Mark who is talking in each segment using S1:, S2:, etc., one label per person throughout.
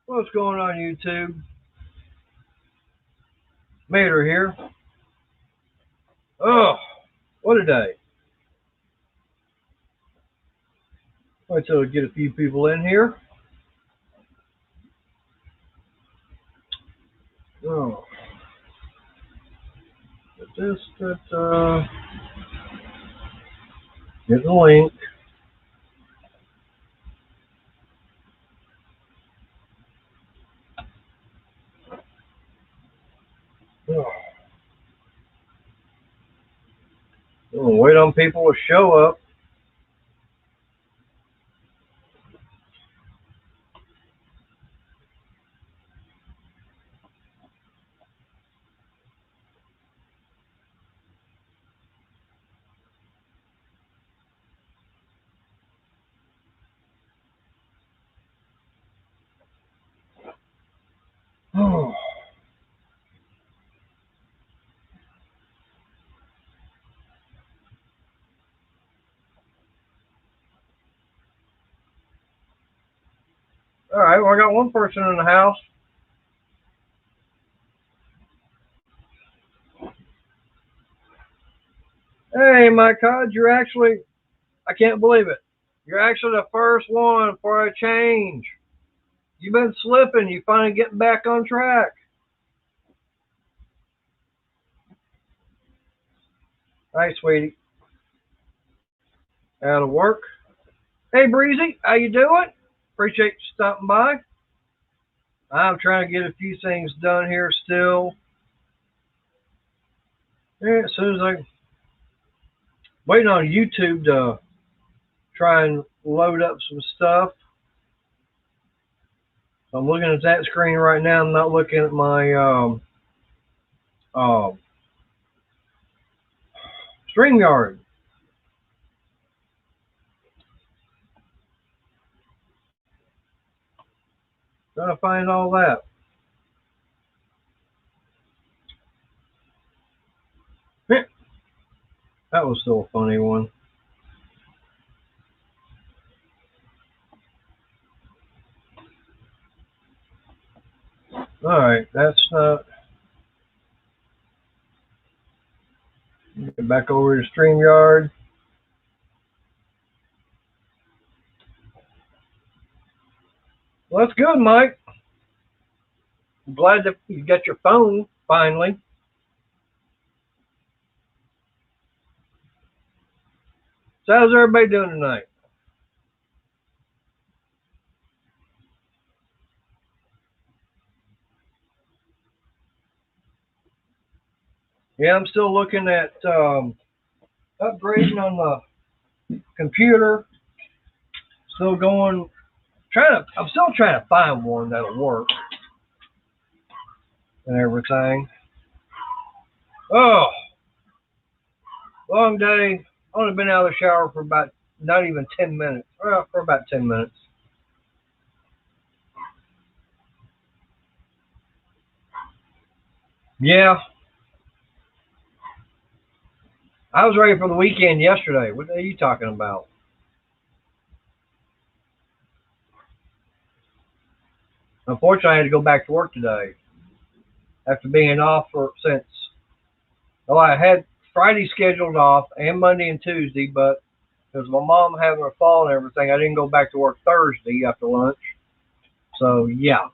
S1: What's going on, YouTube? Mater here. Oh, what a day. Wait till we get a few people in here. Oh. Get the link. Oh. Wait on people to show up. Oh. All right, well, I got one person in the house. Hey, my cod, I can't believe it. You're actually the first one for a change. You've been slipping. You finally getting back on track. Hi, sweetie. Out of work. Hey, Breezy, how you doing? Appreciate you stopping by. I'm trying to get a few things done here still. Yeah, as soon as I waiting on YouTube to try and load up some stuff. I'm looking at that screen right now. I'm not looking at my uh, StreamYard. Trying to find all that. That was still a funny one. Alright, that's not. Get back over to StreamYard. Well, that's good, Mike. I'm glad that you got your phone finally. So, how's everybody doing tonight? Yeah, I'm still looking at upgrading on the computer. Still going. I'm still trying to find one that'll work and everything. Oh, long day. Only been out of the shower for about not even 10 minutes. Well, for about 10 minutes. Yeah, I was ready for the weekend yesterday. What are you talking about? Unfortunately, I had to go back to work today after being off since. Well, I had Friday scheduled off and Monday and Tuesday, but because my mom having her fall and everything, I didn't go back to work Thursday after lunch. So yeah.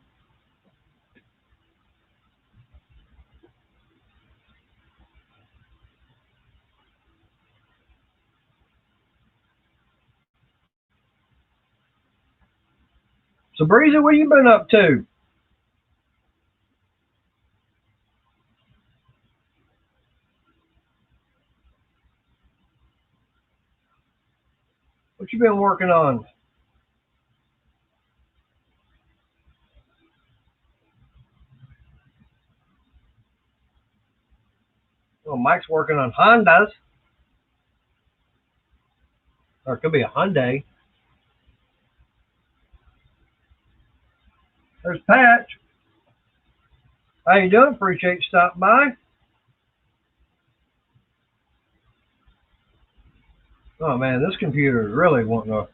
S1: So Breezy, what you been up to? What you been working on? Well, Mike's working on Hondas, or it could be a Hyundai. There's Patch. How you doing? Appreciate you stopping by. Oh man, this computer is really wanting to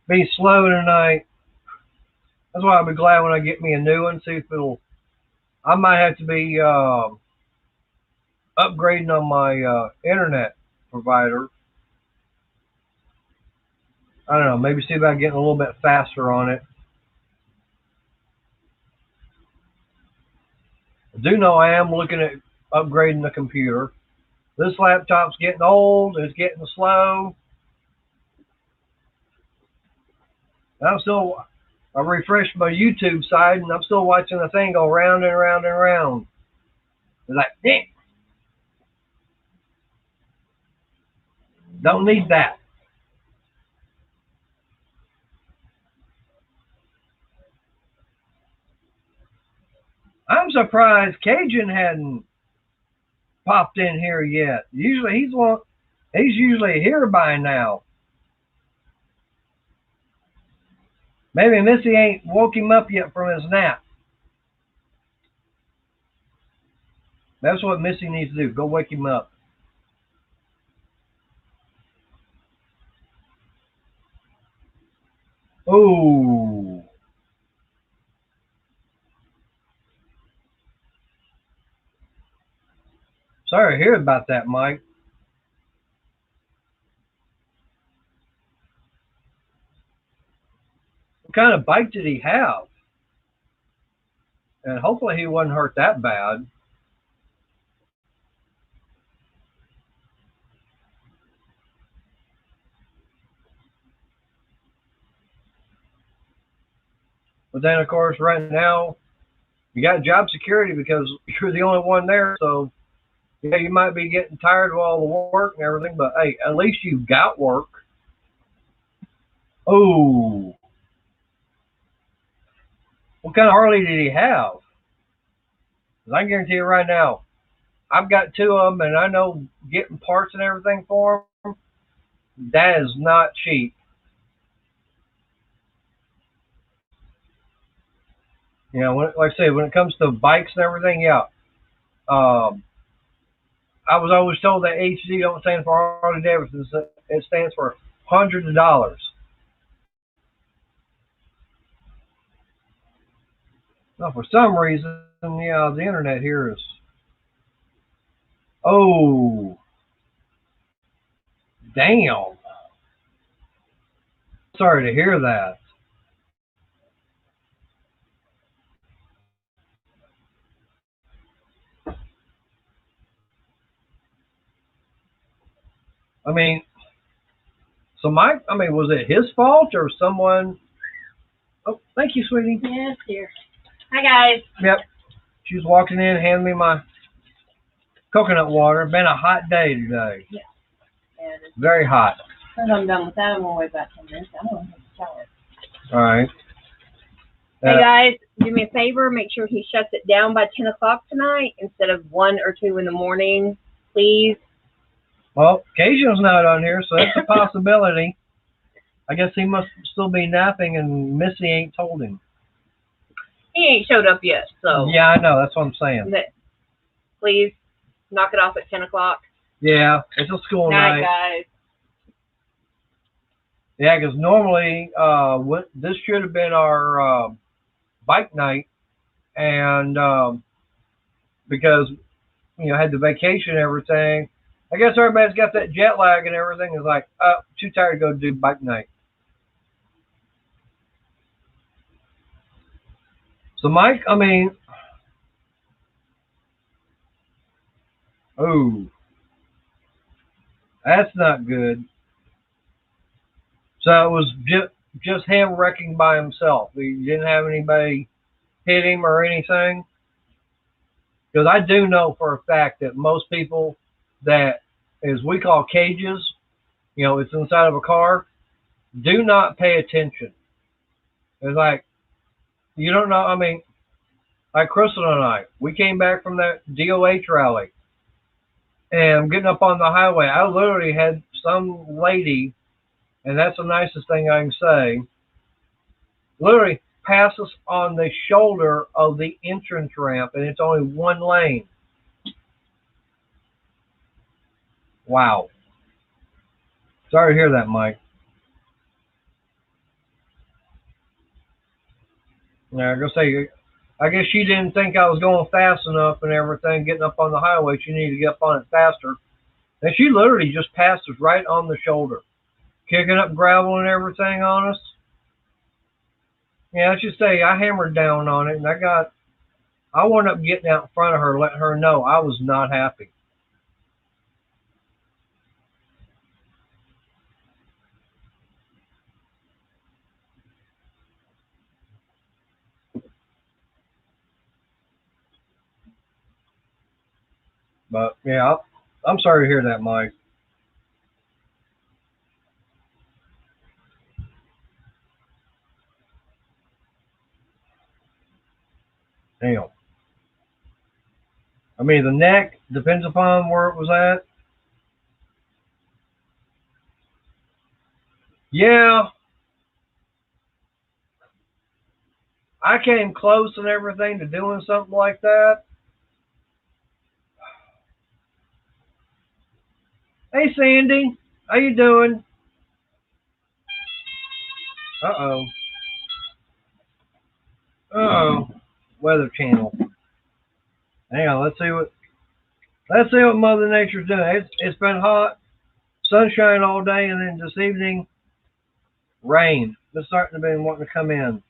S1: be slow tonight. That's why I'll be glad when I get me a new one. See if it'll. I might have to be upgrading on my internet provider. I don't know. Maybe see about getting a little bit faster on it. I do know I am looking at upgrading the computer. This laptop's getting old. It's getting slow. I'm still. I refreshed my YouTube side, and I'm still watching the thing go round and round and round. It's like, don't need that. I'm surprised Cajun hadn't popped in here yet. Usually he's usually here by now. Maybe Missy ain't woke him up yet from his nap. That's what Missy needs to do. Go wake him up. Oh, sorry to hear about that, Mike. What kind of bite did he have? And hopefully he wasn't hurt that bad. But then, of course, right now you got job security because you're the only one there. So yeah, you might be getting tired of all the work and everything, but hey, at least you got work. Oh, what kind of Harley did he have? 'Cause I guarantee you right now, I've got two of them, and I know getting parts and everything for them, that is not cheap. You know, like I say, when it comes to bikes and everything, yeah. Um, I was always told that HD don't stand for Harley Davidson. It stands for hundreds of dollars. Now, for some reason, yeah, the internet here is. Oh, damn. Sorry to hear that. I mean, so Mike, I mean, was it his fault or someone? Oh, thank you, sweetie.
S2: Yes, dear. Hi, guys.
S1: Yep. She was walking in, handing me my coconut water. Been a hot day today.
S2: Yeah. And as
S1: Very hot.
S2: soon as I'm done with that, I'm going to wait about 10 minutes. I'm going to have a shower.
S1: All right.
S2: Hey, guys, do me a favor. Make sure he shuts it down by 10 o'clock tonight instead of 1 or 2 in the morning, please.
S1: Well, Cajun's not on here, so that's a possibility. I guess he must still be napping, and Missy ain't told him.
S2: He ain't showed up yet, so.
S1: Yeah, I know. That's what I'm saying.
S2: Please knock it off at 10 o'clock.
S1: Yeah, it's a school
S2: Night,
S1: night.
S2: guys.
S1: Yeah, because normally this should have been our bike night, and because had the vacation and everything, I guess everybody's got that jet lag and everything. Is like, too tired to go do bike night. So Mike, I mean, oh, that's not good. So it was just him wrecking by himself. He didn't have anybody hit him or anything. Because I do know for a fact that most people that, as we call cages, it's inside of a car, do not pay attention. It's like, you don't know. I mean, like Crystal and I, we came back from that DOH rally, and getting up on the highway, I literally had some lady, and that's the nicest thing I can say, literally pass us on the shoulder of the entrance ramp, and it's only one lane. Wow. Sorry to hear that, Mike. Yeah, I was gonna say, I guess she didn't think I was going fast enough and everything, getting up on the highway. She needed to get up on it faster. And she literally just passed us right on the shoulder, kicking up gravel and everything on us. Yeah, I should say I hammered down on it, and I wound up getting out in front of her, letting her know I was not happy. But yeah, I'm sorry to hear that, Mike. Damn. I mean, the neck depends upon where it was at. Yeah, I came close and everything to doing something like that. Hey, Sandy, how you doing? Uh-oh. Uh-oh. Weather Channel. Hang on, let's see what Mother Nature's doing. It's been hot, sunshine all day, and then this evening, rain. It's starting to be wanting to come in.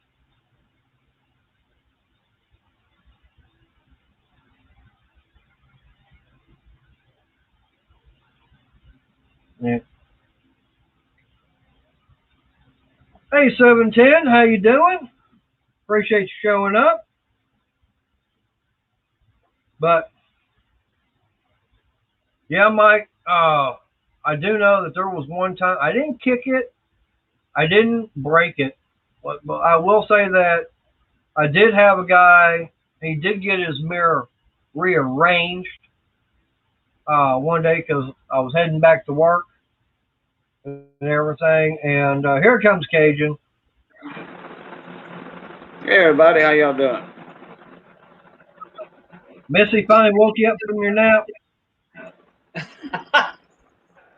S1: Yeah. Hey, 710, how you doing? Appreciate you showing up. But yeah, Mike, I do know that there was one time I didn't kick it, I didn't break it, but I will say that I did have a guy. He did get his mirror rearranged one day because I was heading back to work and everything. And here comes Cajun.
S3: Hey everybody, how y'all doing?
S1: Missy finally woke you up from your nap.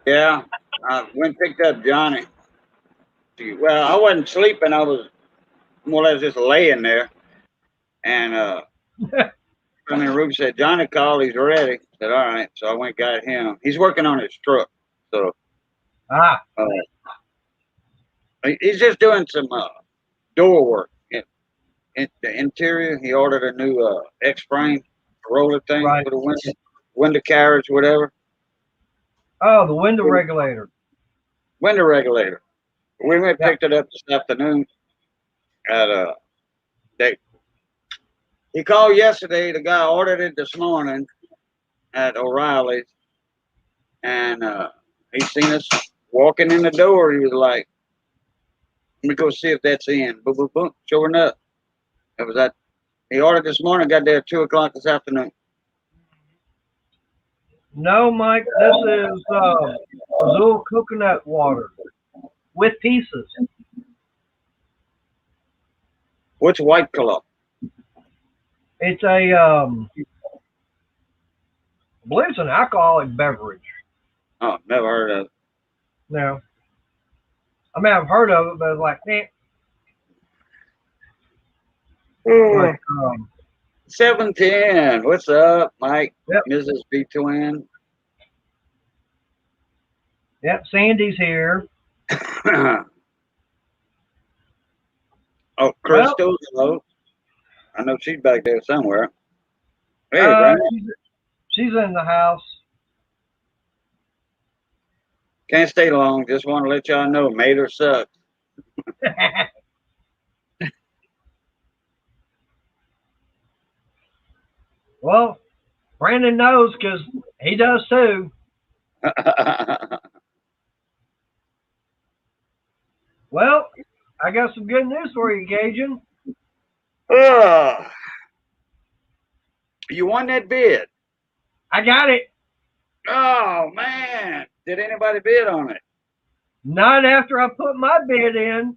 S3: Yeah, I went and picked up Johnny. Well, I wasn't sleeping. I was more or less just laying there. And Ruby said, Johnny called. He's ready. I said, all right. So I went and got him. He's working on his truck. So he's just doing some door work. In the interior, he ordered a new X-frame roller thing
S1: Right.
S3: for the window carriage, whatever.
S1: Oh, the window regulator.
S3: Window regulator. We went and picked it up this afternoon at he called yesterday. The guy ordered it this morning at O'Reilly's, and he seen us walking in the door. He was like, "Let me go see if that's in." Boom, boom, boom. Sure enough, it was that. He ordered this morning. Got there at 2:00 this afternoon.
S1: No, Mike, this is Azul coconut water with pieces.
S3: What's White Claw?
S1: It's I believe it's an alcoholic beverage.
S3: Oh, never heard of it.
S1: No. I mean, I've heard of it, but it's like, eh. Like,
S3: 710. What's up, Mike?
S1: Yep.
S3: Mrs. B Twin.
S1: Yep, Sandy's here.
S3: Oh, Crystal. Hello. I know she's back there somewhere. Hey,
S1: she's in the house.
S3: Can't stay long. Just want to let y'all know, Mater sucks.
S1: Well, Brandon knows because he does too. Well, I got some good news for you, Cajun.
S3: You won that bid.
S1: I got it.
S3: Oh, man. Did anybody bid on it?
S1: Not after I put my bid in.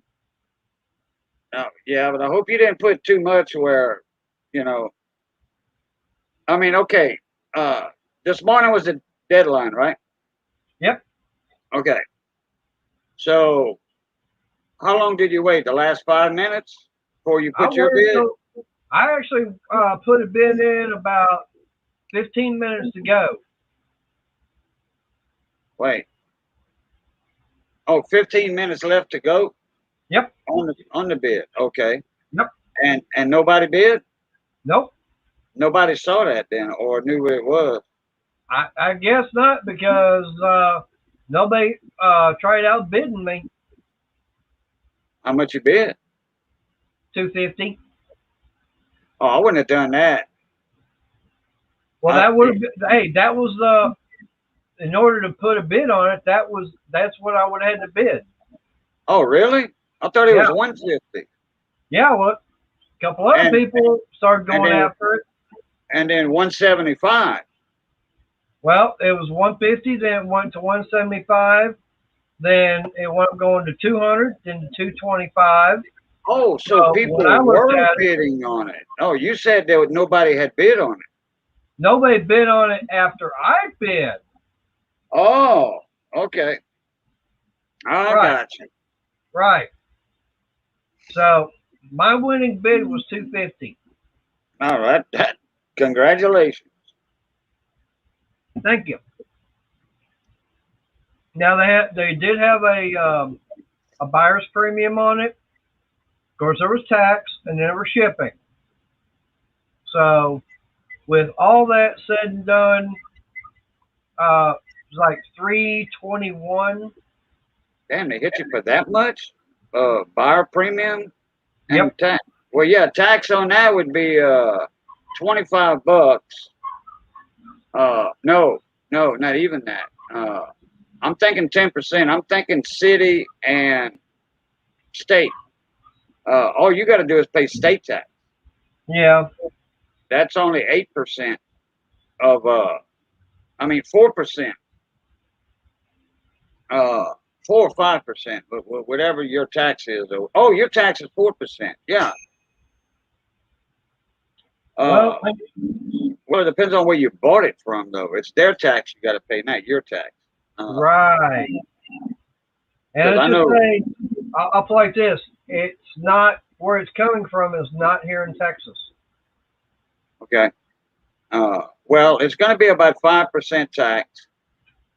S3: Oh, yeah, but I hope you didn't put too much where, you know. I mean, okay. This morning was the deadline, right?
S1: Yep.
S3: Okay. So, how long did you wait? The last 5 minutes? before you put your bid?
S1: I actually put a bid in about 15 minutes to go.
S3: Wait. Oh, 15 minutes left to go?
S1: Yep.
S3: On the bid. Okay.
S1: Yep.
S3: And nobody bid?
S1: Nope.
S3: Nobody saw that then or knew what it was.
S1: I guess not, because nobody tried out bidding me.
S3: How much you bid?
S1: $250.
S3: Oh, I wouldn't have done that.
S1: Well, that would have been, hey, that was in order to put a bid on it, that's what I would have had to bid.
S3: Oh, really? I thought it was 150.
S1: Yeah, well, a couple other people started going after it.
S3: And then 175.
S1: Well, it was 150, then it went to 175, then it went going to 200, then to 225.
S3: Oh, so people were bidding on it. Oh, you said nobody had bid on it.
S1: Nobody bid on it after I bid.
S3: Oh, okay. I got you.
S1: Right. So my winning bid was $250.
S3: All right. Congratulations.
S1: Thank you. Now they did have a buyer's premium on it. Of course, there was tax and then there was shipping. So with all that said and done, it was like $321.
S3: Damn, they hit you for that much? Buyer premium and
S1: Yep.
S3: tax. Well, yeah, tax on that would be $25. No, not even that. I'm thinking 10%. I'm thinking city and state. All you got to do is pay state tax.
S1: Yeah.
S3: That's only 8% of 4%. 4 or 5%, but whatever your tax is. Oh, your tax is 4%. Yeah. Well, it depends on where you bought it from, though. It's their tax you got to pay, not your tax.
S1: Right. And
S3: I know.
S1: I'll put it like this: it's not where it's coming from. Is not here in Texas.
S3: Okay. Well, it's going to be about 5% tax,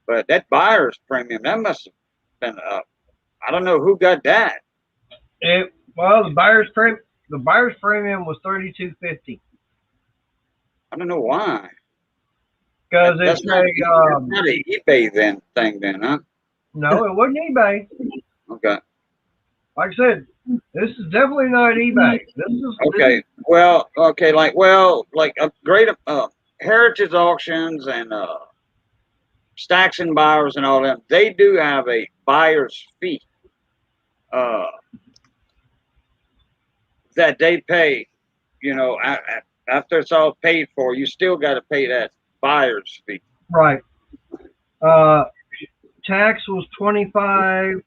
S3: but that buyer's premium, that must have been up. I don't know who got that.
S1: The buyer's premium was $32.50.
S3: I don't know why.
S1: Because it's
S3: not an eBay thing then, huh?
S1: No, it wasn't eBay.
S3: Okay.
S1: Like I said, this is definitely not eBay.
S3: Okay. Like a great Heritage Auctions and Stacks and Buyers and all them, they do have a buyer's fee that they pay. You know, after it's all paid for, you still got to pay that buyer's fee.
S1: Right. Tax was $25,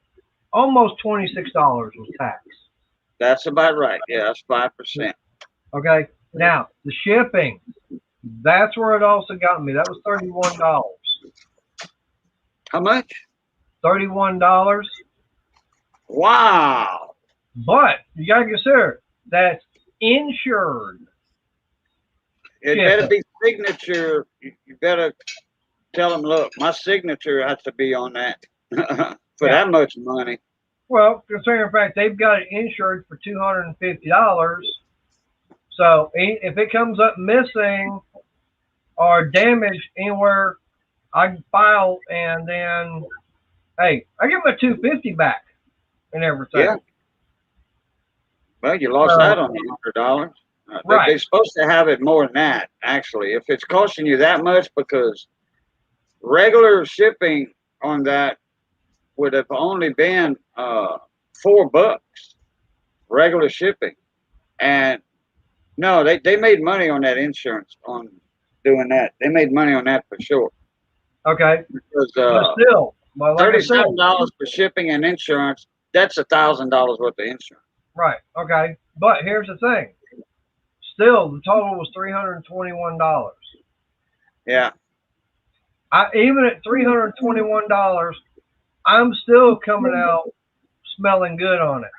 S1: almost $26 was tax.
S3: That's about right. Yeah, that's 5%.
S1: Okay. Now the shipping, that's where it also got me. That was $31.
S3: How much?
S1: $31.
S3: Wow.
S1: But you gotta consider that's insured.
S3: It better be signature. You better tell them, look, my signature has to be on that for that much money.
S1: Well, considering the fact they've got it insured for $250. So if it comes up missing or damaged anywhere, I can file and then, hey, I get my $250 back and everything.
S3: Yeah. Well, you lost out on $100.
S1: Right.
S3: They're supposed to have it more than that, actually. If it's costing you that much, because regular shipping on that would have only been $4 regular shipping. And no, they made money on that insurance on doing that. They made money on that for sure.
S1: Okay.
S3: Because
S1: but still, like
S3: $37 for shipping and insurance, that's $1,000 worth of insurance.
S1: Right. Okay. But here's the thing. Still, the total was $321.
S3: Yeah.
S1: Even at $321, I'm still coming out smelling good on it.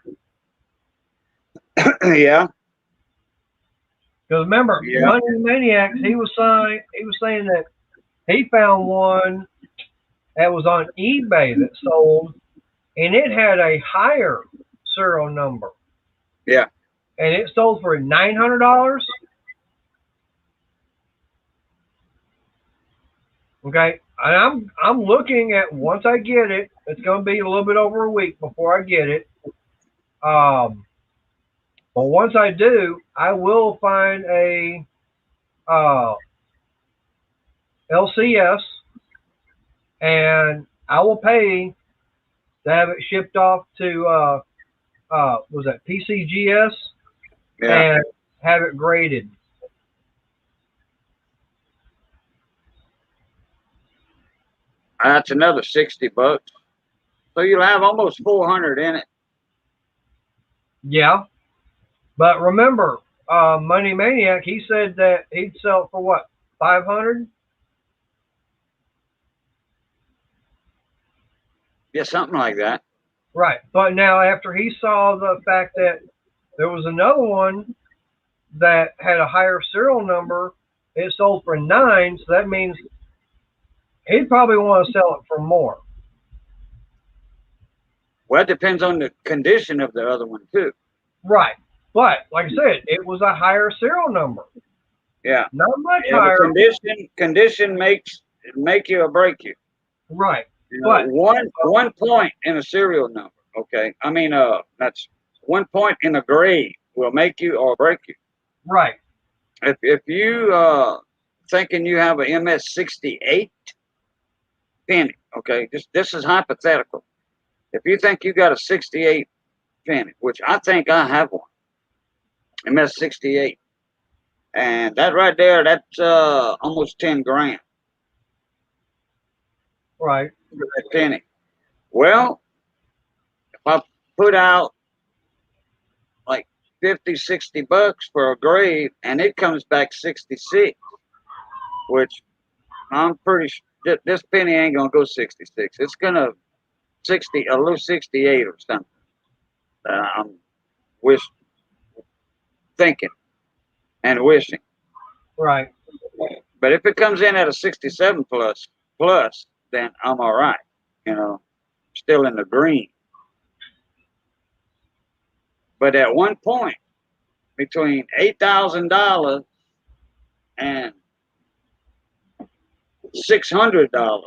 S3: Yeah.
S1: Because remember,
S3: Yeah.
S1: Money Maniacs, he was saying that he found one that was on eBay that sold, and it had a higher serial number,
S3: Yeah.
S1: and it sold for $900. Okay, and I'm looking at, once I get it, it's going to be a little bit over a week before I get it. But once I do, I will find a uh, LCS, and I will pay to have it shipped off to was that PCGS,
S3: Yeah.
S1: and have it graded.
S3: That's another $60. So you'll have almost 400 in it.
S1: Yeah, but remember, Money Maniac, he said that he'd sell it for what, 500?
S3: Yeah, something like that.
S1: Right. But now after he saw the fact that there was another one that had a higher serial number, it sold for 9, so that means he'd probably want to sell it for more.
S3: Well, it depends on the condition of the other one too.
S1: Right. But like I said, it was a higher serial number.
S3: Yeah.
S1: Not much
S3: Yeah,
S1: higher.
S3: condition make you or break you.
S1: Right.
S3: You know, one point in a serial number. Okay. I mean, that's 1 point in a grade will make you or break you.
S1: Right.
S3: If you thinking you have a MS 68 penny, okay, this is hypothetical. If you think you got a 68 penny, which I think I have one, MS 68, and that right there, that's almost 10 grand.
S1: Right.
S3: For that penny. Well, if I put out like 50, $60 for a grade, and it comes back 66, which I'm pretty sure this penny ain't gonna go 66. It's gonna 60, a little 68 or something. I'm thinking and wishing.
S1: Right.
S3: But if it comes in at a 67 plus, then I'm all right. You know, still in the green. But at one point, between $8,000 and $600,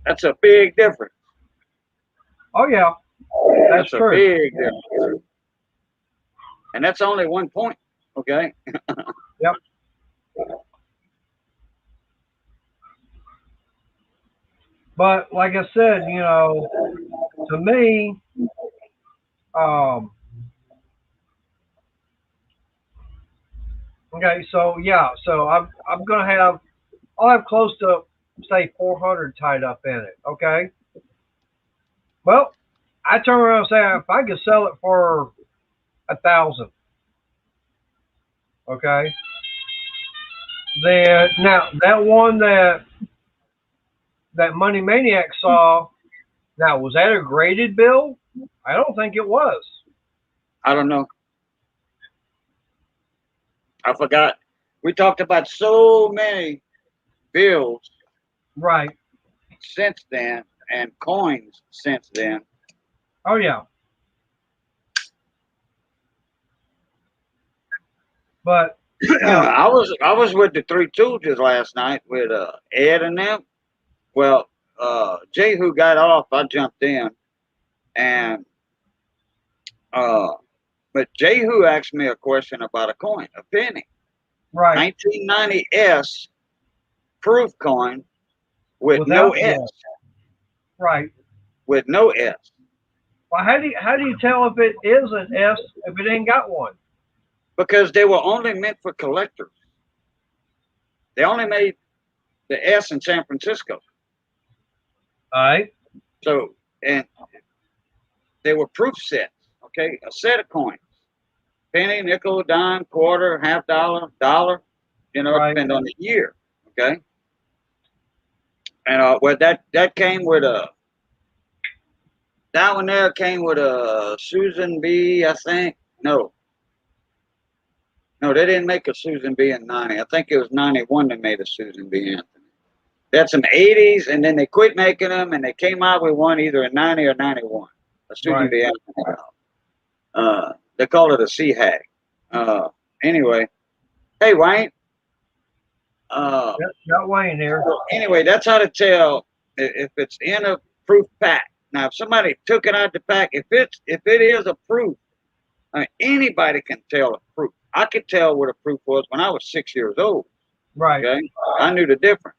S3: that's a big difference.
S1: Oh yeah. That's
S3: a
S1: true.
S3: big difference. And that's only 1 point. Okay.
S1: Yep. But like I said, to me, okay, so yeah, so I'm gonna have, I'll have close to, say, 400 tied up in it. Okay. Well, I turn around and say, if I could sell it for 1,000, okay, then now that one that Money Maniac saw, now was that a graded bill? I don't think it was.
S3: I don't know. I forgot. We talked about so many bills
S1: Right.
S3: since then and coins since then.
S1: Oh yeah. But
S3: I was with the Three Stooges last night with Ed and them. Well, Jehu got off. I jumped in, and but Jehu asked me a question about a coin, a penny,
S1: right.
S3: 1990 S proof coin with
S1: Without
S3: no S,
S1: right.
S3: with no S.
S1: Well, how do you tell if it is an S if it ain't got one?
S3: Because they were only meant for collectors. They only made the S in San Francisco.
S1: All right.
S3: So, and they were proof sets, okay? A set of coins. Penny, nickel, dime, quarter, half dollar, dollar,
S1: Right.
S3: Depend on the year, okay? And well, that came with that one there came with a Susan B, I think. No, No, they didn't make a Susan B in 90. I think it was 91 they made a Susan B. Anthony. They had some 80s, and then they quit making them, and they came out with one either in 90 or 91. A Susan
S1: Right.
S3: B. Anthony. They call it a Sea Hag. Anyway, hey, Wayne.
S1: Yep, got Wayne here.
S3: Anyway, that's how to tell if it's in a proof pack. Now, if somebody took it out the pack, if it is a proof, I mean, anybody can tell a proof. I could tell what a proof was when I was 6 years old.
S1: Right.
S3: Okay, I knew the difference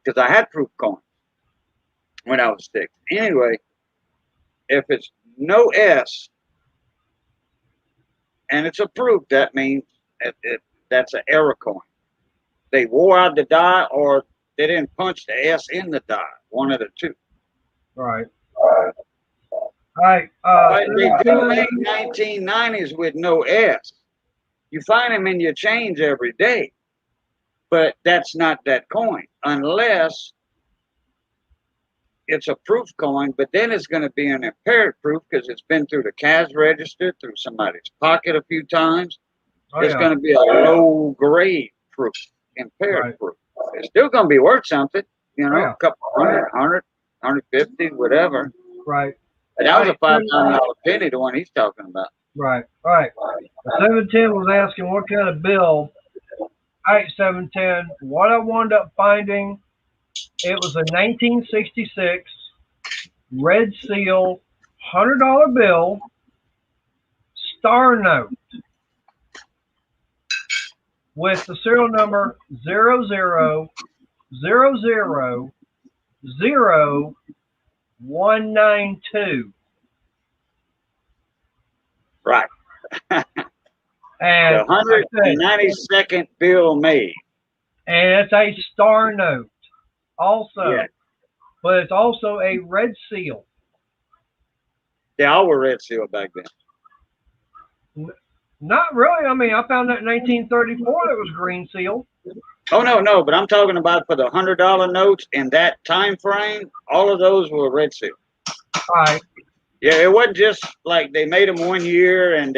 S3: because I had proof coins when I was 6. Anyway, if it's no S and it's a proof, that means that's an error coin. They wore out the die, or they didn't punch the S in the die. One of the two.
S1: Right. All right.
S3: But they do make 1990s with no S. You find them in your change every day, but that's not that coin unless it's a proof coin. But then it's going to be an impaired proof because it's been through the cash register, through somebody's pocket a few times. It's going to be a low grade proof, impaired proof. It's still going to be worth something, you know, a couple hundred, 150, whatever.
S1: Right.
S3: And that was a $5 penny, the one he's talking about.
S1: Right. All right. 710 was asking what kind of bill. All right, 710. What I wound up finding, it was a 1966 red seal $100 bill, star note, with the serial number 0000192.
S3: Right.
S1: And
S3: the 192nd bill made.
S1: And it's a star note also.
S3: Yeah.
S1: But it's also a red seal.
S3: They all were red seal back then.
S1: Not really. I mean, I found that in 1934 it was green seal.
S3: Oh, no. But I'm talking about for the $100 notes in that time frame, all of those were red seal.
S1: All right.
S3: Yeah, it wasn't just like they made them 1 year and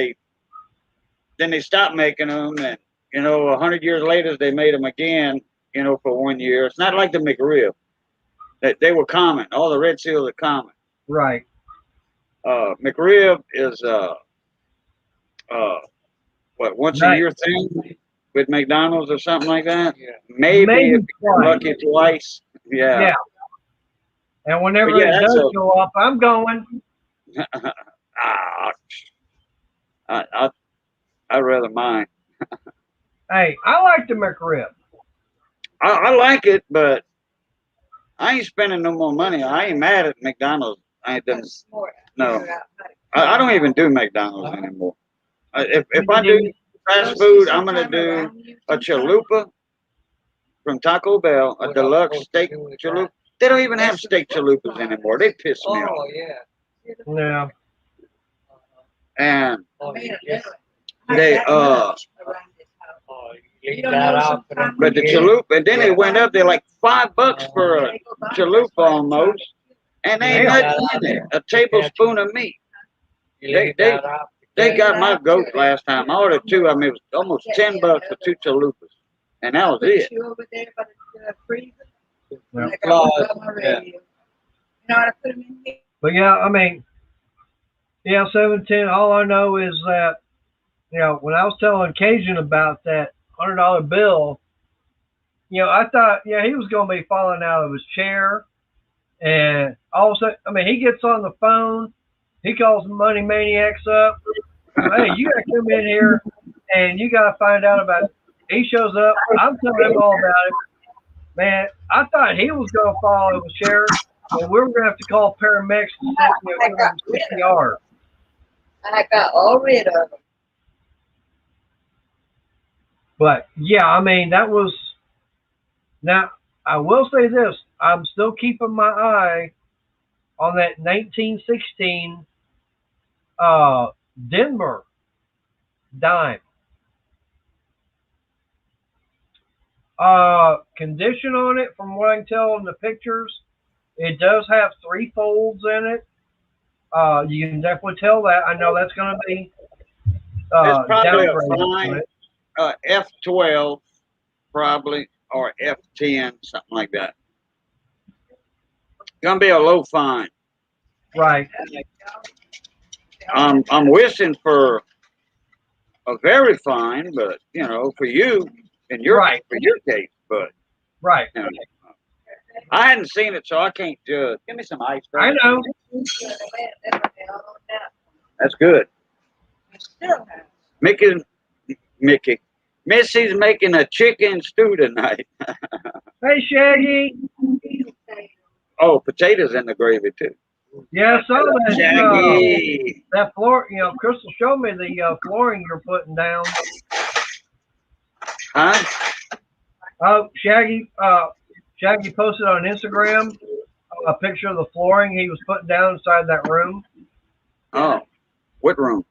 S3: then they stopped making them, and 100 years later they made them again, for 1 year. It's not like the McRib. They were common. All the red seals are common.
S1: Right.
S3: McRib is once a year thing with McDonald's or something like that. Yeah. Maybe if you're lucky twice. Yeah.
S1: Yeah. And whenever it does go up, I'm going.
S3: I'd rather mine.
S1: Hey, I like the McRib.
S3: I like it, but I ain't spending no more money. I ain't mad at McDonald's. I ain't done. No, I don't even do McDonald's anymore. If I do fast food, I'm gonna do a chalupa from Taco Bell, a deluxe steak chalupa. They don't even have steak chalupas anymore. They piss me off.
S1: Oh yeah. Yeah.
S3: And they but the chalupa, and then they went up there like $5 for a chalupa almost, and they ain't nothing in there. A tablespoon of meat. They got my goat last time. I ordered 2. I mean, it was almost $10 for 2 chalupas, and that was it. But
S1: yeah, I mean, 710. All I know is that, when I was telling Cajun about that $100 bill, I thought, he was going to be falling out of his chair, and all of a sudden, I mean, he gets on the phone, he calls the money maniacs up. Hey, you got to come in here, and you got to find out about it. He shows up. I'm telling him all about it. Man, I thought he was going to fall out of his chair, and we were going to have to call paramedics to CPR.
S4: I got all rid of them.
S1: But yeah, I mean, that was. Now, I will say this: I'm still keeping my eye on that 1916 Denver dime. Condition on it, from what I can tell in the pictures, it does have 3 folds in it. You can definitely tell that. I know that's going to be
S3: it's probably a fine. F12 probably, or F10, something like that. Gonna be a low fine.
S1: Right.
S3: I'm wishing for a very fine, but you know, for you in your
S1: Right.
S3: for your case, but
S1: Right.
S3: you know, I hadn't seen it, so I can't judge. Give me some ice.
S1: I
S3: Brother.
S1: know.
S3: That's good.
S4: Still have.
S3: Mickey, Missy's making a chicken stew tonight.
S1: Hey, Shaggy.
S3: Oh, potatoes in the gravy too.
S1: Yeah, I saw that.
S3: Shaggy.
S1: That floor. You know, Crystal showed me the flooring you're putting down.
S3: Huh?
S1: Oh, Shaggy. Shaggy posted on Instagram a picture of the flooring he was putting down inside that room.
S3: Oh, what room?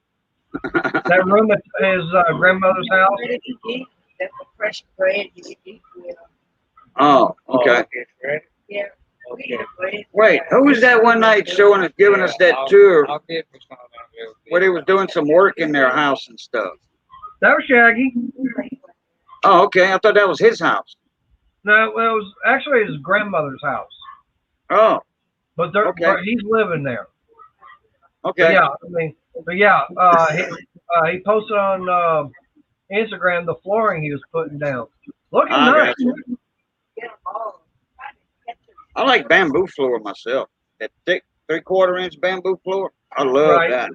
S1: That room at his grandmother's house.
S4: That's the fresh bread you eat with.
S3: Oh, okay.
S4: Yeah.
S3: Wait, who was that one night showing us, giving us that tour where they was doing some work in their house and stuff?
S1: That was Shaggy.
S3: Oh, okay. I thought that was his house.
S1: No, well, it was actually his grandmother's house.
S3: Oh,
S1: But he's living there.
S3: okay.
S1: Yeah, I mean, but yeah, he posted on Instagram the flooring he was putting down. Looking
S3: I
S1: nice.
S3: got you. I like bamboo floor myself. That thick 3/4 inch bamboo floor. I love
S1: Right.
S3: that.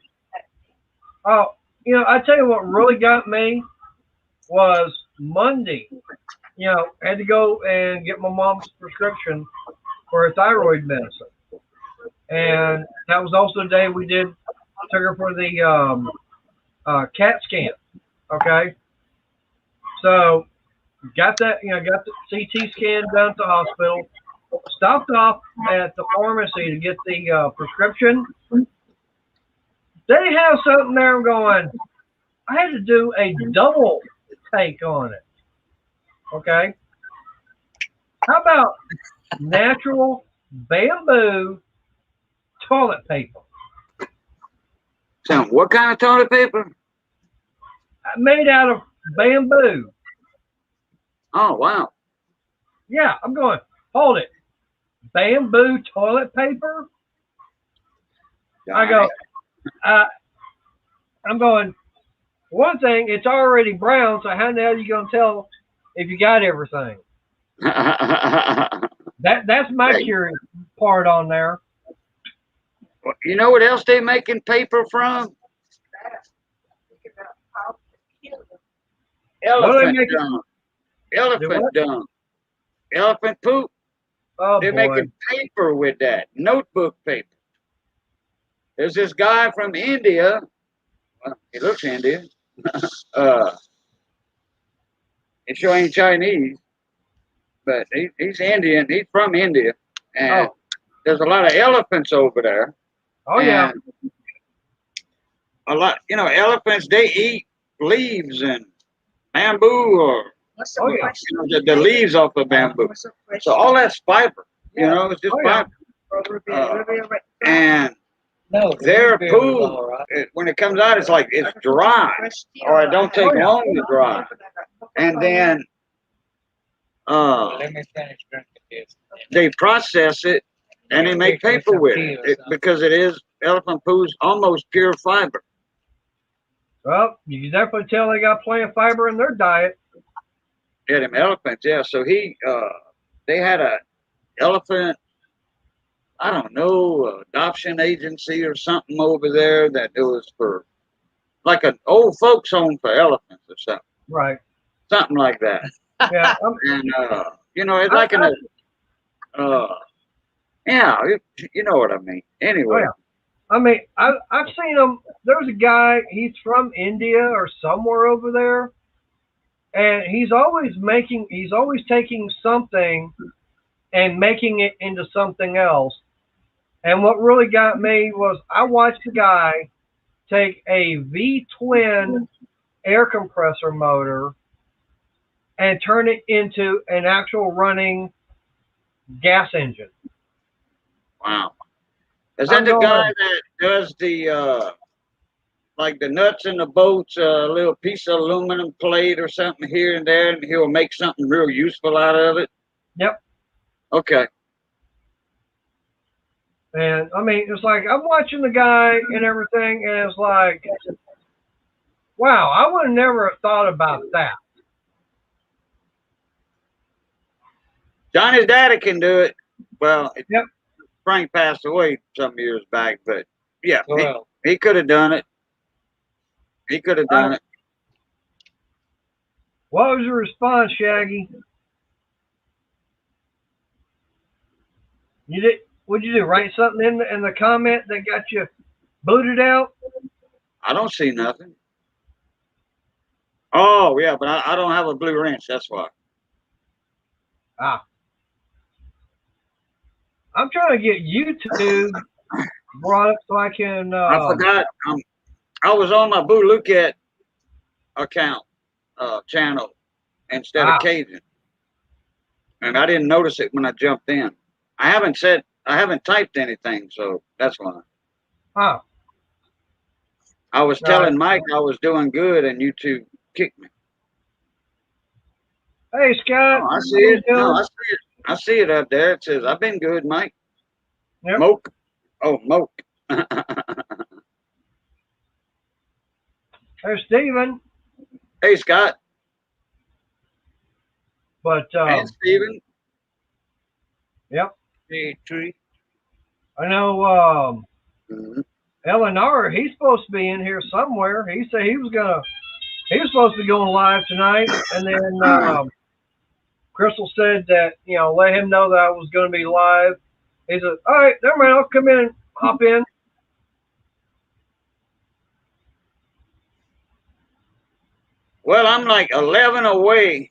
S1: Oh, you know, I tell you what really got me was Monday. You know, I had to go and get my mom's prescription for her thyroid medicine. And that was also the day we took her for the CAT scan. Okay. So got the CT scan done at the hospital. Stopped off at the pharmacy to get the prescription. They have something there. I'm going. I had to do a double take on it. Okay. How about natural bamboo toilet paper
S3: So, what kind of toilet paper?
S1: made out of bamboo?
S3: Oh, wow.
S1: Yeah, I'm going. Hold it. Bamboo toilet paper? I go. I'm going. One thing, it's already brown, so how the hell are you gonna tell if you got everything? That's my curious part on there.
S3: You know what else they making paper from?
S1: What are they
S3: Elephant
S1: making?
S3: dung. Elephant
S1: what?
S3: dung. Elephant poop.
S1: Oh
S3: They're
S1: boy.
S3: making paper with that. Notebook paper. There's this guy from India. Well, he looks Indian. He sure ain't Chinese, but he's Indian. He's from India. And there's a lot of elephants over there.
S1: Oh yeah.
S3: And a lot, you know, elephants, they eat leaves and bamboo or
S1: Oh yeah.
S3: you know, the leaves off of bamboo. So all that's fiber. You know, it's just
S1: Oh, yeah.
S3: fiber. And their poo, when it comes out, it's like it's dry, or it don't take long to dry. And then
S5: Let me finish drinking this.
S3: they process it and they make paper with it because it is elephant poo's almost pure fiber.
S1: Well, you can definitely tell they got plenty of fiber in their diet.
S3: Yeah, them elephants. Yeah, so they had a elephant, I don't know, adoption agency or something over there that it was for like an old folks home for elephants or something.
S1: Right.
S3: Something like that.
S1: Yeah.
S3: And you know, it's like yeah, you know what I mean. Anyway.
S1: Oh, yeah. I mean, I've seen him. There's a guy. He's from India or somewhere over there, and he's always taking something and making it into something else. And what really got me was I watched the guy take a V-twin air compressor motor and turn it into an actual running gas engine.
S3: Wow. Is that the guy that does the like the nuts in the bolts, a little piece of aluminum plate or something here and there, and he'll make something real useful out of it?
S1: Yep.
S3: Okay.
S1: And I mean, it's like I'm watching the guy and everything, and it's like, wow, I would have never thought about that.
S3: Johnny's daddy can do it. Well,
S1: Yep.
S3: Frank passed away some years back, but yeah,
S1: Well,
S3: he could have done it. He could have done it.
S1: what was your response, Shaggy? You did. What'd you do? Write something in the comment that got you booted out?
S3: I don't see nothing. Oh, yeah, but I don't have a blue wrench. That's why.
S1: Ah. I'm trying to get YouTube brought up so I can.
S3: I forgot. I was on my Boo Luket account channel instead of Cajun, and I didn't notice it when I jumped in. I haven't typed anything, so that's why.
S1: Oh.
S3: I was telling Mike I was doing good, and YouTube kicked me.
S1: Hey, Scott.
S3: Oh, I see it. No, I see it. I see it up there. It says, "I've been good, Mike."
S1: Yep.
S3: Moke. Oh, Moke.
S1: There's Steven.
S3: Hey, Scott.
S1: But
S3: and Steven.
S1: Yep.
S3: Hey, Tree.
S1: I know
S3: Mm-hmm.
S1: Eleanor, he's supposed to be in here somewhere. He said he was supposed to be going live tonight, and then Crystal said that, let him know that I was going to be live. He said, all right, never mind, I'll come in and hop in.
S3: Well, I'm like 11 away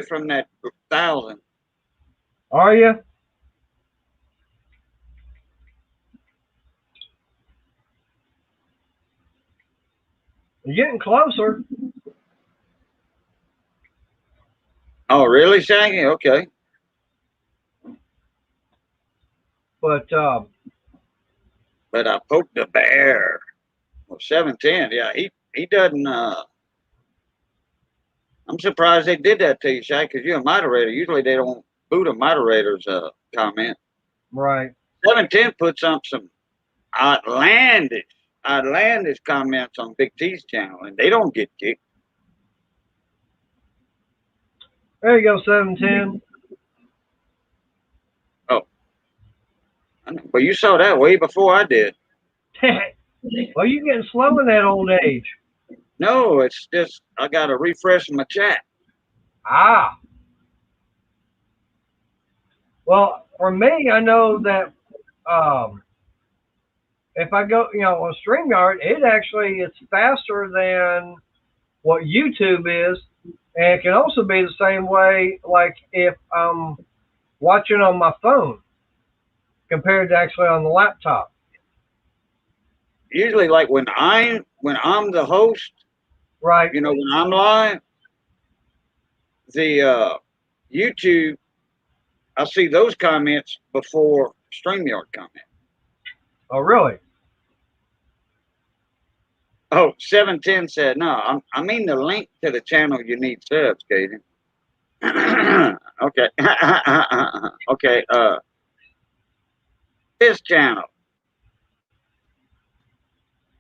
S3: from that 1,000.
S1: Are you? You're getting closer.
S3: Oh, really, Shaggy? Okay.
S1: But
S3: I poked the bear. Well, 710. Yeah, he doesn't. I'm surprised they did that to you, Shaggy, because you're a moderator. Usually they don't boot a moderator's comment.
S1: Right.
S3: 710 puts up some outlandish comments on Big T's channel, and they don't get kicked.
S1: There you go, 710.
S3: Oh. Well, you saw that way before I did.
S1: Well, you're getting slow in that old age.
S3: No, it's just I got to refresh my chat.
S1: Ah. Well, for me, I know that if I go, on StreamYard, it's faster than what YouTube is. And it can also be the same way, like if I'm watching on my phone compared to actually on the laptop.
S3: Usually, like when I'm the host,
S1: right?
S3: When I'm live, the YouTube, I see those comments before StreamYard comments.
S1: Oh, really?
S3: Oh, 710 said no. I mean the link to the channel you need subs, Kaden. Okay. Okay. This channel.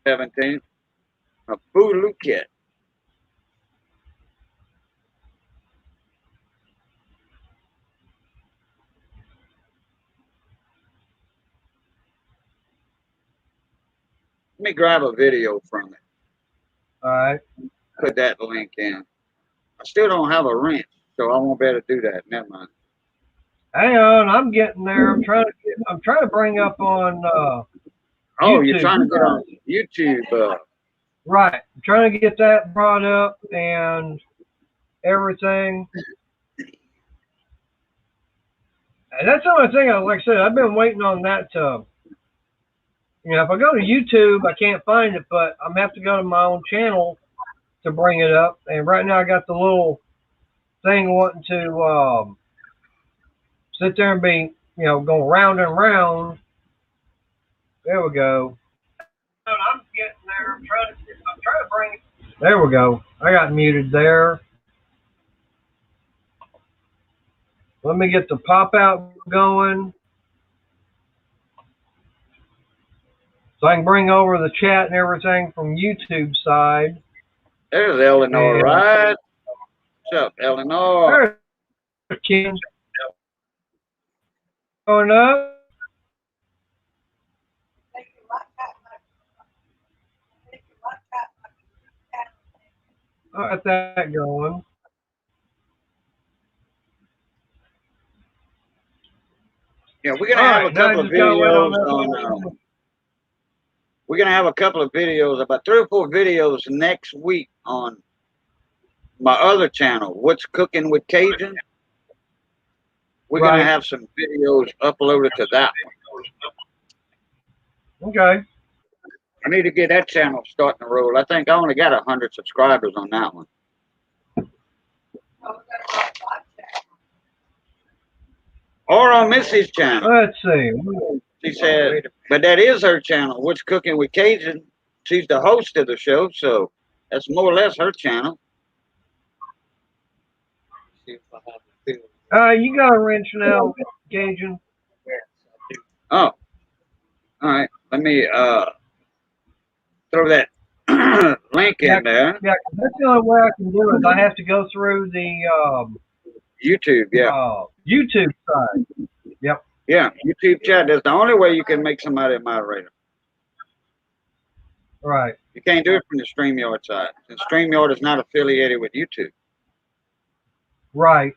S3: 17. A Boo Kit. Let me grab a video from it.
S1: All right.
S3: Put that link in. I still don't have a wrench, so I won't be able to do that. Never mind.
S1: Hang on, I'm getting there. I'm trying to bring up on
S3: oh,
S1: YouTube.
S3: You're trying to get on YouTube.
S1: Right. I'm trying to get that brought up and everything. And that's the only thing, like I said, I've been waiting on that to, if I go to YouTube, I can't find it, but I'm going to have to go to my own channel to bring it up. And right now I got the little thing wanting to sit there and be, going round and round. There we go. There we go. I got muted there. Let me get the pop out going. So I can bring over the chat and everything from YouTube side.
S3: There's Eleanor, right? What's up, Eleanor?
S1: There's Kim. Going up. I got that going.
S3: Yeah, we're gonna have a couple of videos on. We're gonna have a couple of videos, about 3 or 4 videos next week on my other channel, What's Cooking with Cajun. We're gonna have some videos uploaded to that
S1: one. Okay.
S3: I need to get that channel starting to roll. I think I only got 100 subscribers on that one. Or on Missy's channel.
S1: Let's see.
S3: She said, but that is her channel, What's Cooking with Cajun. She's the host of the show, so that's more or less her channel.
S1: You got a wrench now, Cajun.
S3: Oh. All right. Let me throw that link in there.
S1: Yeah, that's the only way I can do it. I have to go through the
S3: YouTube, yeah.
S1: YouTube side. Yep.
S3: Yeah, YouTube chat. That's the only way you can make somebody a moderator.
S1: Right.
S3: You can't do it from the StreamYard side. And StreamYard is not affiliated with YouTube.
S1: Right.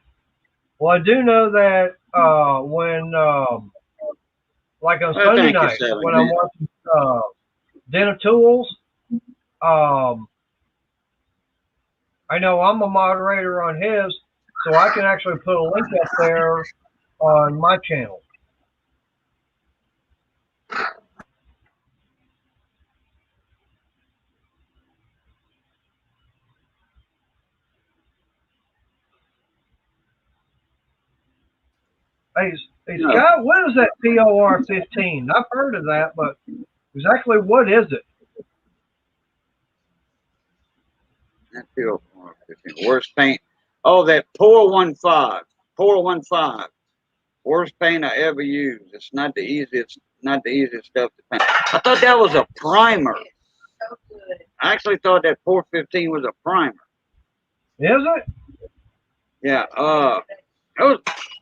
S1: Well, I do know that when, like on Sunday night, when I'm watching Den of Tools, I know I'm a moderator on his, so I can actually put a link up there on my channel. Hey, Scott, what is that POR 15? I've heard of that, but exactly what is it?
S3: That POR 15. Worst paint. Oh, that Pour 15. Pour 15. Worst paint I ever used. It's not the easiest stuff to paint. I thought that was a primer.
S4: So good.
S3: I actually thought that Pour 15 was a primer.
S1: Is it?
S3: Yeah.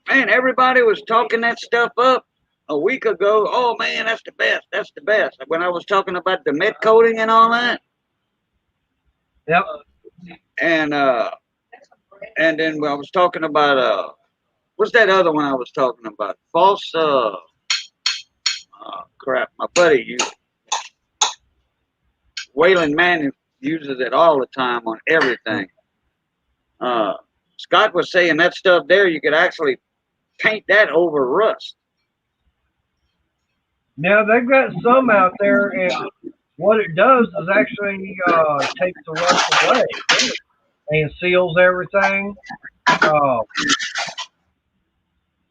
S3: Man, everybody was talking that stuff up a week ago. Oh man, that's the best. That's the best. When I was talking about the met coating and all that.
S1: Yep.
S3: And then I was talking about what's that other one I was talking about? False crap. My buddy Waylon Manning uses it all the time on everything. Scott was saying that stuff there, you could actually paint that over rust.
S1: Yeah, they've got some out there, and what it does is actually takes the rust away and seals everything.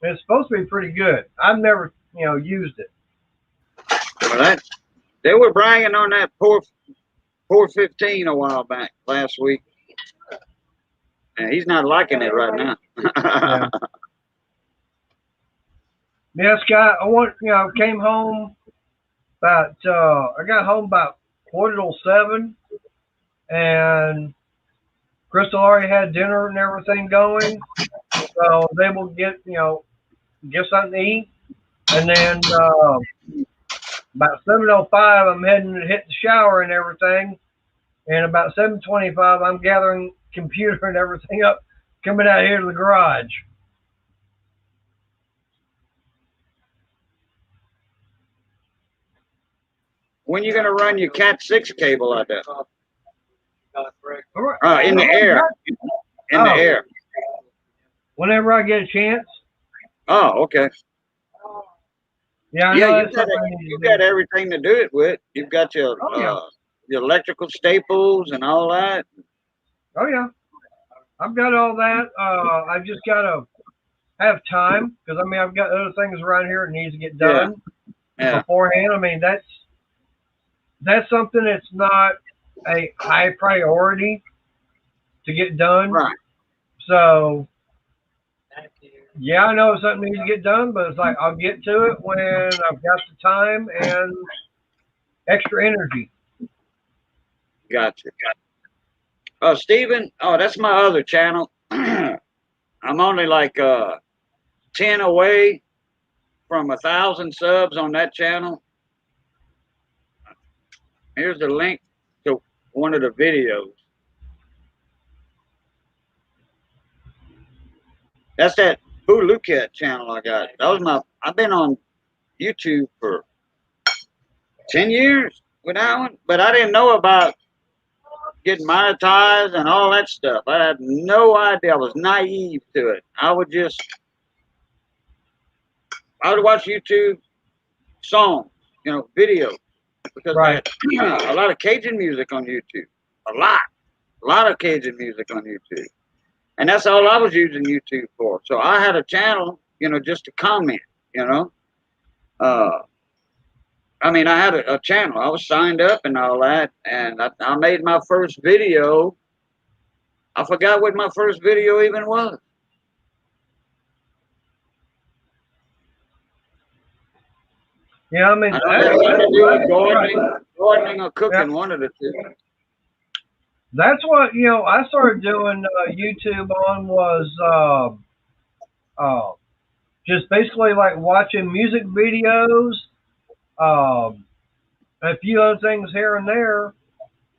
S1: It's supposed to be pretty good. I've never, used it.
S3: Well, they were bragging on that Pour 15 a while back last week. And he's not liking it right now.
S1: Yeah, Scott, came home about, I got home about 6:45, and Crystal already had dinner and everything going. So they will get something to eat. And then about 7:05, I'm heading to hit the shower and everything. And about 7:25, I'm gathering computer and everything up, coming out here to the garage.
S3: When you gonna run your Cat 6 cable out there? In the air. In the air.
S1: Whenever I get a chance.
S3: Oh, okay.
S1: Yeah,
S3: you got everything to do it with. You've got your electrical staples and all that.
S1: Oh yeah, I've got all that. I just gotta have time because I've got other things around here that needs to get done beforehand. that's something that's not a high priority to get done.
S3: Right.
S1: So yeah, I know something needs to get done, but it's like I'll get to it when I've got the time and extra energy.
S3: Gotcha. Steven, that's my other channel. I'm only like 10 away from 1,000 subs on that channel. Here's the link to one of the videos. That's that Boo Lucat channel I got. I've been on YouTube for 10 years with that one, but I didn't know about getting monetized and all that stuff. I had no idea. I was naive to it. I would watch YouTube songs, videos, because they
S1: Right.
S3: had a lot of Cajun music on YouTube. A lot of Cajun music on YouTube. And that's all I was using YouTube for. So I had a channel, just to comment, I had a channel. I was signed up and all that. And I made my first video. I forgot what my first video even was.
S1: Yeah, I mean,
S3: I don't know, to do with gardening or cooking, one of the two.
S1: that's what I started doing YouTube on was just basically like watching music videos, a few other things here and there,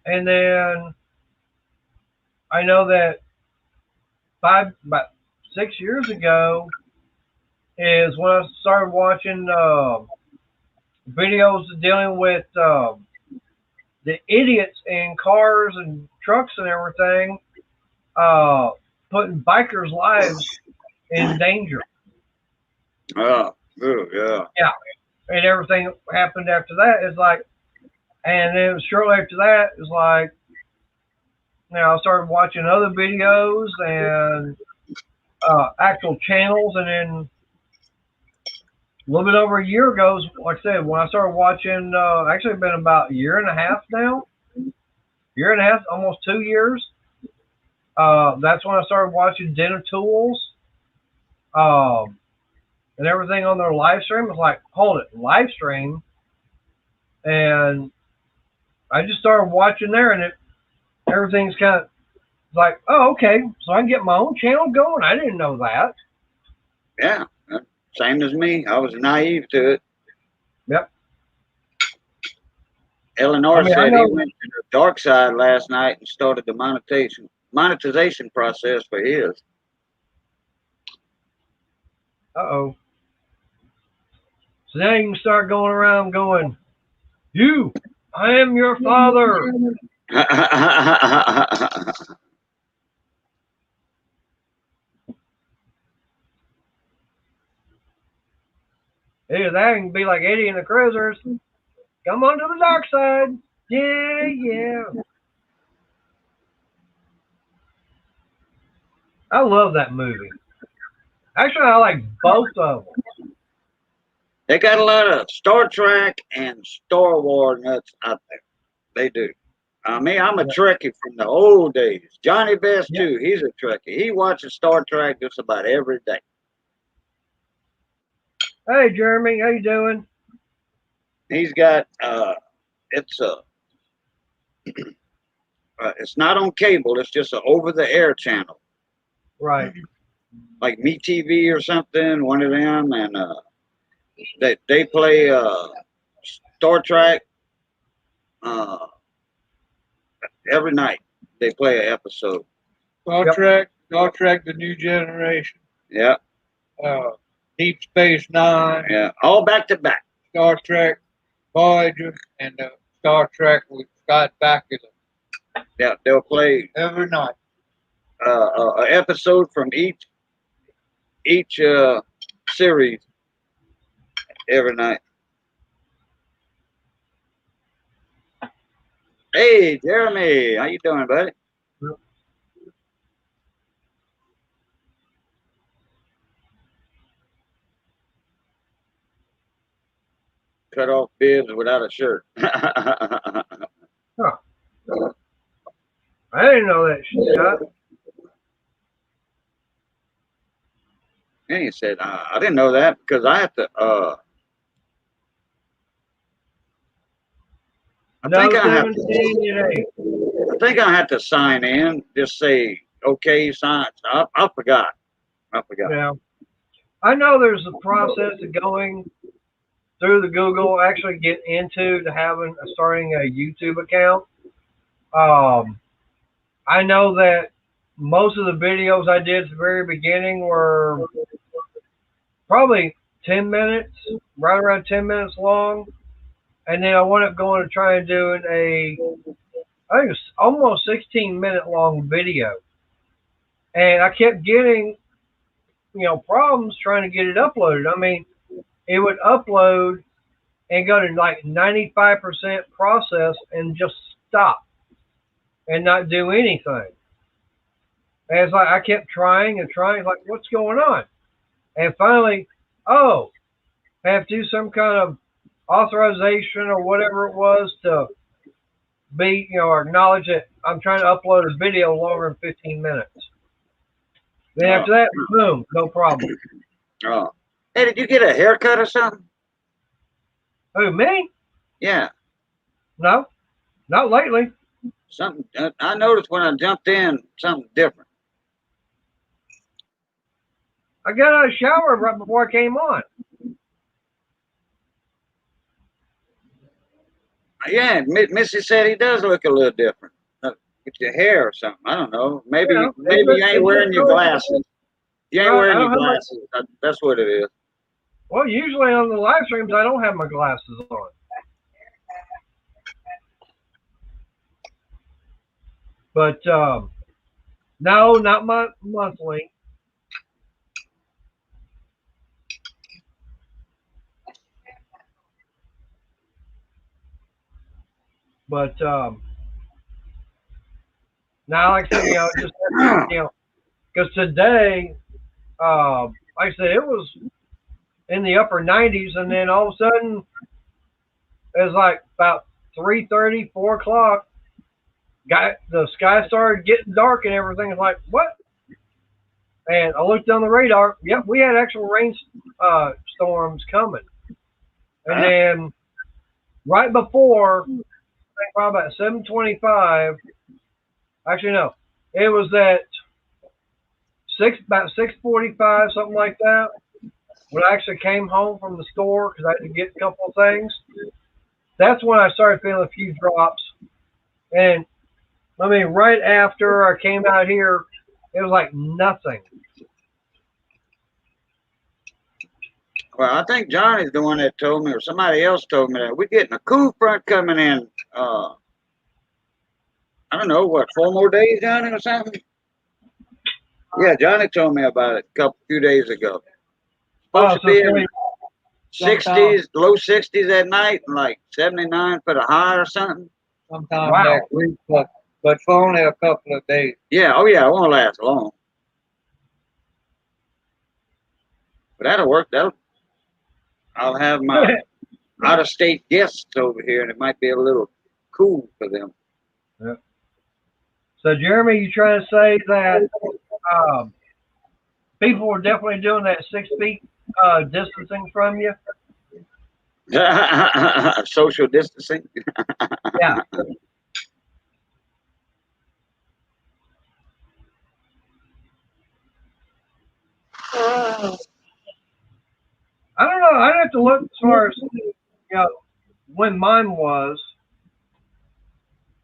S1: and then I know that about 6 years ago is when I started watching videos dealing with the idiots in cars and trucks and everything, uh, putting bikers' lives in danger.
S3: Oh, yeah.
S1: Yeah, and everything happened after that is like, and then shortly after that is like, I started watching other videos and actual channels, and then a little bit over a year ago, like I said, when I started watching, actually it's been about a year and a half now, year and a half, almost 2 years. That's when I started watching Dinner Tools, um, and everything on their live stream. It's like, hold it, live stream, and I just started watching there, and everything's kind of like, oh, okay, so I can get my own channel going. I didn't know that.
S3: Yeah, same as me. I was naive to it.
S1: Yep.
S3: Eleanor
S1: I
S3: said he
S1: know.
S3: went to the dark side last night and started the monetization process for his.
S1: Uh-oh. So now you can start going around going, I am your father. Either that can be like Eddie and the Cruisers. Come on to the dark side. Yeah, yeah. I love that movie. Actually, I like both of them.
S3: They got a lot of Star Trek and Star Wars nuts out there. They do. I'm a Trekkie from the old days. Johnny Best too. He's a Trekkie. He watches Star Trek just about every day.
S1: Hey, Jeremy, how you doing?
S3: He's got it's not on cable. It's just an over-the-air channel,
S1: Right.
S3: like MeTV or something. One of them, and they play Star Trek every night. They play an episode.
S5: Star Trek: The New Generation.
S3: Yeah.
S5: Deep Space Nine.
S3: Yeah. All back to back.
S5: Star Trek Voyager and Star Trek with Scott Bakula.
S3: Yeah, they'll play
S5: every night.
S3: An episode from each series every night. Hey, Jeremy, how you doing, buddy? cut off bibs without a shirt.
S1: Huh. I didn't know that shit.
S3: And he said, I didn't know that because I have to, I
S1: No
S3: think I have
S1: 17, it ain't.
S3: I think I had to sign in, just say, okay, sign. I forgot.
S1: Yeah. I know there's a process of going through the Google, actually get into to starting a YouTube account. I know that most of the videos I did at the very beginning were probably 10 minutes, right around 10 minutes long. And then I wound up going to try and doing I think it's almost 16-minute long video. And I kept getting, problems trying to get it uploaded. I mean, it would upload and go to like 95% process and just stop and not do anything. And it's like I kept trying and trying, like, what's going on? And finally, I have to do some kind of authorization or whatever it was to be, or acknowledge that I'm trying to upload a video longer than 15 minutes. Then after that, boom, no problem.
S3: Oh. Hey, did you get a haircut or something?
S1: Who, me?
S3: Yeah.
S1: No, not lately.
S3: Something, I noticed when I jumped in, something different.
S1: I got out of the shower right before I came on.
S3: Yeah, Missy said he does look a little different. With your hair or something. I don't know. Maybe
S1: Yeah,
S3: you ain't wearing your glasses. You ain't wearing your
S1: I don't have
S3: glasses. That's what it is.
S1: Well, usually on the live streams, I don't have my glasses on. But no, not my monthly. But now, like I said, just because today, like I said, it was in the upper 90s, and then all of a sudden, it was like about 3:30, 4 o'clock. The sky started getting dark and everything. It's like, what? And I looked on the radar. Yep, we had actual rain storms coming. And then right before, I think probably about 7:25. Actually, no, it was at about 6:45, something like that. When I actually came home from the store because I had to get a couple of things, that's when I started feeling a few drops. And I mean, right after I came out here, it was like nothing.
S3: Well, I think Johnny's the one that told me, or somebody else told me that we're getting a cool front coming in. I don't know, what, 4 more days, Johnny, or something? Yeah, Johnny told me about it a few days ago. Supposed to be in 60s, low 60s at night, and like 79 for the high or something.
S5: Sometime next week, but for only a couple of days.
S3: Yeah, oh yeah, it won't last long. But that'll work. I'll have my out-of-state guests over here, and it might be a little cool for them.
S1: Yeah. So, Jeremy, you trying to say that people were definitely doing that 6 feet distancing from you?
S3: Social distancing?
S1: Yeah. I don't know. I'd have to look as far as when mine was.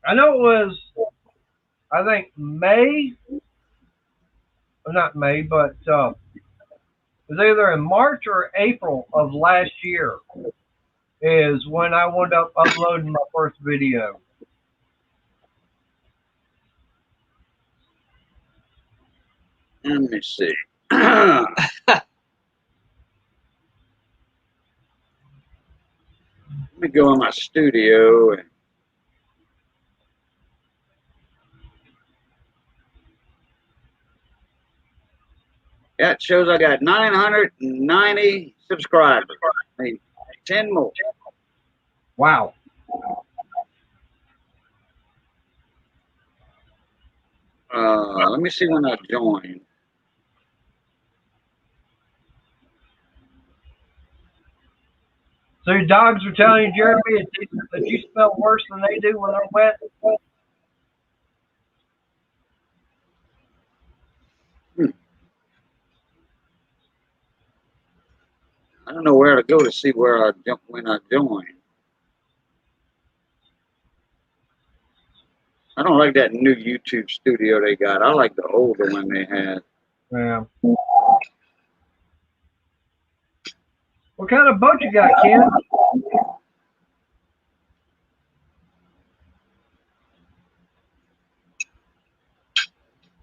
S1: I know it was, I think May. Well, not May, but it was either in March or April of last year is when I wound up uploading my first video.
S3: Let me see. Let me go in my studio. Yeah, it shows I got 990 subscribers. I need 10 more.
S1: Wow.
S3: Let me see when I joined.
S1: So your dogs are telling you, Jeremy, that you smell worse than they do when they're wet?
S3: I don't know where to go to see where when I joined. I don't like that new YouTube studio they got. I like the older one they had.
S1: Yeah. What kind of boat you got, Ken?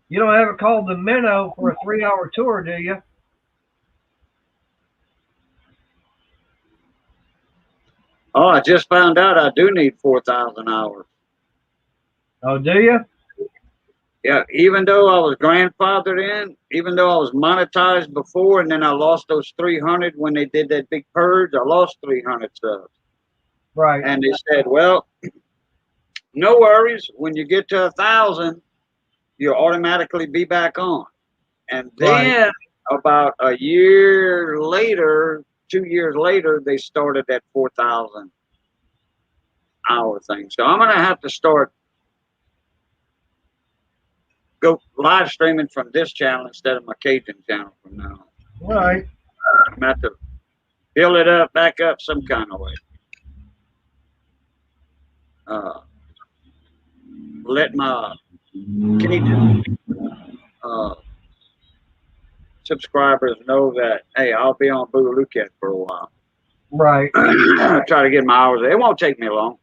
S1: You don't have it called the Minnow for a 3-hour tour, do you?
S3: Oh, I just found out I do need 4,000 hours.
S1: Oh, do you?
S3: Yeah, even though I was grandfathered in, even though I was monetized before, and then I lost those 300 when they did that big purge, I lost 300 subs.
S1: Right.
S3: And they said, well, no worries. When you get to 1,000, you'll automatically be back on. And then
S1: Right.
S3: about a year later, 2 years later, they started that 4,000 hour thing. So I'm going to have to go live streaming from this channel instead of my Cajun channel from now on.
S1: Right.
S3: I'm going to have to build it up, back up some kind of way. Let my Cajun subscribers know that, hey, I'll be on Boo Luket for a while.
S1: Right.
S3: Try to get my hours. It won't take me long.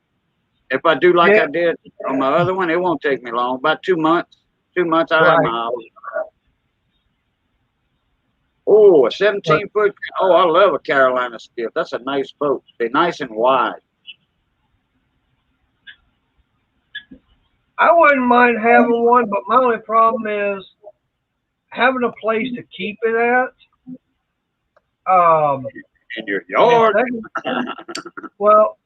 S3: If I do like
S1: Yeah.
S3: I did on my other one, it won't take me long. About 2 months. 2 months, I have
S1: Right.
S3: my hours. Oh, a 17-foot. Oh, I love a Carolina skiff. That's a nice boat. They're nice and wide.
S1: I wouldn't mind having one, but my only problem is having a place to keep it at.
S3: In your yard.
S1: Well,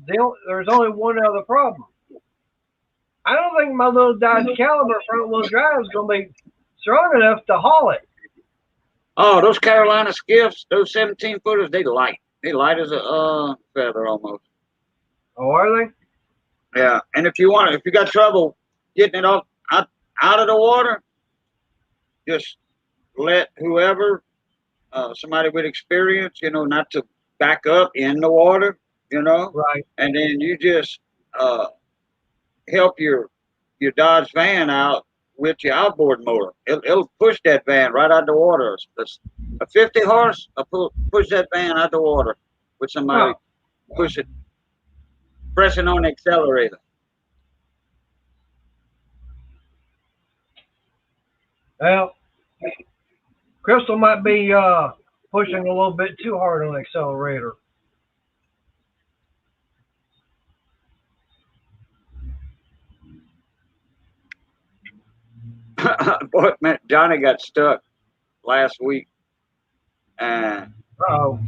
S1: there's only one other problem. I don't think my little Dodge Caliber front-wheel drive is going to be strong enough to haul it.
S3: Oh, those Carolina skiffs, those 17-footers, they light. They light as a feather almost.
S1: Oh, are they?
S3: Yeah, and if you got trouble getting it out of the water, just let whoever, somebody with experience, not to back up in the water,
S1: Right.
S3: and then you just help your Dodge van out with your outboard motor. It'll push that van right out the water. A 50 horse, push that van out the water with somebody pressing on the accelerator.
S1: Well, Crystal might be pushing a little bit too hard on the accelerator.
S3: Boy, man, Johnny got stuck last week, and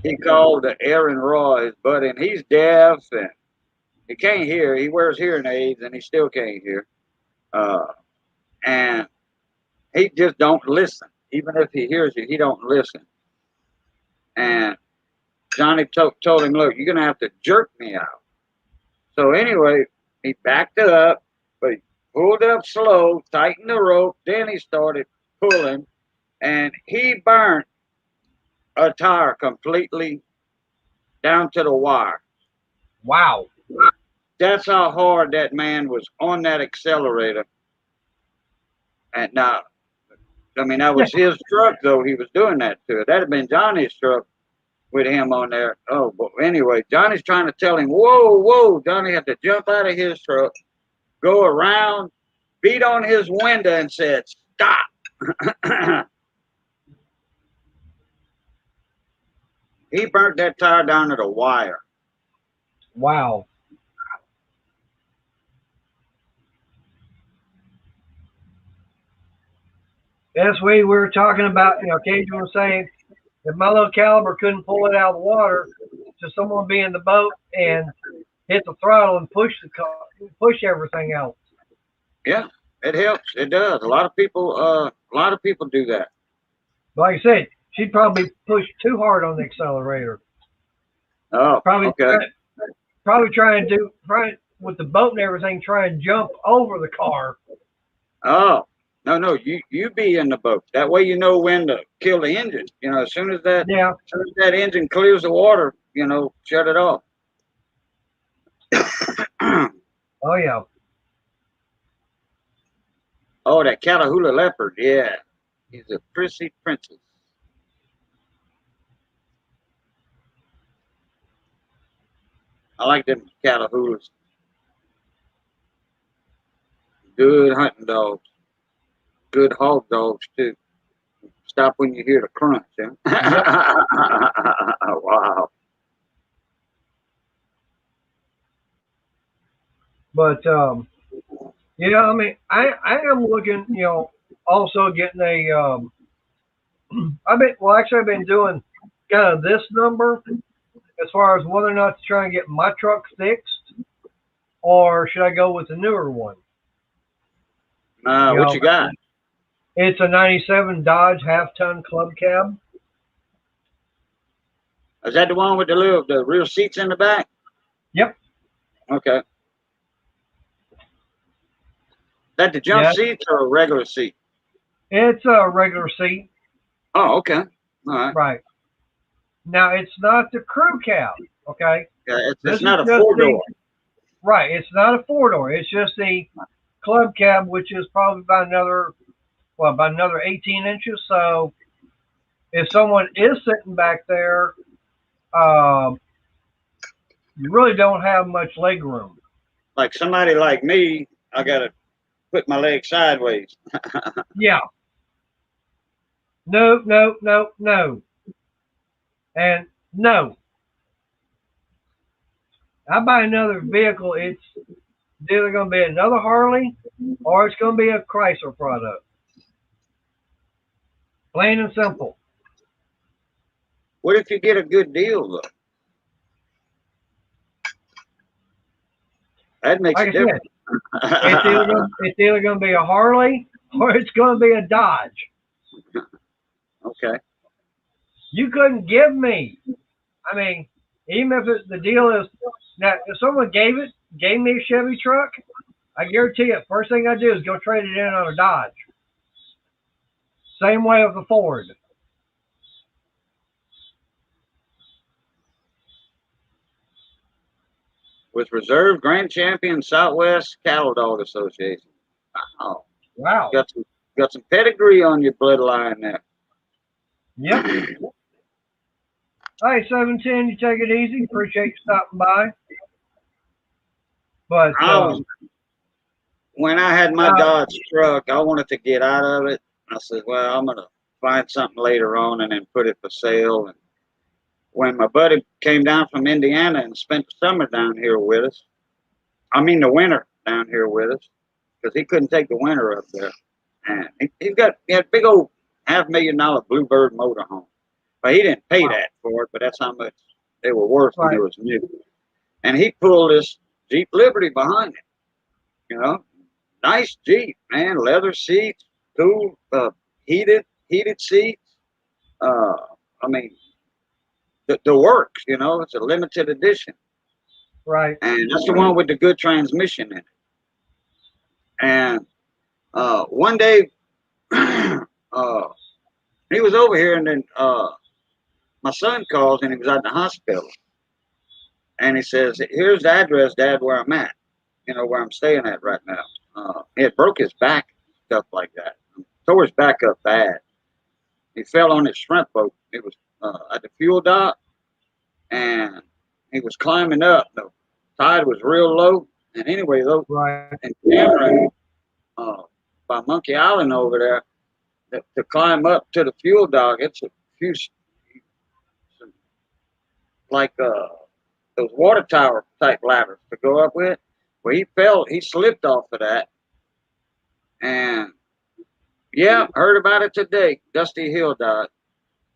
S3: he called Aaron Roy, his buddy, and he's deaf and he can't hear. He wears hearing aids, and he still can't hear. And he just don't listen. Even if he hears you, he don't listen. And Johnny told him, look, you're going to have to jerk me out. So anyway, he backed up, but he pulled up slow, tightened the rope. Then he started pulling, and he burnt a tire completely down to the wire.
S1: Wow.
S3: That's how hard that man was on that accelerator. And now, I mean, that was his truck, though. He was doing that to it. That'd have been Johnny's truck with him on there. Oh, but anyway, Johnny's trying to tell him, whoa, whoa. Johnny had to jump out of his truck, go around, beat on his window, and said, stop. He burnt that tire down to the wire.
S1: Wow. That's what we were talking about. Cajun was saying, if my little Caliber couldn't pull it out of the water, to someone be in the boat and hit the throttle and push the car, push everything else.
S3: Yeah, it helps. It does. A lot of people do that.
S1: But like I said, she'd probably push too hard on the accelerator.
S3: Oh,
S1: Probably,
S3: okay.
S1: try with the boat and everything, try and jump over the car.
S3: Oh, no, you be in the boat. That way you know when to kill the engine. You know, as soon as that engine clears the water, you know, shut it off.
S1: Oh yeah.
S3: Oh, that Catahoula leopard, yeah. He's a prissy princess. I like them Catahoulas. Good hunting dogs. Good hog dogs too. Stop when you hear the crunch, huh?
S1: Yep.
S3: Wow.
S1: But I mean, I am looking, also getting a I've been doing kind of this number as far as whether or not to try and get my truck fixed, or should I go with the newer one?
S3: What you got?
S1: It's a '97 Dodge half-ton club cab.
S3: Is that the one with the real seats in the back?
S1: Yep.
S3: Okay. That the jump seats or a regular seat?
S1: It's a regular seat.
S3: Oh, okay. All right.
S1: Right. Now it's not the crew cab. Okay.
S3: Yeah, it's not a four-door.
S1: Right. It's not a four-door. It's just the club cab, which is probably about another 18 inches. So if someone is sitting back there, you really don't have much leg room.
S3: Like somebody like me, I gotta put my leg sideways.
S1: Yeah. No. And no. I buy another vehicle, it's either going to be another Harley or it's going to be a Chrysler product. Plain and simple.
S3: What if you get a good deal, though? That makes a difference.
S1: It's either going to be a Harley or it's going to be a Dodge.
S3: Okay.
S1: You couldn't give me. I mean, even if the deal is now, if someone gave me a Chevy truck, I guarantee you, first thing I do is go trade it in on a Dodge. Same way with the Ford.
S3: With Reserve Grand Champion Southwest Cattle Dog Association. Wow.
S1: Wow.
S3: Got some pedigree on your bloodline there.
S1: Yep. Hey, 710, you take it easy. Appreciate you stopping by. But
S3: when I had my Dodge truck, I wanted to get out of it. I said, well, I'm going to find something later on and then put it for sale. And when my buddy came down from Indiana and spent the summer down here with us, the winter down here with us, because he couldn't take the winter up there. And he had a big old $500,000 Bluebird motorhome. But he didn't pay that for it, but that's how much they were worth when it was new. And he pulled this Jeep Liberty behind it. Nice Jeep, man. Leather seats, cool, heated seats. The works, it's a limited edition.
S1: Right.
S3: And that's the one with the good transmission in it. And one day, he was over here, and then my son calls, and he was at the hospital. And he says, here's the address, Dad, where I'm at, where I'm staying at right now. He had broke his back, stuff like that. Tore his back up bad. He fell on his shrimp boat. It was at the fuel dock, and he was climbing up. The tide was real low. And anyway, those in Cameron, by Monkey Island over there, to climb up to the fuel dock, it's a few, like those water tower type ladders to go up with. Well, he slipped off of that. And yeah, heard about it today. Dusty Hill died.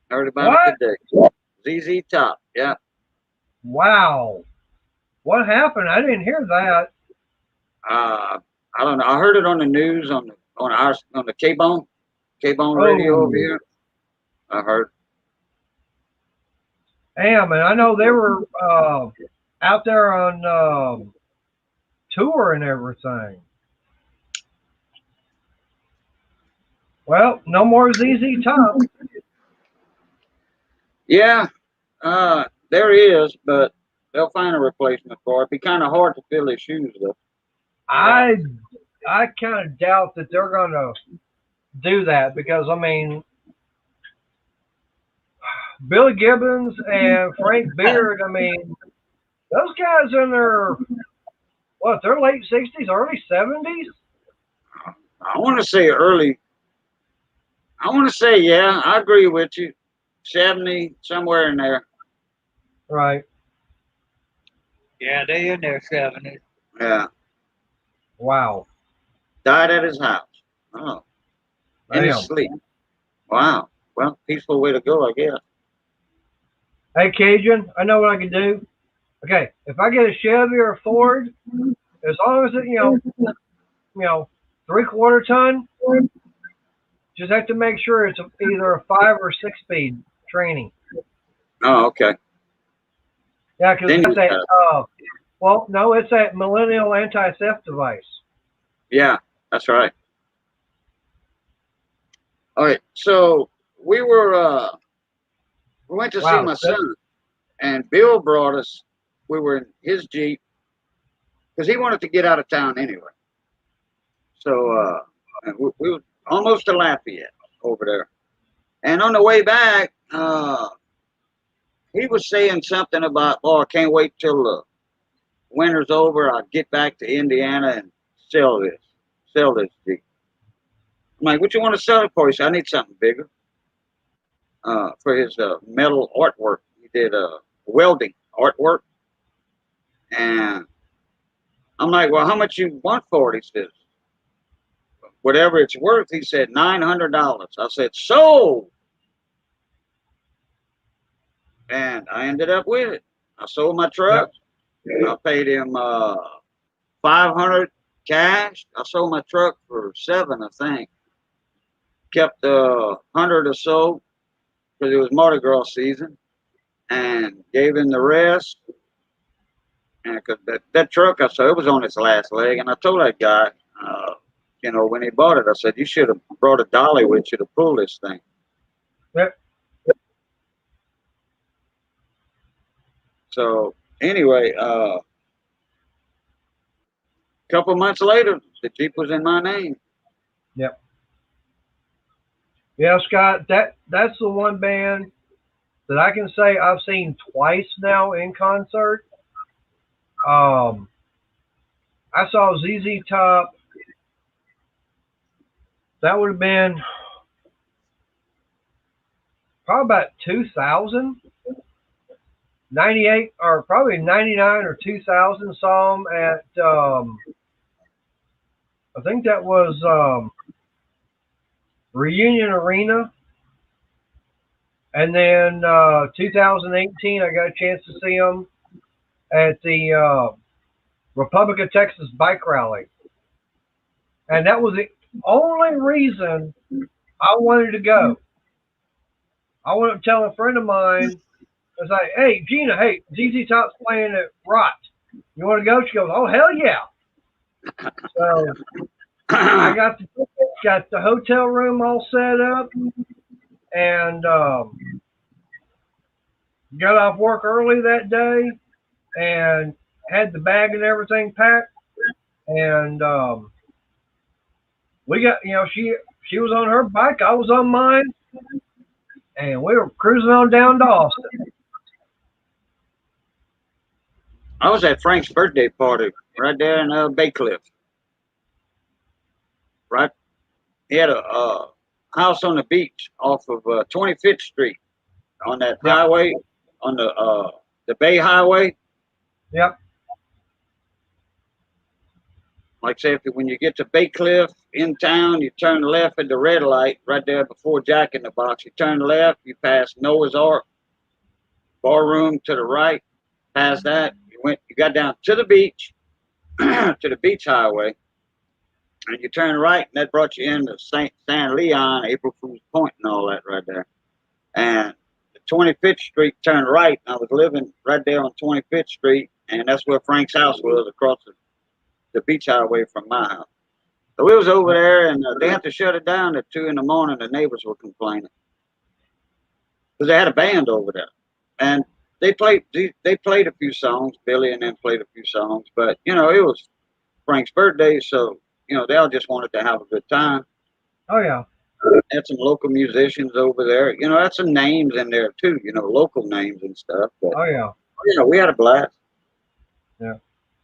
S3: Heard about it today. ZZ Top, yeah.
S1: Wow. What happened? I didn't hear that.
S3: I don't know. I heard it on the news on the K-Bone radio over
S1: Oh,
S3: here. I heard.
S1: damn! And I know they were out there on tour and everything. Well, no more ZZ Top.
S3: Yeah, there is, but they'll find a replacement for it. It'd be kind of hard to fill his shoes though.
S1: I kind of doubt that they're gonna do that because I mean, Billy Gibbons and Frank Beard. I mean, those guys in their what? Their late 60s, early 70s.
S3: I want to say early. I want to say yeah. I agree with you. 70 somewhere in there.
S1: Right.
S5: Yeah, they in their 70s.
S3: Yeah.
S1: Wow.
S3: Died at his house. Oh, in his
S1: Damn.
S3: sleep. Wow. Well, peaceful way to go, I guess.
S1: Hey, Cajun, I know what I can do. Okay, if I get a Chevy or a Ford, as long as it, you know, 3/4 ton, just have to make sure it's either a 5 or 6 speed training.
S3: Oh, okay.
S1: Yeah, because
S3: Then
S1: that's
S3: you
S1: that.
S3: got
S1: Well, no, it's that millennial anti-theft device.
S3: Yeah, that's right. All right. So we went to see
S1: Wow.
S3: my son, and Bill brought us. We were in his Jeep because he wanted to get out of town anyway. So and we were almost to Lafayette over there, and on the way back, he was saying something about, "Oh, I can't wait till the winter's over. I'll get back to Indiana and sell this Jeep." I'm like, "What you want to sell it for?" He said, "I need something bigger." For his metal artwork, he did welding artwork, and I'm like, "Well, how much you want for it?" He says, "Whatever it's worth." He said, $900. I said, "Sold." And I ended up with it. I sold my truck. I paid him 500 cash. I sold my truck for 7, I think. Kept 100 or so because it was Mardi Gras season, and gave him the rest. And cause that truck, I saw it was on its last leg, and I told that guy, when he bought it, I said, "You should have brought a dolly with you to pull this thing."
S1: Yep.
S3: So anyway, couple months later, the Jeep was in my name.
S1: Yep. Yeah, Scott, that's the one band that I can say I've seen twice now in concert. I saw ZZ Top. That would have been probably about 2000, 98, or probably 99 or 2000. Saw them at, I think that was Reunion Arena. And then 2018, I got a chance to see them at the Republic of Texas bike rally. And that was the only reason I wanted to go. I wanted to tell a friend of mine, I was like, "Hey, Gina, hey, ZZ Top's playing at Rot. You want to go?" She goes, "Oh, hell yeah." So I got the tickets, got the hotel room all set up, and got off work early that day and had the bag and everything packed. And we got, she was on her bike, I was on mine, and we were cruising on down to Austin.
S3: I was at Frank's birthday party right there in Bay Cliff. Right, he had a house on the beach off of 25th Street on that
S1: Yep.
S3: highway, on the Bay Highway.
S1: Yep.
S3: Like say, when you get to Bay Cliff in town, you turn left at the red light right there before Jack in the Box. You turn left, you pass Noah's Ark, bar room to the right. Past that, You got down to the beach, to the beach highway, and you turn right, and that brought you into San Leon, April Fool's Point, and all that right there. And the 25th Street turned right. I was living right there on 25th Street, and that's where Frank's house was, across the beach highway from my house. So we was over there, and they had to shut it down at 2 in the morning. The neighbors were complaining because they had a band over there, and they played a few songs. Billy and them played a few songs, but it was Frank's birthday, so they all just wanted to have a good time.
S1: Oh yeah.
S3: Had some local musicians over there. Had some names in there too. Local names and stuff. But
S1: Oh yeah.
S3: we had a blast.
S1: Yeah.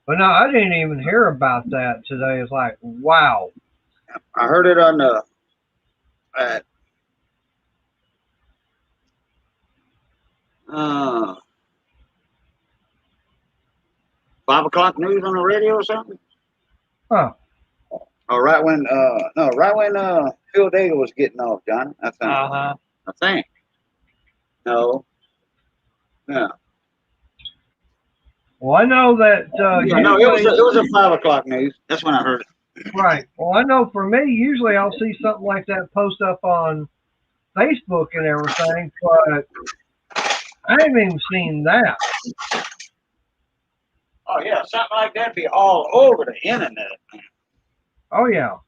S1: But no, I didn't even hear about that today. It's like, wow.
S3: I heard it on at 5 o'clock news on the radio or something.
S1: Huh.
S3: Oh, right when Phil Daigle was getting off, Johnny. I think. I think. No. Yeah.
S1: Well, I know that.
S3: No, it was a 5 o'clock news. That's when I heard it.
S1: Right. Well, I know for me, usually I'll see something like that post up on Facebook and everything, but I haven't even seen that.
S3: Oh yeah, something like that be all over the internet.
S1: Oh yeah.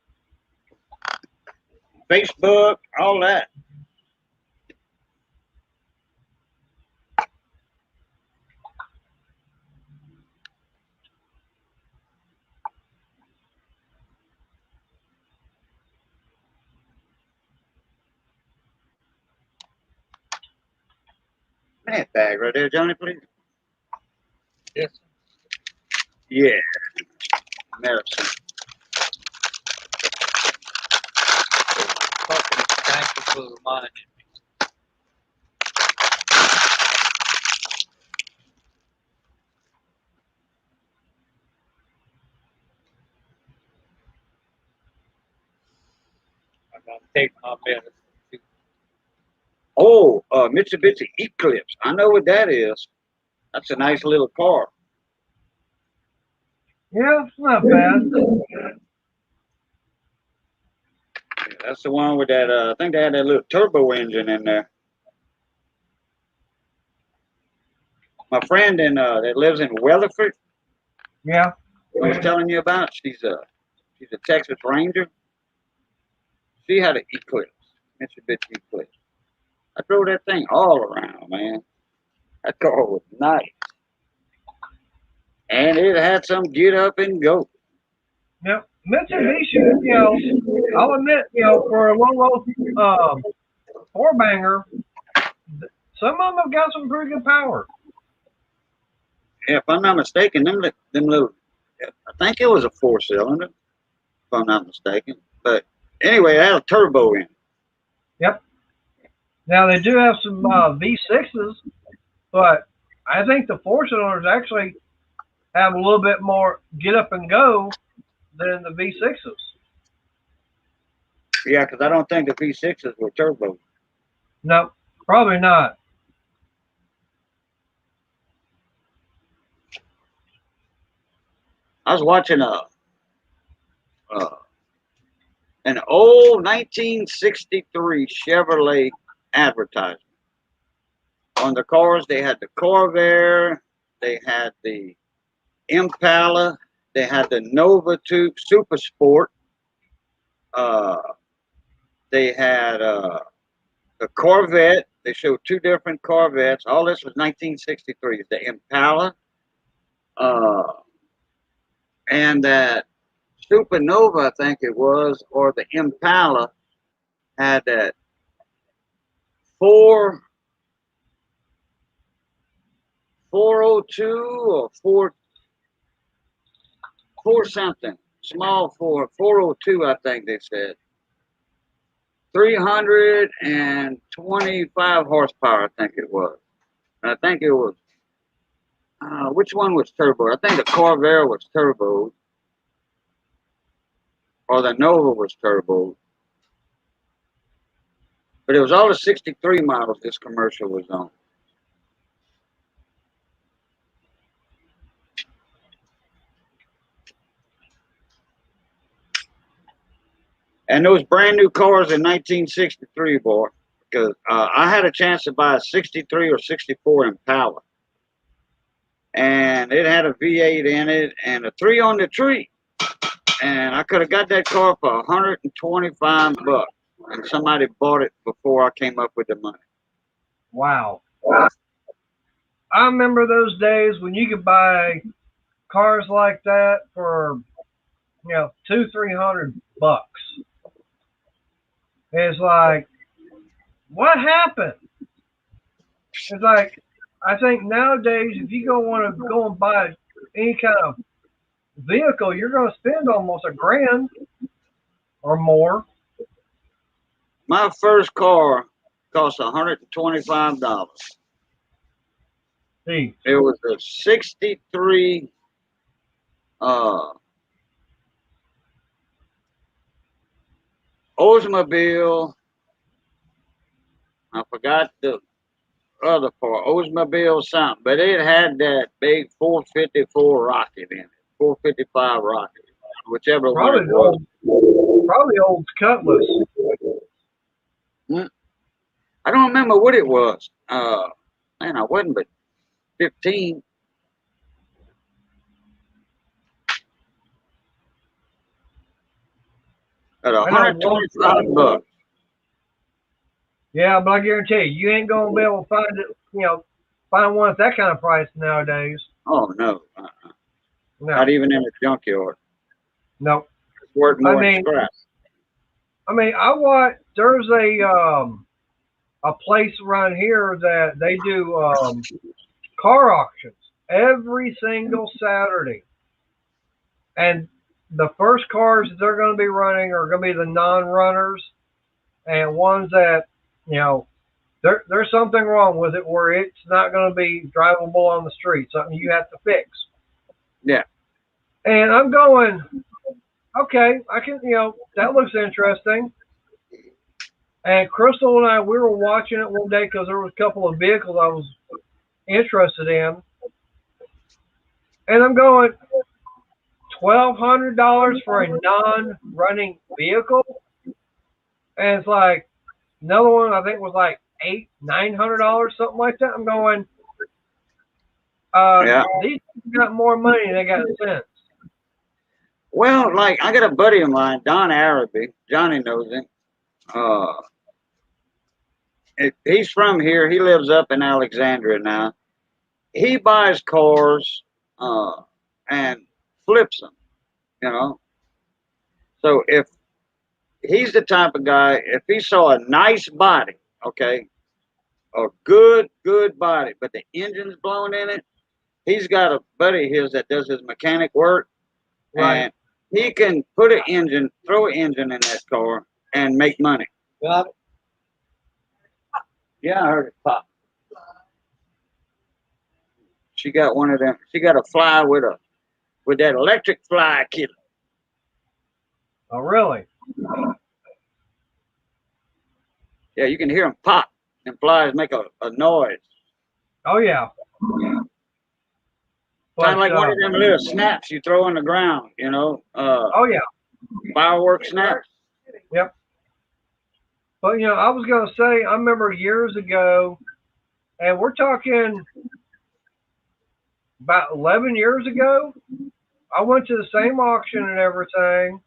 S3: Facebook, all that. That bag right there, Johnny, please.
S5: Yes.
S3: Yeah. Medicine.
S5: Fucking thank you for reminding me. I'm gonna take my medicine too.
S3: Oh, Mitsubishi Eclipse. I know what that is. That's a nice little car.
S1: Yeah, it's not bad.
S3: That's the one with that. I think they had that little turbo engine in there. My friend that lives in Weatherford.
S1: Yeah.
S3: I was telling you about. She's a Texas Ranger. She had an Eclipse, Mitsubishi Eclipse. I drove that thing all around, man. That car was nice, and it had some get up and go.
S1: Now, Mitsubishi, I'll admit, for a low four banger, some of them have got some pretty good power.
S3: Yeah, if I'm not mistaken, them little, I think it was a 4-cylinder, if I'm not mistaken. But anyway, it had a turbo in it.
S1: Yep. Now they do have some V6s, but I think the 4-cylinders actually have a little bit more get up and go than the V6s.
S3: Yeah, because I don't think the V6s were turbo.
S1: No, probably not.
S3: I was watching an old 1963 Chevrolet advertisement. On the cars, they had the Corvair, they had the Impala, they had the Nova 2 Super Sport, they had the Corvette. They showed 2 different Corvettes. All this was 1963. The Impala, and that Supernova, I think it was, or the Impala, had that 402 or 4 something, small 402, I think they said. 325 horsepower, I think it was. And I think it was, which one was turbo? I think the Corvair was turbo, or the Nova was turbo. But it was all the 63 models this commercial was on. And those brand new cars in 1963, boy, because I had a chance to buy a 63 or 64 Impala. And it had a V8 in it and a 3 on the tree. And I could have got that car for $125. And somebody bought it before I came up with the money.
S1: Wow. I remember those days when you could buy cars like that for, $200-300. It's like, what happened? It's like, I think nowadays, if you want to go and buy any kind of vehicle, you're going to spend almost $1,000 or more.
S3: My first car cost $125.
S1: Jeez.
S3: It was a 63 Oldsmobile. I forgot the other part. Oldsmobile something. But it had that big 454 rocket in it. 455 rocket. Whichever one it was.
S1: Probably old Cutlass.
S3: I don't remember what it was. Man, I wasn't but 15. At $125.
S1: Yeah, but I guarantee you ain't gonna be able to find it. Find one at that kind of price nowadays.
S3: Oh no,
S1: No,
S3: not even in a junkyard.
S1: no.
S3: It's worth more than scrap.
S1: There's a place around here that they do car auctions every single Saturday, and the first cars that they're going to be running are going to be the non-runners and ones that there's something wrong with it where it's not going to be drivable on the street, something you have to fix.
S3: Yeah.
S1: And I'm going, okay, I can, that looks interesting. And Crystal and I, we were watching it one day because there was a couple of vehicles I was interested in. And I'm going, $1,200 for a non-running vehicle? And it's like, another one I think was like $800-900, something like that. I'm going, these people got more money than they got sense.
S3: Well, like I got a buddy of mine, Don Araby. Johnny knows him. He's from here. He lives up in Alexandria now. He buys cars and flips them. So if he's the type of guy, if he saw a nice body, okay, a good body, but the engine's blown in it, he's got a buddy of his that does his mechanic work,
S1: Right.
S3: and he can throw an engine in that car and make money.
S5: Got it?
S3: Yeah, I heard it pop. She got one of them. She got a fly with that electric fly killer.
S1: Oh, really?
S3: Yeah, you can hear them pop, and flies make a noise.
S1: Oh, yeah.
S3: Kind of like one of them little snaps you throw on the ground,
S1: oh, yeah.
S3: Firework snaps.
S1: Yep. But, I was going to say, I remember years ago, and we're talking about 11 years ago, I went to the same auction and everything,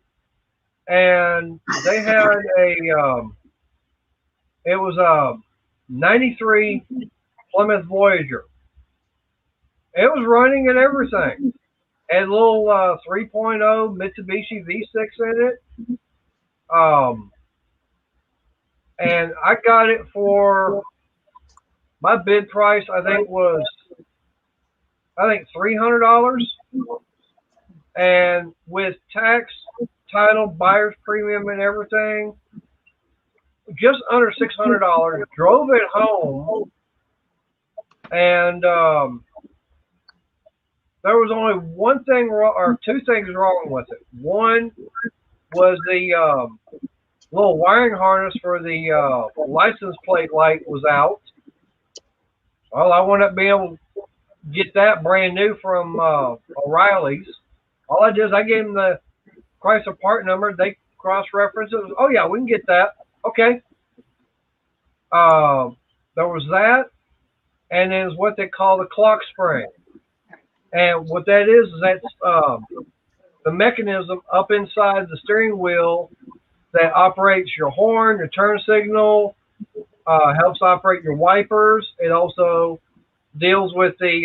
S1: and they had it was a 93 Plymouth Voyager. It was running and everything. Had a little 3.0 Mitsubishi V6 in it. And I got it for, my bid price, I think $300. And with tax, title, buyer's premium and everything, just under $600. Drove it home, and there was only one thing wrong, or two things wrong with it. One was the little wiring harness for the license plate light was out. Well, I wound up being able to get that brand new from O'Reilly's. All I did is I gave them the Chrysler part number. They cross references. Oh yeah, we can get that. Okay. There was that, and there's what they call the clock spring. And what that is that's the mechanism up inside the steering wheel that operates your horn, your turn signal, helps operate your wipers. It also deals with the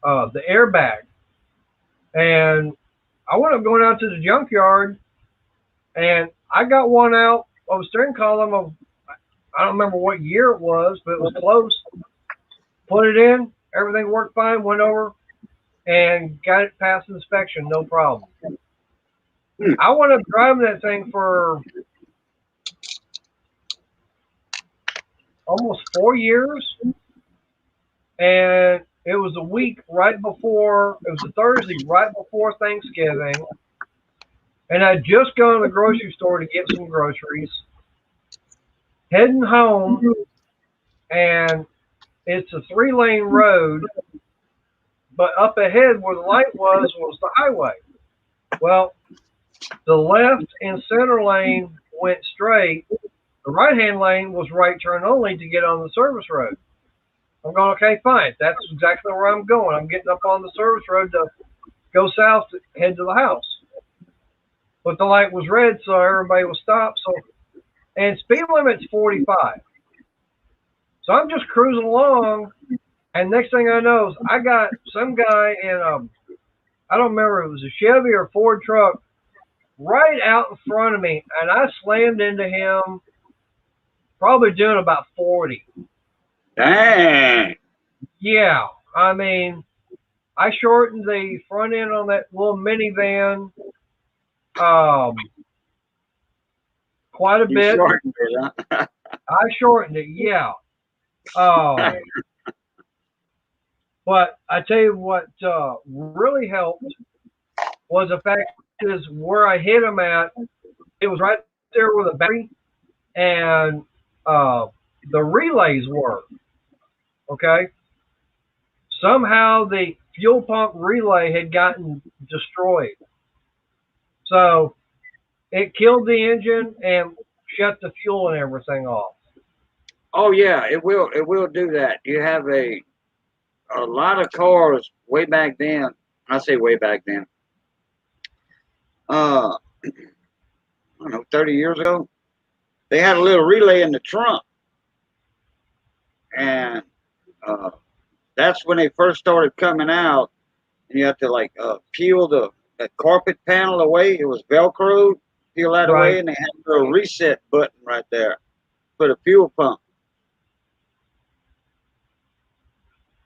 S1: airbag. And I wound up going out to the junkyard, and I got one out of a steering column of, I don't remember what year it was, but it was close. Put it in, everything worked fine, went over and got it past inspection, no problem. I wound up driving that thing for almost 4 years, and it was a week right before, it was a Thursday right before Thanksgiving, and I'd just gone to the grocery store to get some groceries, heading home, and it's a 3-lane road, but up ahead where the light was the highway. Well, the left and center lane went straight. The right-hand lane was right turn only to get on the service road. I'm going, okay, fine. That's exactly where I'm going. I'm getting up on the service road to go south to head to the house. But the light was red, so everybody was stopped. So, and speed limit's 45. So I'm just cruising along, and next thing I know is I got some guy in I don't remember if it was a Chevy or Ford truck right out in front of me, and I slammed into him, probably doing about 40.
S3: Dang.
S1: Yeah, I mean, I shortened the front end on that little minivan quite a bit.
S3: Shortened it, huh?
S1: I shortened it, yeah. But I tell you what really helped was the fact is where I hit him at, it was right there with a battery, and the relays were. Okay? Somehow the fuel pump relay had gotten destroyed. So it killed the engine and shut the fuel and everything off.
S3: Oh yeah, it will do that. You have a lot of cars way back then. I say way back then. I don't know, 30 years ago, they had a little relay in the trunk, and that's when they first started coming out. And you have to like peel the carpet panel away. It was Velcro. Peel that away, and they had a little reset button right there for the fuel pump.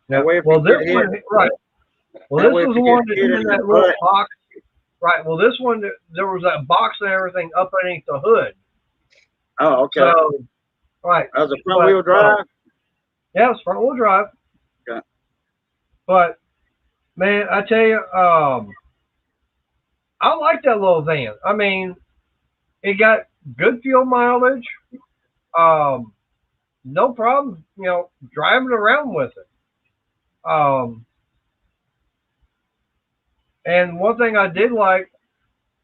S1: Now, well, this one, right. Well, this was the one that in that little box. Right. Well, this one, there was that box and everything up underneath the hood.
S3: Oh, okay.
S1: So, right.
S3: That was a front wheel drive?
S1: Yeah, it's front wheel drive.
S3: Okay.
S1: But, man, I tell you, I like that little van. I mean, it got good fuel mileage. No problem, driving around with it. And one thing I did like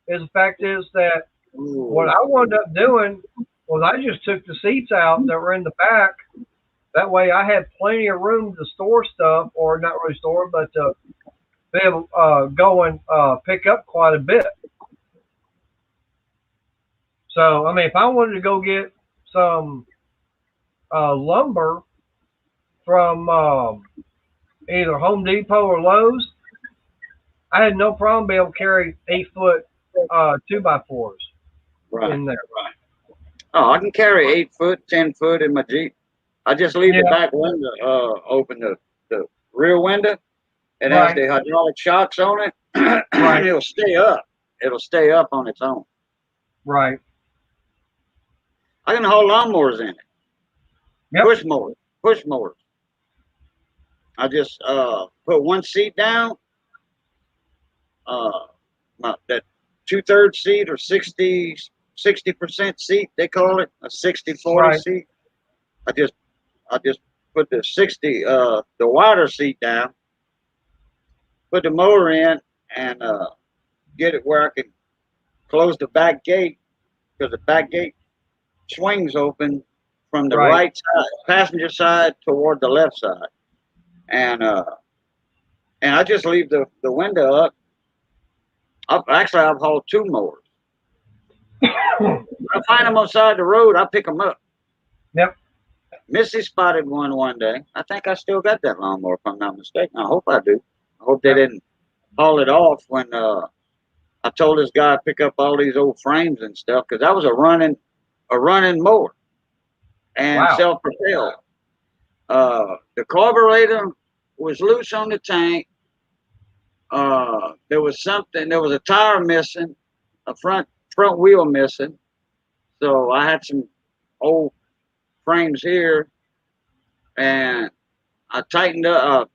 S1: is the fact is that what I wound up doing was I just took the seats out that were in the back. That way I had plenty of room to store stuff, or not really store, but to be able to go and pick up quite a bit. So, I mean, if I wanted to go get some lumber from either Home Depot or Lowe's, I had no problem being able to carry 8-foot 2x4s in there.
S3: Right. Oh, I can carry 8-foot, 10-foot in my Jeep. I just leave the back window open, the rear window. It has the hydraulic shocks on it. And it'll stay up. It'll stay up on its own.
S1: Right.
S3: I can haul lawnmowers in it.
S1: Yep.
S3: Push mowers. I just put one seat down. That 2/3 seat or 60% seat, they call it a 60/40 seat. I just put the the wider seat down, put the mower in, and get it where I can closed the back gate because the back gate swings open from the
S1: Right.
S3: right side, passenger side toward the left side. And I just leave the window up. Actually, I've hauled 2 mowers. I find them on the side of the road, I pick them up.
S1: Yep.
S3: Missy spotted one day. I think I still got that lawnmower, if I'm not mistaken. I hope I do. I hope they didn't haul it off when I told this guy to pick up all these old frames and stuff, because that was a running mower and
S1: Wow.
S3: self-propelled. The carburetor was loose on the tank. There was a tire missing, a front wheel missing. So I had some old frames here, and I tightened up,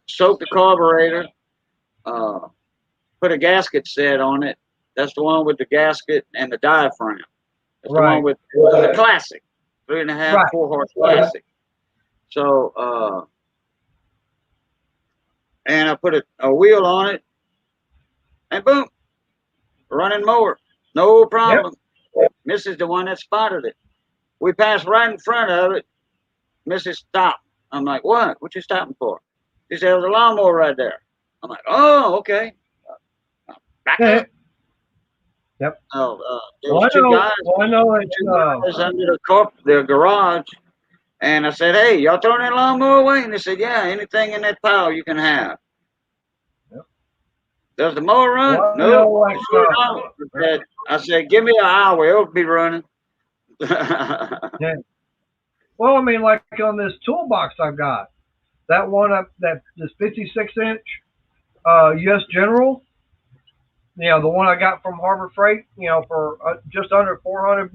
S3: soaked the carburetor, put a gasket set on it. That's the one with the gasket and the diaphragm. That's the one with the classic, 3.5, 4 horse classic. So, and I put a wheel on it, and boom, running mower, no problem. Mrs. the one that spotted it. We passed right in front of it. Mrs. stopped. I'm like, what? What you stopping for? She said, there's a lawnmower right there. I'm like, oh, okay. Back up.
S1: Yep.
S3: There was 2 guys.
S1: I know
S3: Guys under the garage. And I said, hey, y'all throwing that lawnmower away? And they said, yeah, anything in that pile you can have.
S1: Yep.
S3: Does the mower run?
S1: Well,
S3: No.
S1: Nope.
S3: I said, give me an hour. It'll be running.
S1: Yeah. Well, I mean, like on this toolbox I've got, that one up, this 56-inch U.S. General, the one I got from Harbor Freight, for just under $400.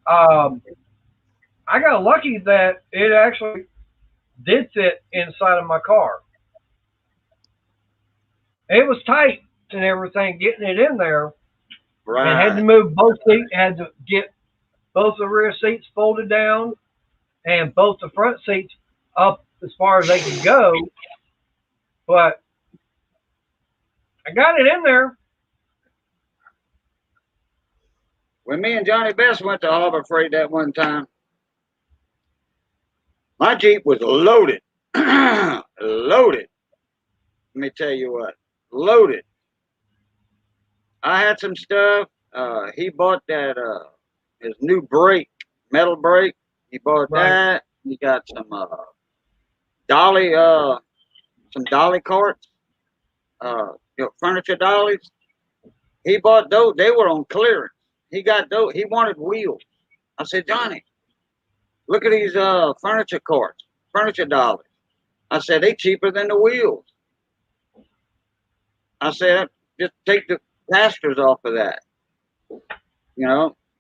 S1: I got lucky that it actually did fit inside of my car. It was tight and everything, getting it in there.
S3: Right.
S1: And had to move both seats, had to get both the rear seats folded down and both the front seats up as far as they could go. But I got it in there.
S3: When me and Johnny Best went to Harbor Freight that one time, my Jeep was loaded. Loaded. Let me tell you what. Loaded. I had some stuff. He bought that his new brake, metal brake. He bought that. He got some dolly carts, furniture dollies. He bought those. They were on clearance. He got those. He wanted wheels. I said, Johnny, look at these furniture carts, furniture dollies. I said, they cheaper than the wheels. I said, just take the casters off of that.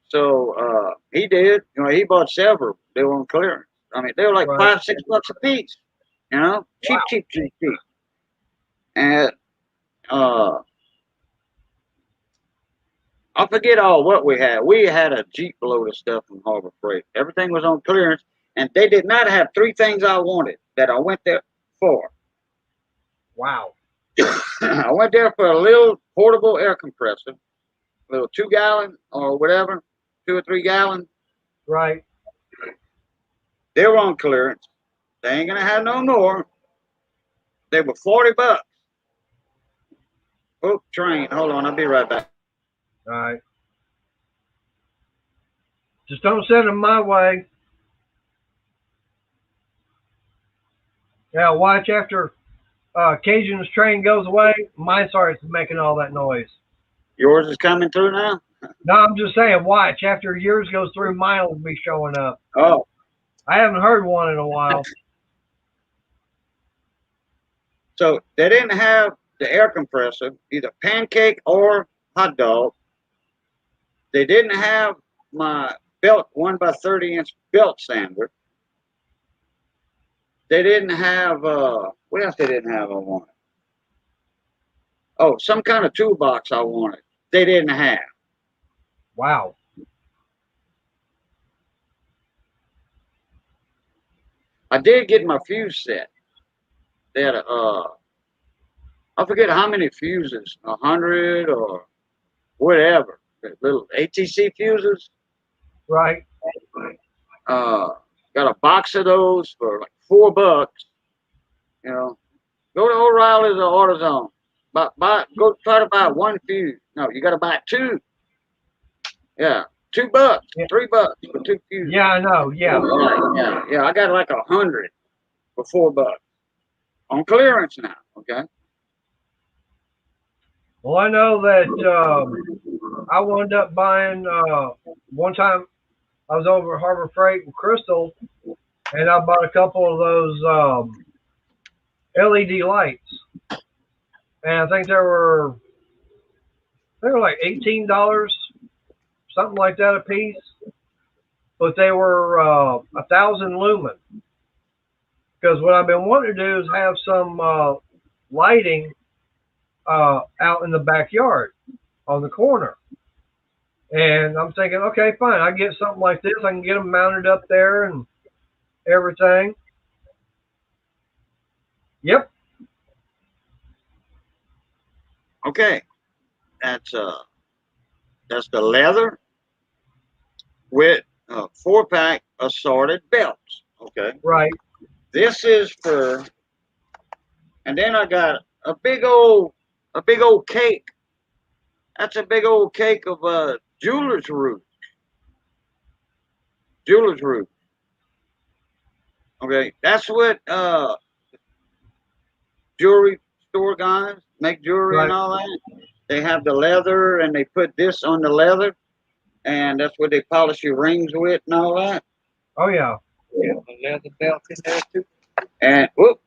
S3: So he did. He bought several. They were on clearance. I mean, they were like $5, $6 a piece. Cheap. And I forget all what we had. We had a Jeep load of stuff from Harbor Freight. Everything was on clearance, and they did not have 3 things I wanted that I went there for.
S1: Wow.
S3: I went there for a little portable air compressor, a little 2-gallon or whatever, 2 or 3 gallon.
S1: Right.
S3: They were on clearance. They ain't gonna have no more. They were $40. Oh, train. Hold on, I'll be right back.
S1: All right. Just don't send them my way. Yeah, watch after Cajun's train goes away, mine starts making all that noise.
S3: Yours is coming through now?
S1: No, I'm just saying, watch. After yours goes through, mine will be showing up.
S3: Oh.
S1: I haven't heard one in a while.
S3: So they didn't have the air compressor, either pancake or hot dog. They didn't have my belt, 1x30-inch belt sander. They didn't have, what else they didn't have I wanted? Oh, some kind of toolbox I wanted. They didn't have.
S1: Wow.
S3: I did get my fuse set. They had a, I forget how many fuses, 100 or whatever. The little ATC fuses.
S1: Right.
S3: Got a box of those for like $4. You know, go to O'Reilly's or AutoZone. Go try to buy one fuse. No, you got to buy two. Yeah, $2,
S1: Yeah.
S3: $3 for two fuses.
S1: Yeah, I know. Yeah.
S3: Yeah. I got like 100 for $4 on clearance now. Okay.
S1: Well, I know that I wound up buying one time. I was over at Harbor Freight with Crystal, and I bought a couple of those LED lights, and I think they were like $18, something like that a piece, but they were 1,000 lumen. Because what I've been wanting to do is have some lighting out in the backyard on the corner. And I'm thinking, okay, fine. I get something like this. I can get them mounted up there and everything. Yep.
S3: Okay. That's the leather with 4-pack assorted belts. Okay.
S1: Right.
S3: This is for, and then I got a big old cake. That's a big old cake of jeweler's root. Jeweler's root. Okay, that's what jewelry store guys make jewelry
S1: Right.
S3: and all that. They have the leather and they put this on the leather, and that's what they polish your rings with and all that.
S1: Oh yeah.
S5: Yeah, the leather belt in there too.
S3: And whoop.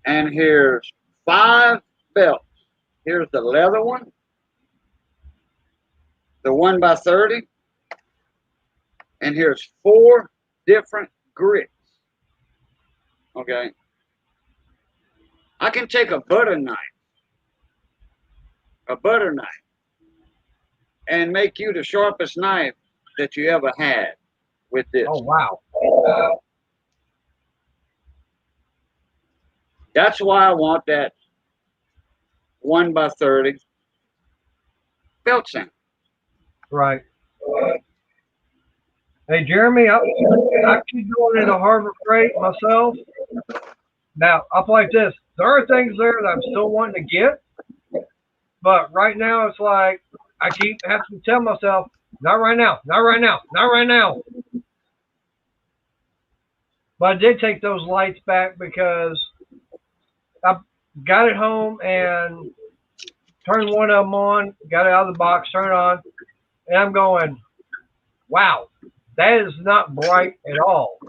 S3: And here's 5 belts. Here's the leather one, the 1x30, and here's 4 different grits. Okay. I can take a butter knife, and make you the sharpest knife that you ever had with this.
S1: Oh wow.
S3: That's why I want that 1x30 belt sound.
S1: Right. Hey Jeremy, I keep going into Harbor Freight myself. Now up like this, there are things there that I'm still wanting to get, but right now it's like I keep having to tell myself, not right now, not right now, not right now. But I did take those lights back because I got it home and turned one of them on, got it out of the box, turned it on, and I'm going, wow, that is not bright at all.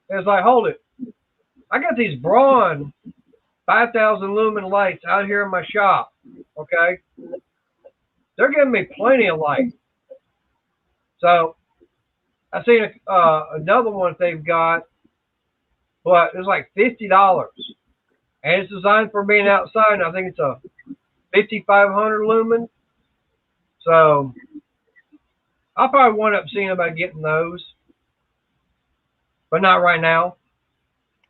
S1: And it's like, hold it. I got these Braun 5,000 lumen lights out here in my shop, okay? They're giving me plenty of light. So I seen another one they've got, but it's like $50. And it's designed for being outside, and I think it's a 5,500 lumen. So I'll probably wind up seeing about getting those, but not right now.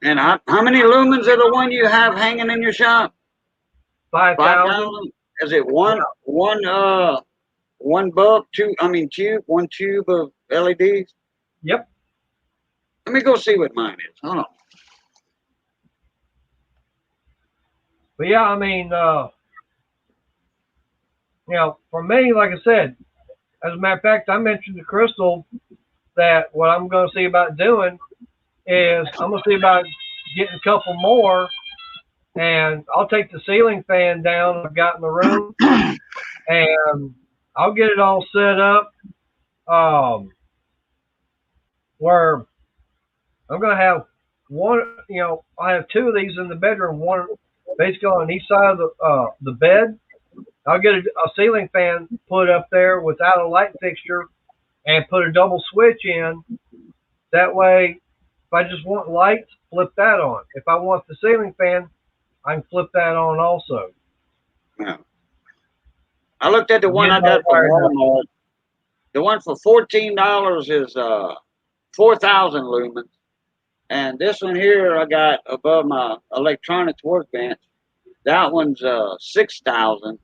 S3: And how many lumens are the one you have hanging in your shop?
S1: 5,000.
S3: 5,000? Is it one bulb, one tube of LEDs?
S1: Yep.
S3: Let me go see what mine is. Hold on.
S1: But yeah, I mean, for me, like I said, as a matter of fact, I mentioned to Crystal that what I'm going to see about doing is I'm going to see about getting a couple more, and I'll take the ceiling fan down I've got in the room, and I'll get it all set up where I'm going to have one, I have 2 of these in the bedroom, one basically on each side of the bed. I'll get a ceiling fan put up there without a light fixture and put a double switch in. That way, if I just want lights, flip that on. If I want the ceiling fan, I can flip that on also.
S3: Yeah. I looked at the one I got from Walmart. The one for $14 is 4,000 lumens. And this one here I got above my electronics workbench. That one's 6,000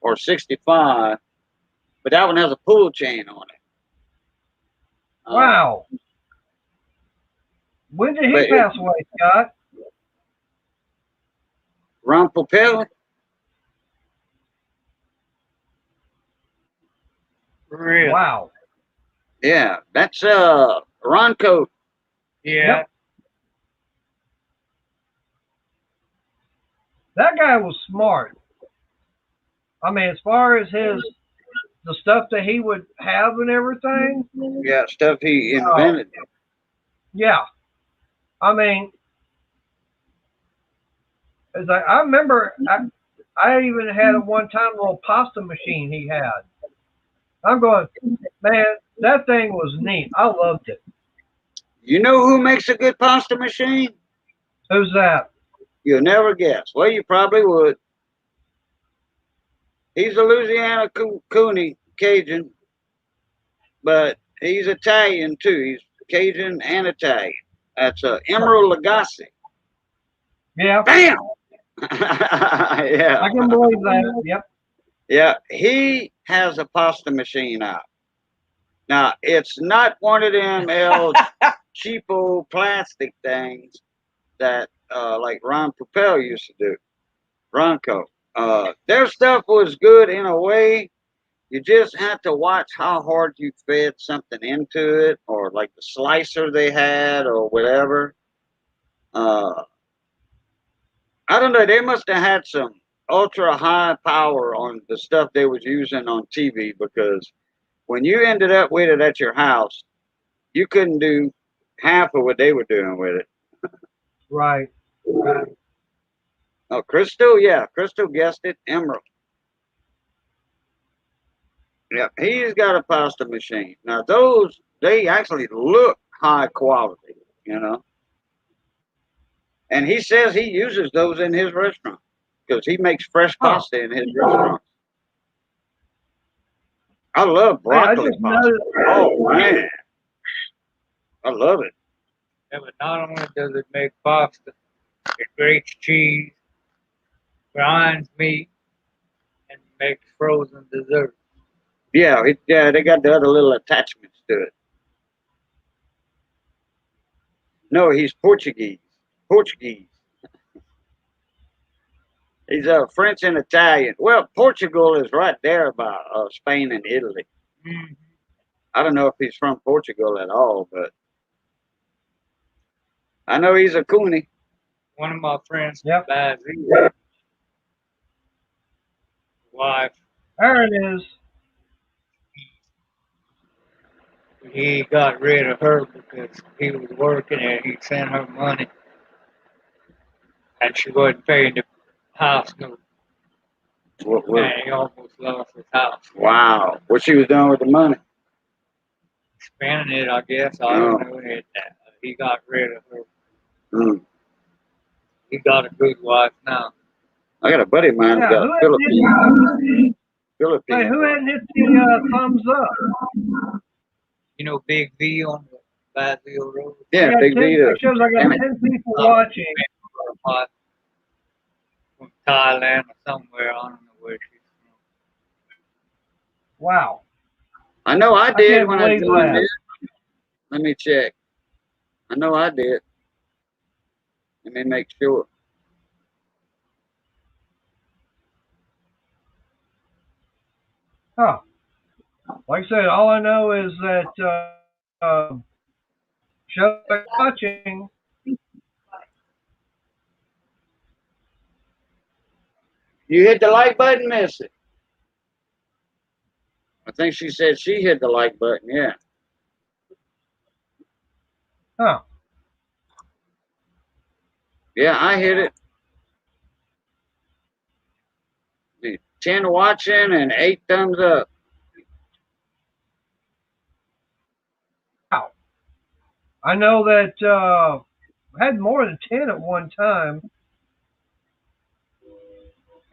S3: or 65, but that one has a pull chain on it.
S1: Wow. When did he
S3: but
S1: pass away, Scott?
S3: Ron Popel?
S5: Really?
S1: Wow.
S3: Yeah, that's Ron Coat.
S5: Yeah.
S1: Yep. That guy was smart. I mean, as far as the stuff that he would have and everything,
S3: Yeah, stuff he invented.
S1: yeah. I mean, as I remember, I even had a one-time little pasta machine he had. I'm going, man, that thing was neat. I loved it.
S3: You know who makes a good pasta machine?
S1: Who's that?
S3: You'll never guess. Well, you probably would. He's a Louisiana Cooney, Cajun, but he's Italian too. He's Cajun and Italian. That's Emerald Lagasse.
S1: Yeah.
S3: Bam!
S1: I
S3: Yeah.
S1: can believe that. Yep.
S3: Yeah, he has a pasta machine out. Now, it's not one of them cheapo plastic things that like Ron Propel used to do. Ronco. Their stuff was good in a way. You just have to watch how hard you fed something into it, or like the slicer they had, or whatever. I don't know. They must have had some ultra high power on the stuff they was using on TV, because when you ended up with it at your house, you couldn't do half of what they were doing with it.
S1: Right.
S3: Oh, Crystal, yeah, Crystal guessed it. Emerald. Yeah, he's got a pasta machine. Now those, they actually look high quality, you know. And he says he uses those in his restaurant because he makes fresh pasta in his restaurant. I love
S1: Hey, I
S3: broccoli
S1: just
S3: pasta.
S1: noticed.
S3: Oh man, I love it.
S5: Yeah, but not only does it make pasta, it grates cheese, grinds meat, and makes frozen desserts.
S3: Yeah, yeah, they got the other little attachments to it. No, he's Portuguese. Portuguese. He's French and Italian. Well, Portugal is right there by Spain and Italy.
S5: Mm.
S3: I don't know if he's from Portugal at all, but I know he's a Cooney.
S5: One of my friends,
S1: Yep.
S5: Basil, wife,
S1: There it is.
S5: he got rid of her because he was working and he sent her money and she wasn't paying the house note. And he almost lost his house.
S3: Wow. What she was doing with the money?
S5: Spending it, I guess. I don't know. He got rid of her.
S3: Mm.
S5: He got a good wife now.
S3: I got a buddy of mine who got a Philippine.
S1: Hey, who hadn't hit the thumbs up?
S5: You know, Big V on the Basil Road?
S3: Yeah, Big V.
S1: It shows I got 10 people watching.
S5: From Thailand or somewhere. I don't know where she's from.
S1: Wow.
S3: I know I did when I
S1: believe
S3: joined
S1: that.
S3: it. Let me check. I know I did. Let me make sure.
S1: Huh. Like I said, all I know is that show watching.
S3: You hit the like button, Missy. I think she said she hit the like button, yeah.
S1: Huh.
S3: Yeah, I hit it. 10 watching and 8 thumbs up.
S1: Wow. I know that I had more than 10 at one time.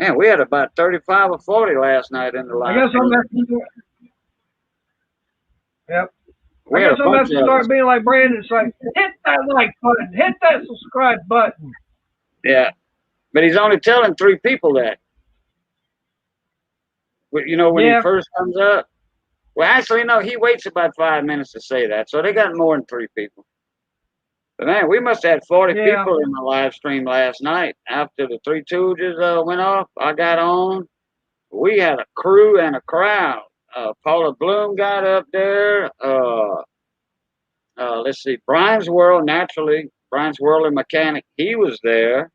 S3: Man, we had about 35 or 40 last night in the live.
S1: I guess I'm at. Yep.
S3: We
S1: I
S3: had
S1: guess
S3: a
S1: I'm gonna have
S3: bunch
S1: to
S3: of
S1: start
S3: us.
S1: being like Brandon. It's like, hit that like button, hit that subscribe button.
S3: Yeah, but he's only telling 3 people that. You know, when he
S1: Yeah.
S3: first comes up. Well, actually, no, he waits about 5 minutes to say that, so they got more than 3 people. But man, we must have had 40
S1: Yeah.
S3: people in the live stream last night. After the Three Stooges went off, I got on. We had a crew and a crowd. Paula Bloom got up there. Let's see, Brian's World, naturally. Brian's World and Mechanic, he was there.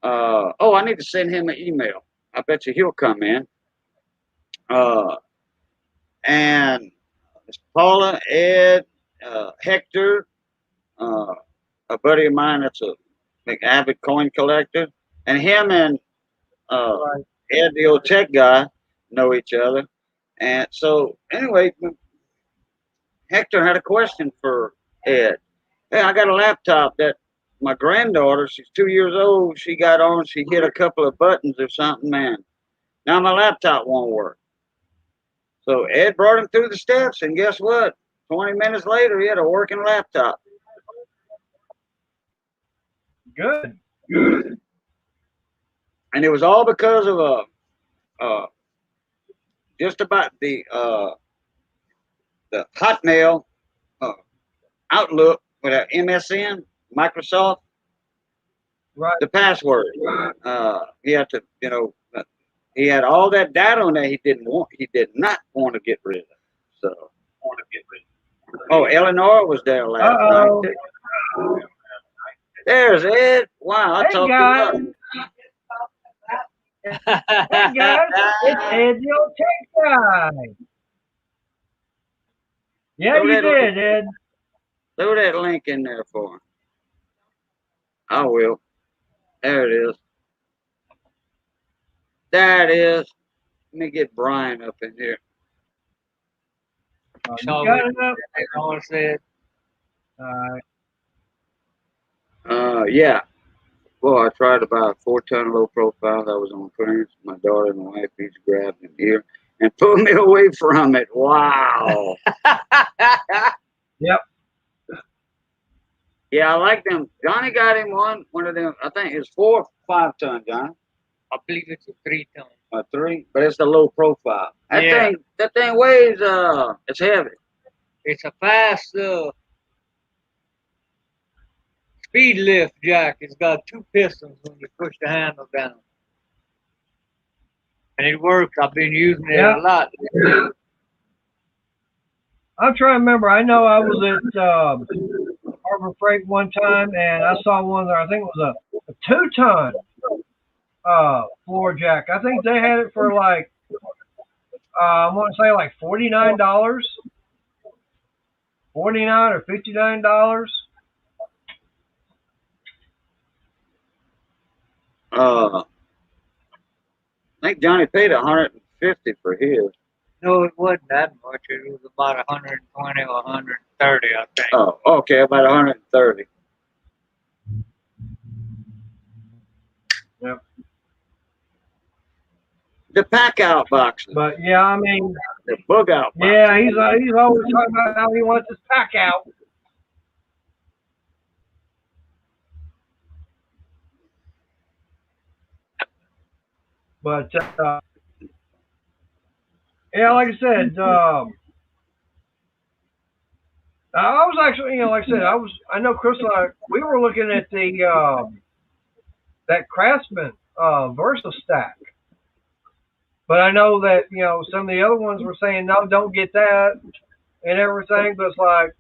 S3: Oh, I need to send him an email. I bet you he'll come in. And Paula, Ed, Hector, a buddy of mine that's a big avid coin collector, and him and
S1: Right.
S3: Ed, the old tech guy, know each other. And so, anyway, Hector had a question for Ed. Hey, I got a laptop that my granddaughter, she's 2 years old, she got on, she hit a couple of buttons or something, man. Now my laptop won't work. So Ed brought him through the steps, and guess what? 20 minutes later, he had a working laptop.
S1: Good.
S3: And it was all because of just about the Hotmail Outlook with our MSN, Microsoft,
S1: Right.
S3: the password. He had to, he had all that data on there he did not want to get rid of. So, oh, Eleanor was there last night.
S1: Uh-oh.
S3: There's Ed. Wow, I
S1: Hey,
S3: talked
S1: guys.
S3: him
S1: Hey, guys. It's
S3: up.
S1: Ed, the old tech guy. Yeah, you did, Ed.
S3: Throw that link in there for him. I will. There it is. There it is. Let me get Brian up in here.
S1: You
S5: So
S1: got it up?
S5: all said,
S3: Yeah. Well, I tried to buy a 4-ton low profile that was on clearance. My daughter and wife each grabbed an ear and pulled me away from it. Wow.
S1: Yep.
S3: Yeah, I like them. Johnny got him one of them. I think it's 4 or 5 ton, Johnny.
S5: I believe it's a 3-ton.
S3: A 3, but it's the low profile.
S5: Yeah.
S3: That thing weighs it's heavy.
S5: It's a fast speed lift jack. It's got 2 pistons when you push the handle down. And it works. I've been using it
S1: Yeah.
S5: a lot.
S1: I'm trying to remember. I know I was at Harbor Freight one time, and I saw one there. I think it was a 2-ton floor jack. I think they had it for like I want to say like $49, $49 or $59.
S3: I think Johnny paid $150 for his.
S5: No, it wasn't that much. It was about 120 or 130, I think.
S3: Oh, okay, about 130.
S1: Yep.
S3: The pack out boxes.
S1: But yeah, I mean,
S3: The bug out boxes.
S1: yeah, he's always talking about how he wants his pack out. But yeah, like I said, I was actually, like I said, I know Chris and I, we were looking at the that Craftsman Versa stack. But I know that, some of the other ones were saying, no, don't get that and everything. But it's like,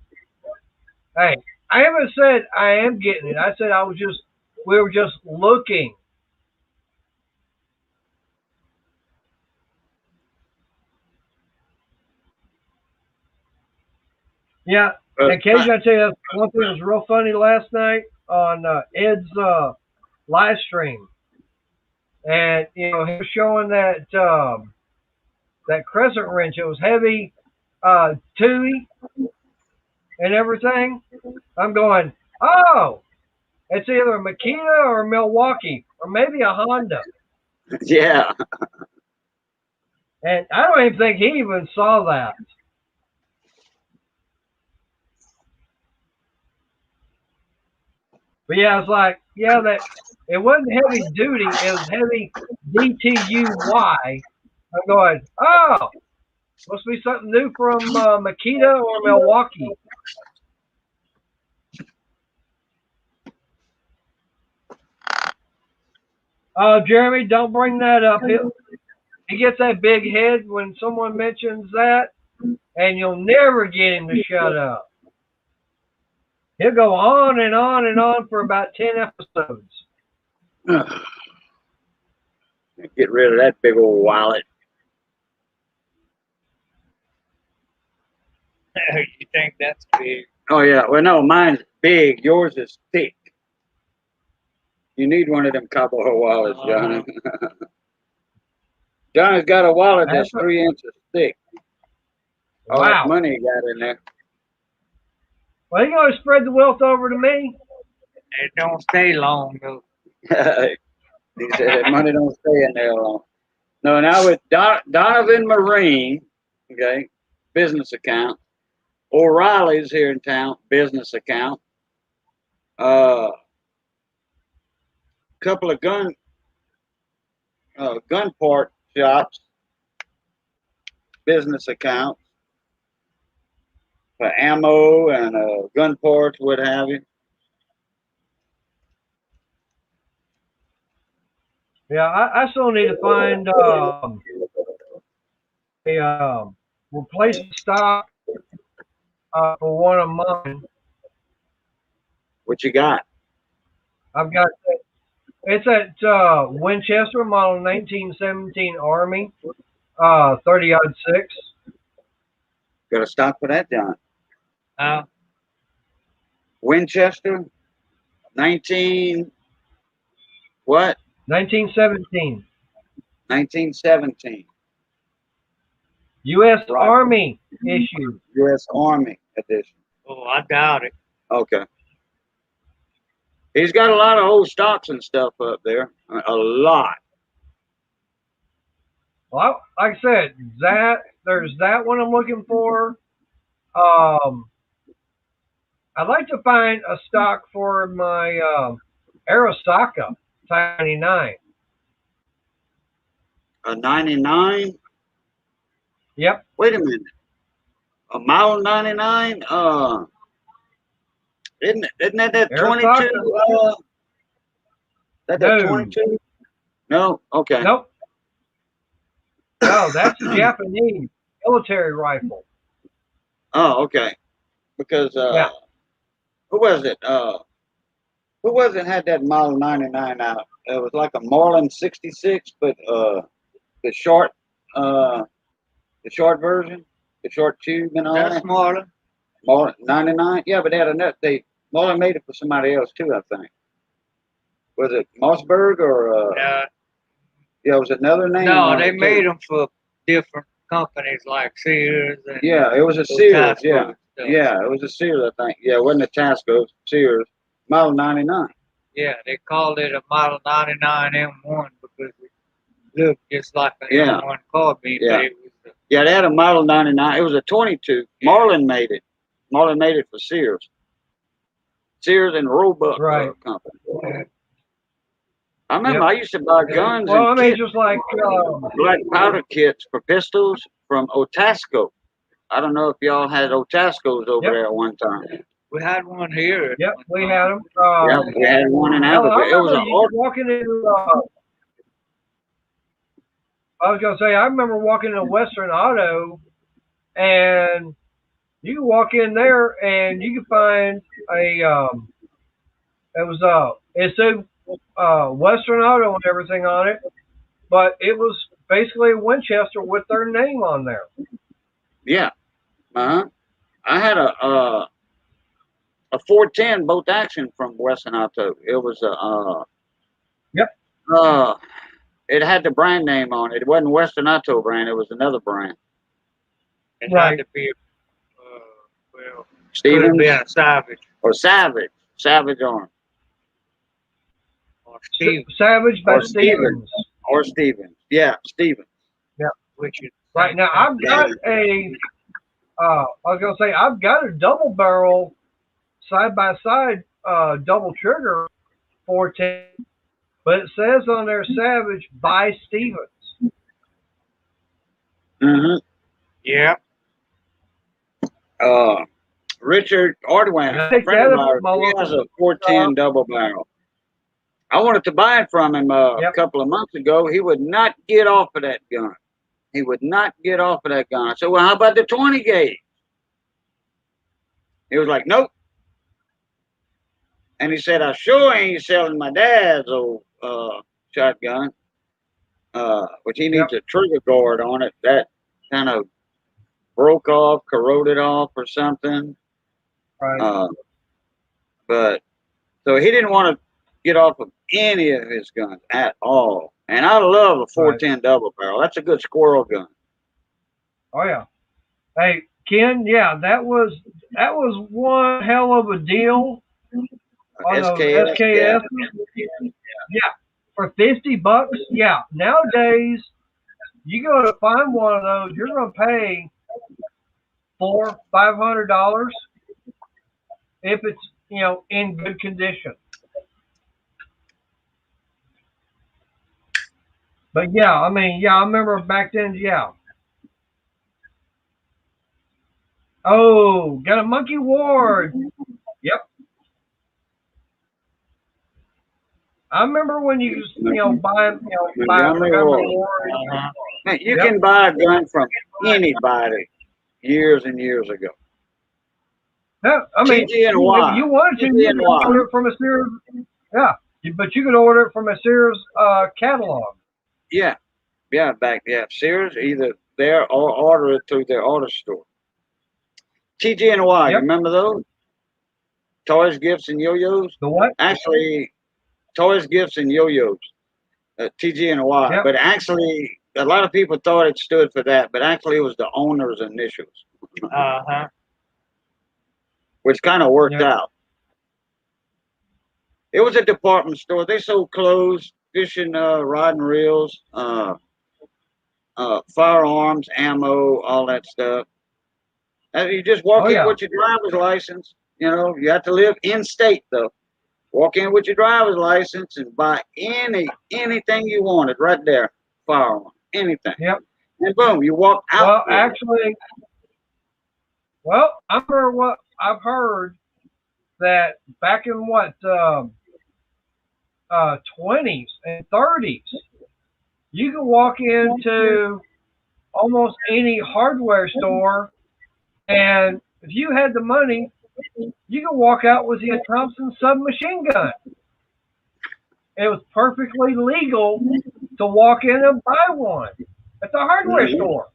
S1: hey, I haven't said I am getting it. I said we were just looking. Yeah. And Cage, I tell you, one thing that was real funny last night on Ed's live stream. And, he was showing that that crescent wrench. It was heavy, Tui and everything. I'm going, oh, it's either a Makita or a Milwaukee or maybe a Honda.
S3: Yeah.
S1: And I don't even think he even saw that. But yeah, it's like, yeah, that it wasn't heavy duty, it was heavy DTUY. I'm going, oh, must be something new from Makita or Milwaukee. Jeremy, don't bring that up. He gets that big head when someone mentions that, and you'll never get him to shut up. He'll go on and on and on for about 10 episodes.
S3: Get rid of that big old wallet.
S5: You think that's big?
S3: Oh yeah. Well, no, mine's big. Yours is thick. You need one of them cowboy wallets, Johnny. Johnny's got a wallet that's 3 inches thick. All that money he got in there.
S1: Well, he gonna spread the wealth over to me.
S5: It don't stay long though.
S3: He said that money don't stay in there long. No, now with Donovan Marine, okay, business account. O'Reilly's here in town, business account. Couple of gun part shops, business accounts for ammo and gun parts, what have you.
S1: Yeah, I still need to find a replacement stock for one of mine.
S3: What you got?
S1: I've got it's at Winchester model 1917 Army, 30-06.
S3: Got a stock for that, John? Winchester, 19 what?
S1: 1917.
S3: 1917.
S1: U.S. Army issue.
S3: U.S. Army edition.
S5: Oh, I doubt it.
S3: Okay. He's got a lot of old stocks and stuff up there. A lot.
S1: Well, like I said, there's that one I'm looking for. I'd like to find a stock for my Arasaka 99.
S3: A 99?
S1: Yep.
S3: Wait a minute. A Model 99? Isn't that 22? That 22? No? Okay.
S1: Nope. No, that's a Japanese military rifle.
S3: Oh, okay. Because
S1: yeah.
S3: Who was it? Who was it had that Model 99 out? It was like a Marlin 66, but the short version, the short tube and all that.
S5: That's Marlin.
S3: Marlin 99? Yeah, but they had enough. Marlin made it for somebody else too, I think. Was it Mossberg or? Yeah, it was another name.
S5: No, they made them for different companies like Sears. And
S3: yeah, it was a Sears. Yeah, it was a Sears, I think. Yeah, it wasn't a Tasco. Sears. Model 99.
S5: Yeah, they called it a Model 99 M1 because it looked just like an M1 carbine.
S3: Yeah.
S5: But it was
S3: they had a Model 99. It was a 22. Yeah. Marlin made it. Marlin made it for Sears. Sears and Roebuck company. Yeah. I remember I used to buy guns and kits,
S1: just like
S3: black powder kits for pistols from Otasco. I don't know if y'all had Otascos over there at one time.
S5: We had one here.
S1: Yep, we had them.
S3: We had one in Alabama. It was
S1: walking into. I was gonna say, I remember walking into Western Auto, and you can walk in there and you can find a. It said Western Auto and everything on it, but it was basically a Winchester with their name on there.
S3: Yeah, I had a 410 bolt action from Western Auto. It was it had the brand name on it. It wasn't Western Auto brand. It was another brand.
S5: It had to be
S3: Stevens,
S5: could have been a Savage
S3: or Savage Arm.
S1: Savage by Stevens.
S3: Or Stevens. Yeah, Stevens.
S1: Yeah.
S5: Which is
S1: right now I've got I was gonna say I've got a double barrel side by side double trigger 410, but it says on there Savage by Stevens.
S3: Mm-hmm. Yeah. Richard Ordwin,
S1: And I
S3: a
S1: picked
S3: friend
S1: that
S3: of
S1: up
S3: ours,
S1: at my
S3: he
S1: local.
S3: has a 410 double barrel. I wanted to buy it from him a
S1: Yep.
S3: couple of months ago. He would not get off of that gun. He would not get off of that gun. I said, well, how about the 20 gauge? He was like, nope. And he said, I sure ain't selling my dad's old shotgun, which he needs
S1: Yep.
S3: a trigger guard on it. That kind of broke off, corroded off or something.
S1: Right.
S3: But so he didn't want to get off of any of his guns at all. And I love a 410 double barrel. That's a good squirrel gun.
S1: Oh yeah. Hey Ken, yeah, that was one hell of a deal on those
S3: SKS,
S1: SKS. Yeah, for $50. Yeah, nowadays you go to find one of those, you're gonna pay $400-500 if it's in good condition. But yeah, I mean, yeah, I remember back then. Yeah. Oh, got a monkey ward. Yep. I remember when you buy a Montgomery ward.
S3: Man, you can buy a gun from anybody years and years ago.
S1: Yeah, I mean, if you wanted to, you could order it from a Sears. Yeah, but you could order it from a Sears catalog.
S3: Yeah, Sears, either there or order it through their auto store. TG&Y, you remember those? Toys, Gifts, and Yo-Yos?
S1: The what?
S3: Actually, Toys, Gifts, and Yo-Yos. TG&Y.
S1: Yep.
S3: But actually, a lot of people thought it stood for that, but actually it was the owner's initials.
S5: Uh-huh.
S3: Which kind of worked out. It was a department store. They sold clothes, fishing rod and reels, firearms, ammo, all that stuff. And you just walk in with your driver's license. You know, you have to live in state though. Walk in with your driver's license and buy anything you wanted right there. Firearm, anything.
S1: Yep.
S3: And boom, you walk out.
S1: Well, actually, I remember what I've heard that back in 20s and 30s, you could walk into almost any hardware store, and if you had the money, you could walk out with your Thompson submachine gun. It was perfectly legal to walk in and buy one at the hardware store.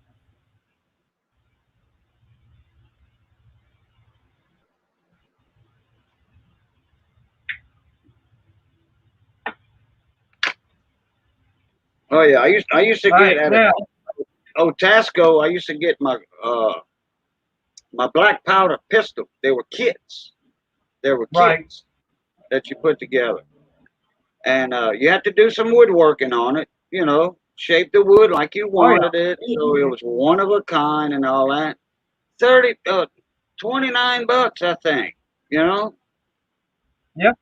S3: Oh yeah, I used to get at Tasco. I used to get my my black powder pistol. They were kits. There were kits that you put together, and you had to do some woodworking on it. You know, shape the wood like you wanted it, so it was one of a kind and all that. $29, I think. You know.
S1: Yep.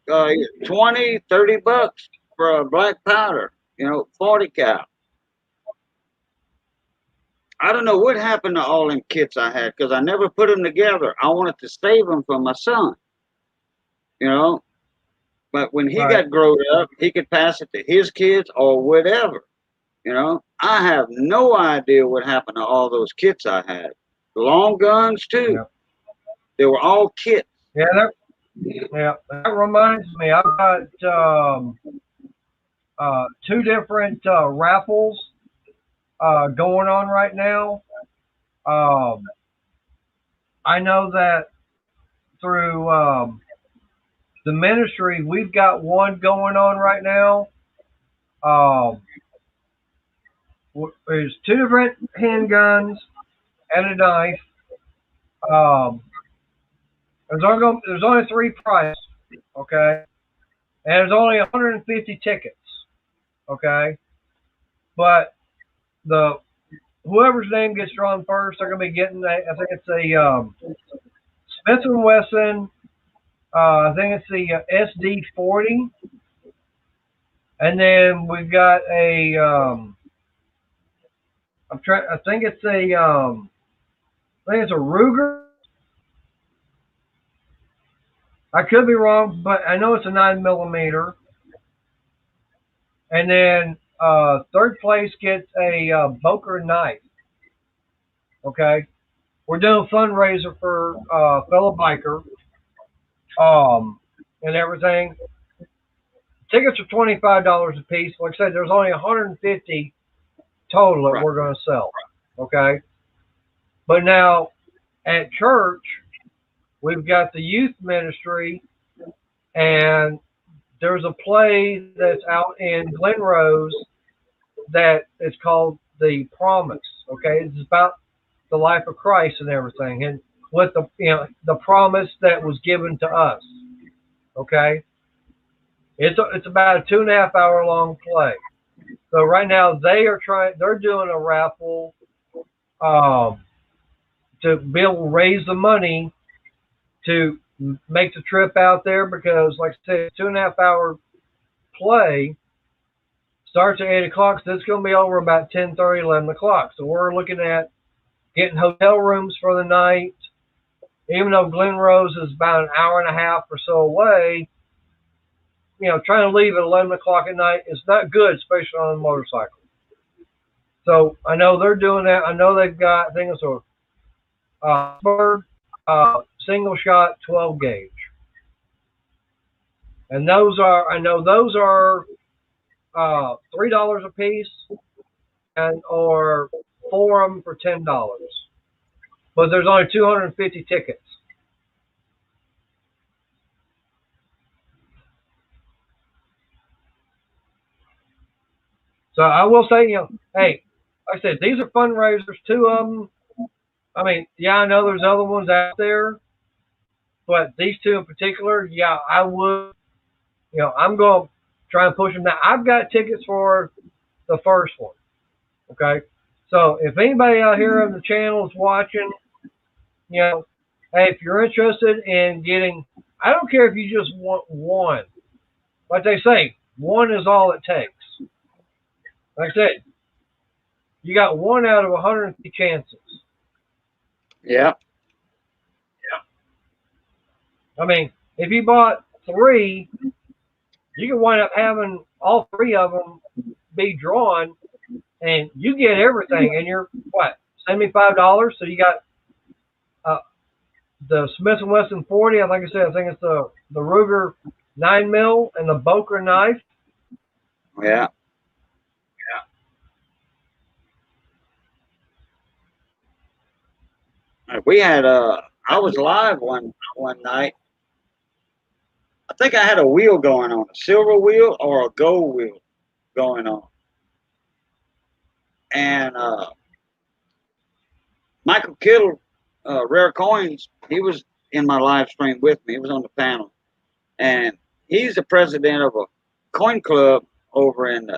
S3: 20, $30 for a black powder. You know, 40 cal. I don't know what happened to all them kits I had because I never put them together. I wanted to save them for my son, you know. But when he got grown up, he could pass it to his kids or whatever, you know. I have no idea what happened to all those kits I had. Long guns too.
S1: Yep.
S3: They were all kits.
S1: Yeah, that reminds me. I've got two different raffles going on right now. I know that through the ministry, we've got one going on right now. There's two different handguns and a knife. There's only three prizes, okay? And there's only 150 tickets, okay? But whoever's name gets drawn first, they're gonna be getting I think it's a Smith & Wesson I think it's the SD40, and then we've got a. I'm trying. I think it's a. I think it's a Ruger. I could be wrong, but I know it's a 9 millimeter. And then third place gets a Boker knife. Okay, we're doing a fundraiser for fellow biker, and everything. Tickets are $25 a piece. Like I said, there's only 150 total that
S3: Right.
S1: we're going to sell. Okay, but now at church we've got the youth ministry, and there's a play that's out in Glen Rose that is called The Promise. Okay, it's about the life of Christ and everything, and what the promise that was given to us. Okay, it's about a 2.5 hour long play. So right now they're doing a raffle um, to be able to raise the money to make the trip out there, because like I said, 2.5 hour play starts at 8 o'clock, so it's going to be over about 10:30, 11 o'clock. So we're looking at getting hotel rooms for the night. Even though Glen Rose is about an hour and a half or so away, trying to leave at 11 o'clock at night is not good, especially on a motorcycle. So I know they're doing that. I know they've got, I think it's a Bird single shot 12 gauge. And I know those are $3 a piece, or 4 of them for $10. But there's only 250 tickets. So I will say, hey, like I said, these are fundraisers. 2 of them. I mean, yeah, I know there's other ones out there, but these 2 in particular, yeah, I would. I'm going to try and push them now. I've got tickets for the first one. Okay, so if anybody out here on the channel is watching, hey, if you're interested in getting, I don't care if you just want one. Like they say, one is all it takes. Like I said, you got 1 out of 150 chances.
S3: Yeah.
S1: I mean, if you bought 3, you can wind up having all 3 of them be drawn, and you get everything. And you're what, $75? So you got the Smith & Wesson 40. Like I said, I think it's the Ruger 9mm and the Boker knife.
S3: Yeah. We had I was live one night. I think I had a wheel going on, a silver wheel or a gold wheel going on. And Michael Kittle, Rare Coins, he was in my live stream with me. He was on the panel. And he's the president of a coin club over in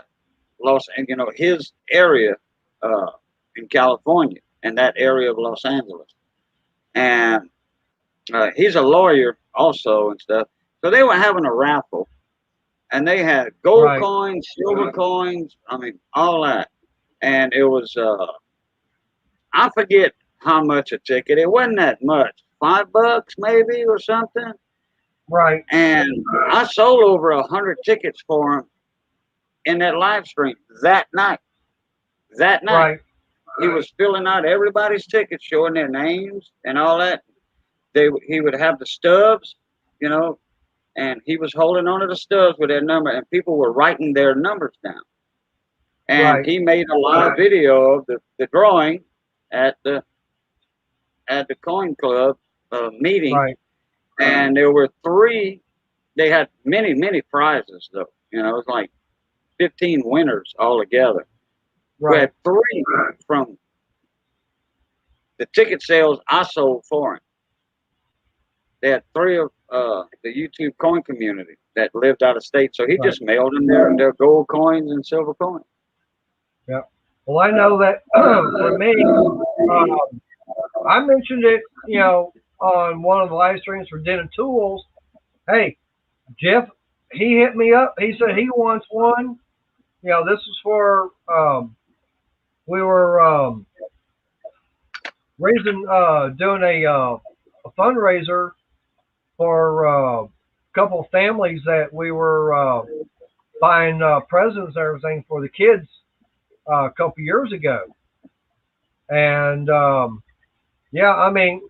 S3: his area in California, and that area of Los Angeles. And he's a lawyer also and stuff. So they were having a raffle, and they had gold coins, silver coins, I mean, all that. And it was, I forget how much a ticket. It wasn't that much, $5 maybe or something.
S1: Right.
S3: And I sold over 100 tickets for him in that live stream that night.
S1: Right.
S3: He was filling out everybody's tickets, showing their names and all that. He would have the stubs, and he was holding onto the stubs with their number, and people were writing their numbers down. And he made a live video of the drawing at the coin club meeting.
S1: Right.
S3: And there were 3. They had many prizes though. It was like 15 winners altogether. We had 3 from the ticket sales I sold for him. They had 3 of the YouTube coin community that lived out of state, so he just mailed them their gold coins and silver coins.
S1: Yeah. Well, I know that for me, I mentioned it, on one of the live streams for Den of Tools, Hey, Jeff, he hit me up. He said he wants one. This was for we were doing a fundraiser for a couple of families that we were buying presents and everything for the kids a couple years ago. And yeah, I mean,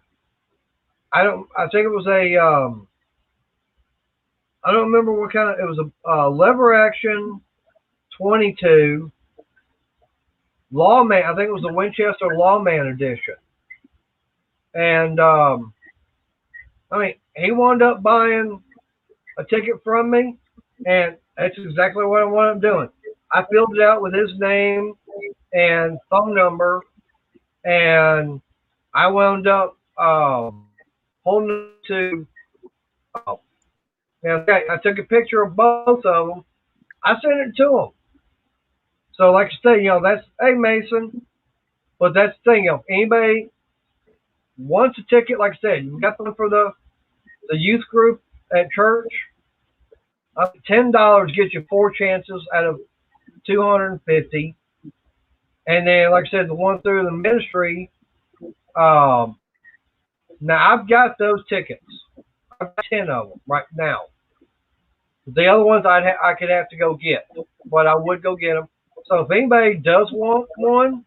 S1: I think it was I don't remember what kind of, it was a lever action 22 Lawman. I think it was the Winchester Lawman edition. And I mean, he wound up buying a ticket from me, and that's exactly what I wound up doing. I filled it out with his name and phone number, and I wound up holding it to. I took a picture of both of them. I sent it to him. So, like I say, that's, hey, Mason, but that's the thing, anybody wants a ticket, like I said, you got them for the youth group at church. $10 gets you 4 chances out of 250. And then, like I said, the one through the ministry, now I've got those tickets. I've got 10 of them right now. The other ones I could have to go get, but I would go get them. So if anybody does want one,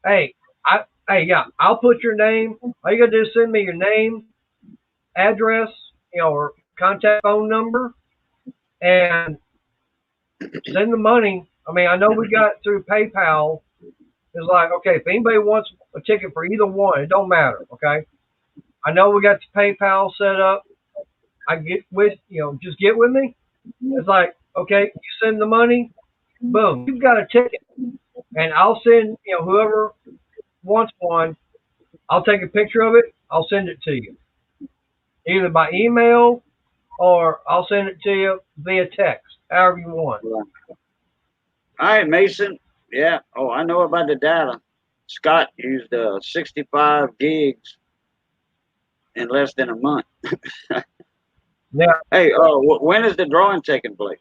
S1: hey, I'll put your name. All you gotta do is send me your name, address, or contact phone number, and send the money. I mean, I know we got through PayPal. It's like, okay, if anybody wants a ticket for either one, it don't matter. Okay, I know we got the PayPal set up. I get with, just get with me. It's like, okay, you send the money, boom, you've got a ticket, and I'll send, whoever wants one, I'll take a picture of it. I'll send it to you, either by email or I'll send it to you via text, however you want.
S3: All right, Mason. Yeah. Oh, I know about the data. Scott used 65 gigs in less than a month.
S1: Yeah.
S3: Hey, when is the drawing taking place?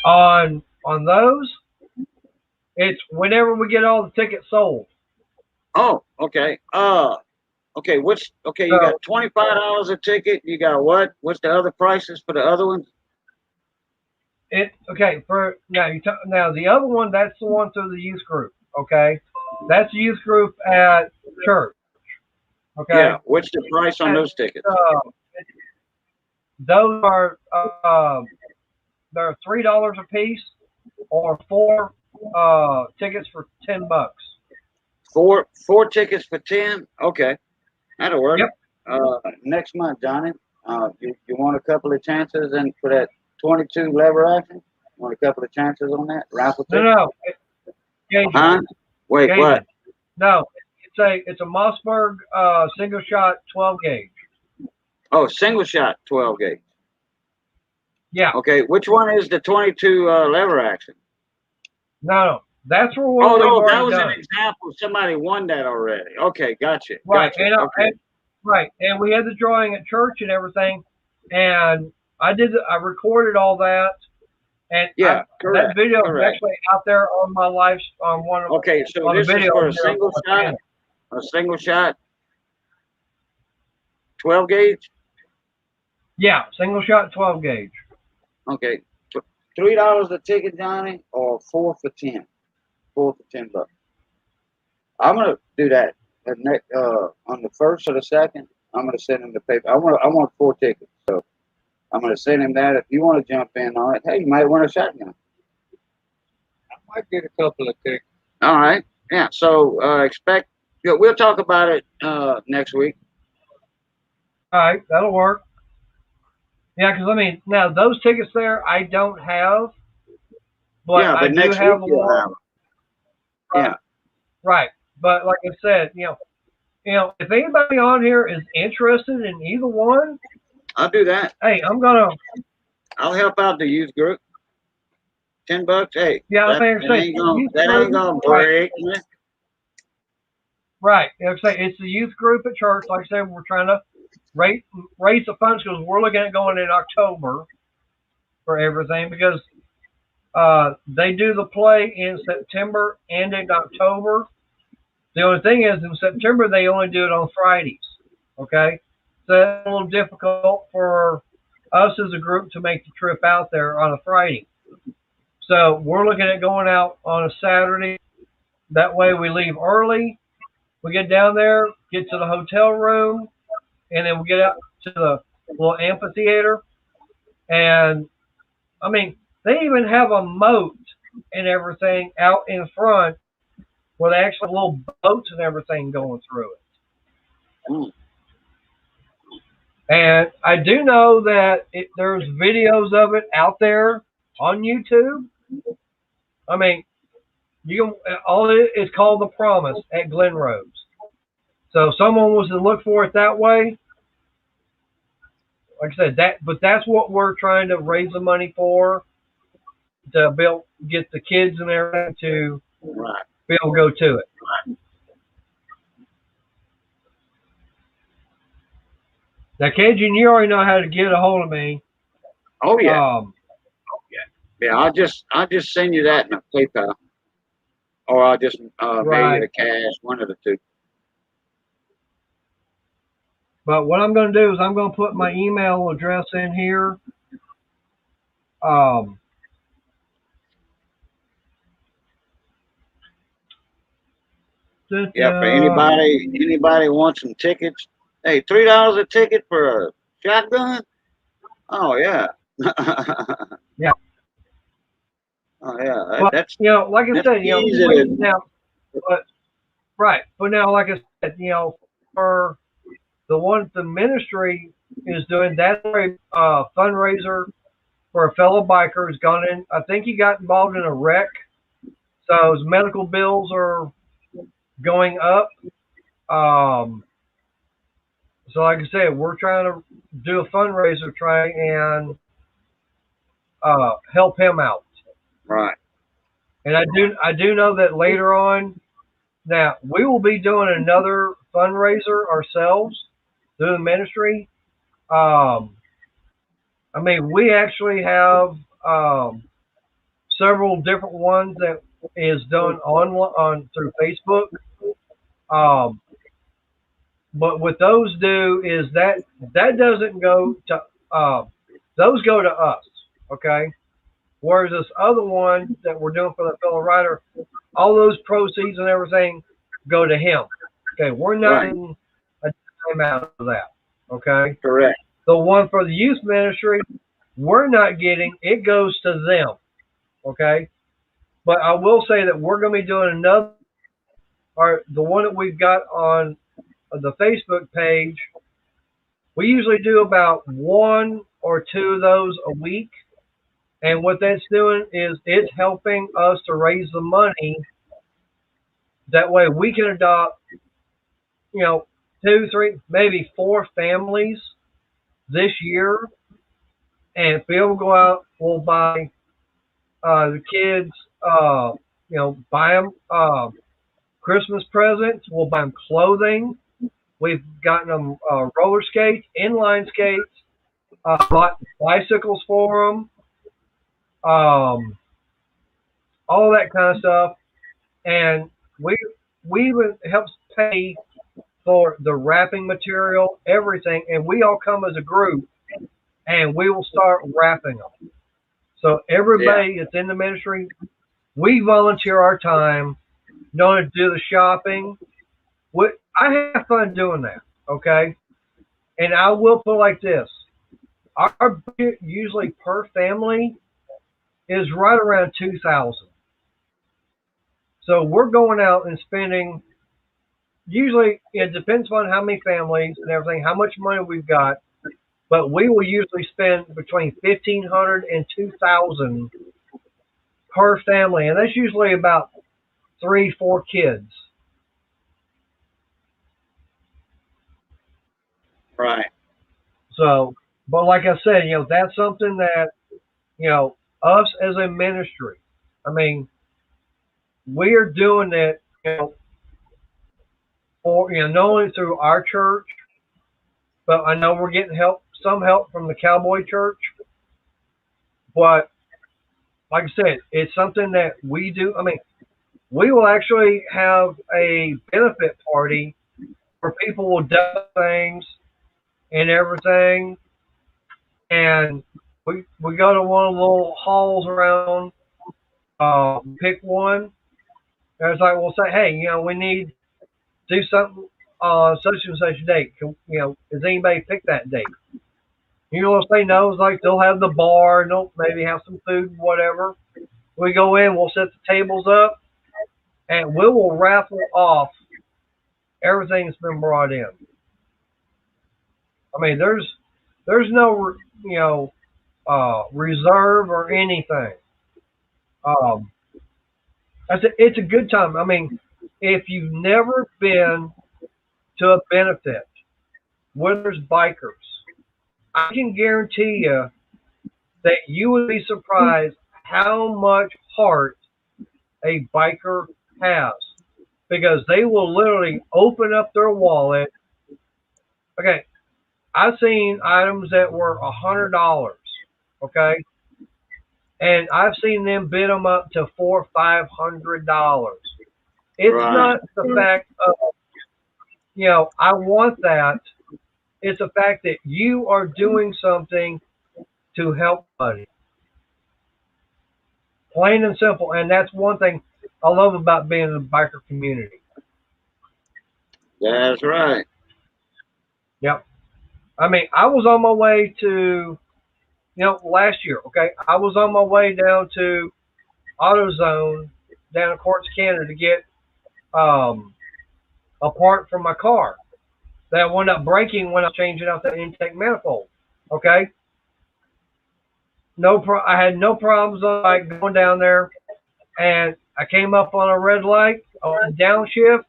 S1: On those, it's whenever we get all the tickets sold.
S3: Oh, okay. Okay. You got $25 a ticket. You got what? What's the other prices for the other ones?
S1: For now the other one, that's the one through the youth group. Okay, that's the youth group at church. Okay.
S3: Yeah. What's the price on those tickets?
S1: Those are they're $3 a piece, or 4 tickets for $10.
S3: Four tickets for 10. Okay, that'll work.
S1: Yep.
S3: Next month, Johnny. You want a couple of chances and for that 22 lever action? Want a couple of chances on that raffle ticket?
S1: No.
S3: Huh? Wait,
S1: Gauge.
S3: what?
S1: No, it's a Mossberg single shot 12 gauge.
S3: Oh, single shot 12 gauge.
S1: Yeah.
S3: Okay, which one is the 22 lever action?
S1: No, that's for
S3: Oh,
S1: what
S3: no,
S1: we've
S3: that was
S1: done.
S3: an example. Somebody won that already. Okay, gotcha.
S1: Right,
S3: Gotcha.
S1: and,
S3: Okay.
S1: and we had the drawing at church and everything, and I recorded all that, and
S3: Yeah, correct.
S1: that video is
S3: correct.
S1: actually out there on my live on one of
S3: Okay, so
S1: on the
S3: this is
S1: video
S3: for a
S1: here on
S3: single
S1: my
S3: shot.
S1: channel.
S3: A single shot. 12 gauge.
S1: Yeah, single shot 12 gauge.
S3: Okay, $3 a ticket, Johnny, or 4 for 10. 4 for $10. I'm gonna do that on the 1st or the 2nd. I'm gonna send him the paper. I want 4 tickets, so I'm gonna send him that. If you want to jump in on it, hey, you might win a shotgun.
S5: I might get a couple of tickets.
S3: All right, yeah. So we'll talk about it next week.
S1: All right, that'll work. Yeah, because I mean, now those tickets there I don't have, but
S3: yeah, but
S1: I do
S3: next
S1: have
S3: week you'll
S1: one.
S3: have them. Yeah.
S1: Right, but like I said, if anybody on here is interested in either one,
S3: I'll do that.
S1: hey,
S3: I'll help out the youth group. $10. Hey,
S1: Yeah,
S3: that ain't gonna break me.
S1: Right. Like I say, it's the youth group at church. Like I said, we're trying to raise the funds because we're looking at going in October for everything because they do the play in September and in October. The only thing is in September they only do it on Fridays. Okay, so it's a little difficult for us as a group to make the trip out there on a Friday. So we're looking at going out on a Saturday. That way we leave early. We get down there, get to the hotel room, and then we get out to the little amphitheater. And I mean, they even have a moat and everything out in front with actually little boats and everything going through it.
S3: Mm.
S1: And I do know that there's videos of it out there on YouTube. I mean, you can, all it is called The Promise at Glen Rose. So if someone was to look for it that way, like I said, but that's what we're trying to raise the money for to get the kids and everything to
S3: Right.
S1: be able to go to it. Now, Cajun, you already know how to get a hold of me.
S3: Oh yeah. Yeah. I'll just send you that in a PayPal, or I'll just pay you
S1: Right.
S3: the cash. One of the two.
S1: But what I'm going to do is I'm going to put my email address in here. Um,
S3: Yeah. For anybody wants some tickets. Hey, $3 a ticket for a shotgun. Oh yeah.
S1: Yeah.
S3: Oh yeah.
S1: But,
S3: That's
S1: like I
S3: that's
S1: said,
S3: easy to.
S1: now, but, right. But now, like I said, for the one the ministry is doing, that's a fundraiser for a fellow biker who's gone in. I think he got involved in a wreck. So his medical bills are going up. Um, so like I said, we're trying to do a fundraiser, try and help him out.
S3: Right.
S1: And I do know that later on, now we will be doing another fundraiser ourselves through the ministry. Um, I mean, we actually have several different ones that is done on through Facebook. Um, but what those do is that doesn't go to those go to us, okay? Whereas this other one that we're doing for the fellow writer, all those proceeds and everything go to him. Okay, we're not
S3: Right.
S1: getting a dime out of that. Okay,
S3: Correct.
S1: the one for the youth ministry, we're not getting. It goes to them. Okay, but I will say that we're going to be doing another, or the one that we've got on the Facebook page. We usually do about one or two of those a week. And what that's doing is it's helping us to raise the money. That way we can adopt, you know, two, three, maybe four families this year. And if we able to go out, we'll buy the kids, buy them Christmas presents. We'll buy them clothing. We've gotten them roller skates, inline skates, bought bicycles for them, all that kind of stuff. And we even helps pay for the wrapping material, everything, and we all come as a group, and we will start wrapping them. So everybody that's in the ministry, we volunteer our time, knowing to do the shopping. I have fun doing that, okay? And I will put it like this: our budget usually per family is right around 2,000. So we're going out and spending. Usually, it depends on how many families and everything, how much money we've got. But we will usually spend between 1,500 and 2,000 per family, and that's usually about 3, 4 kids.
S3: Right.
S1: So, but like I said, that's something that us as a ministry. I mean, we are doing it, for not only through our church, but I know we're getting some help from the Cowboy Church. But like I said, it's something that we do. I mean, we will actually have a benefit party where people will do things and everything, and we go to one of the little halls around, pick one. And it's like we'll say, hey, we need to do something on such and such a date. Does anybody pick that date? They'll say no. It's like they'll have the bar, and they'll maybe have some food, whatever. We go in, we'll set the tables up, and we will raffle off everything that's been brought in. I mean, there's no reserve or anything. It's a good time. I mean, if you've never been to a benefit where there's bikers, I can guarantee you that you would be surprised how much heart a biker has, because they will literally open up their wallet. Okay, I've seen items that were $100. Okay, and I've seen them bid them up to $400 or $500. It's
S3: Right.
S1: not the fact of I want that. It's the fact that you are doing something to help somebody. Plain and simple. And that's one thing I love about being in the biker community.
S3: That's right.
S1: Yep. I mean, I was on my way to, last year, okay? I was on my way down to AutoZone down in Quartz, Canada to get a part for my car that wound up breaking when I was changing out the intake manifold, okay? I had no problems going down there, and I came up on a red light on downshift,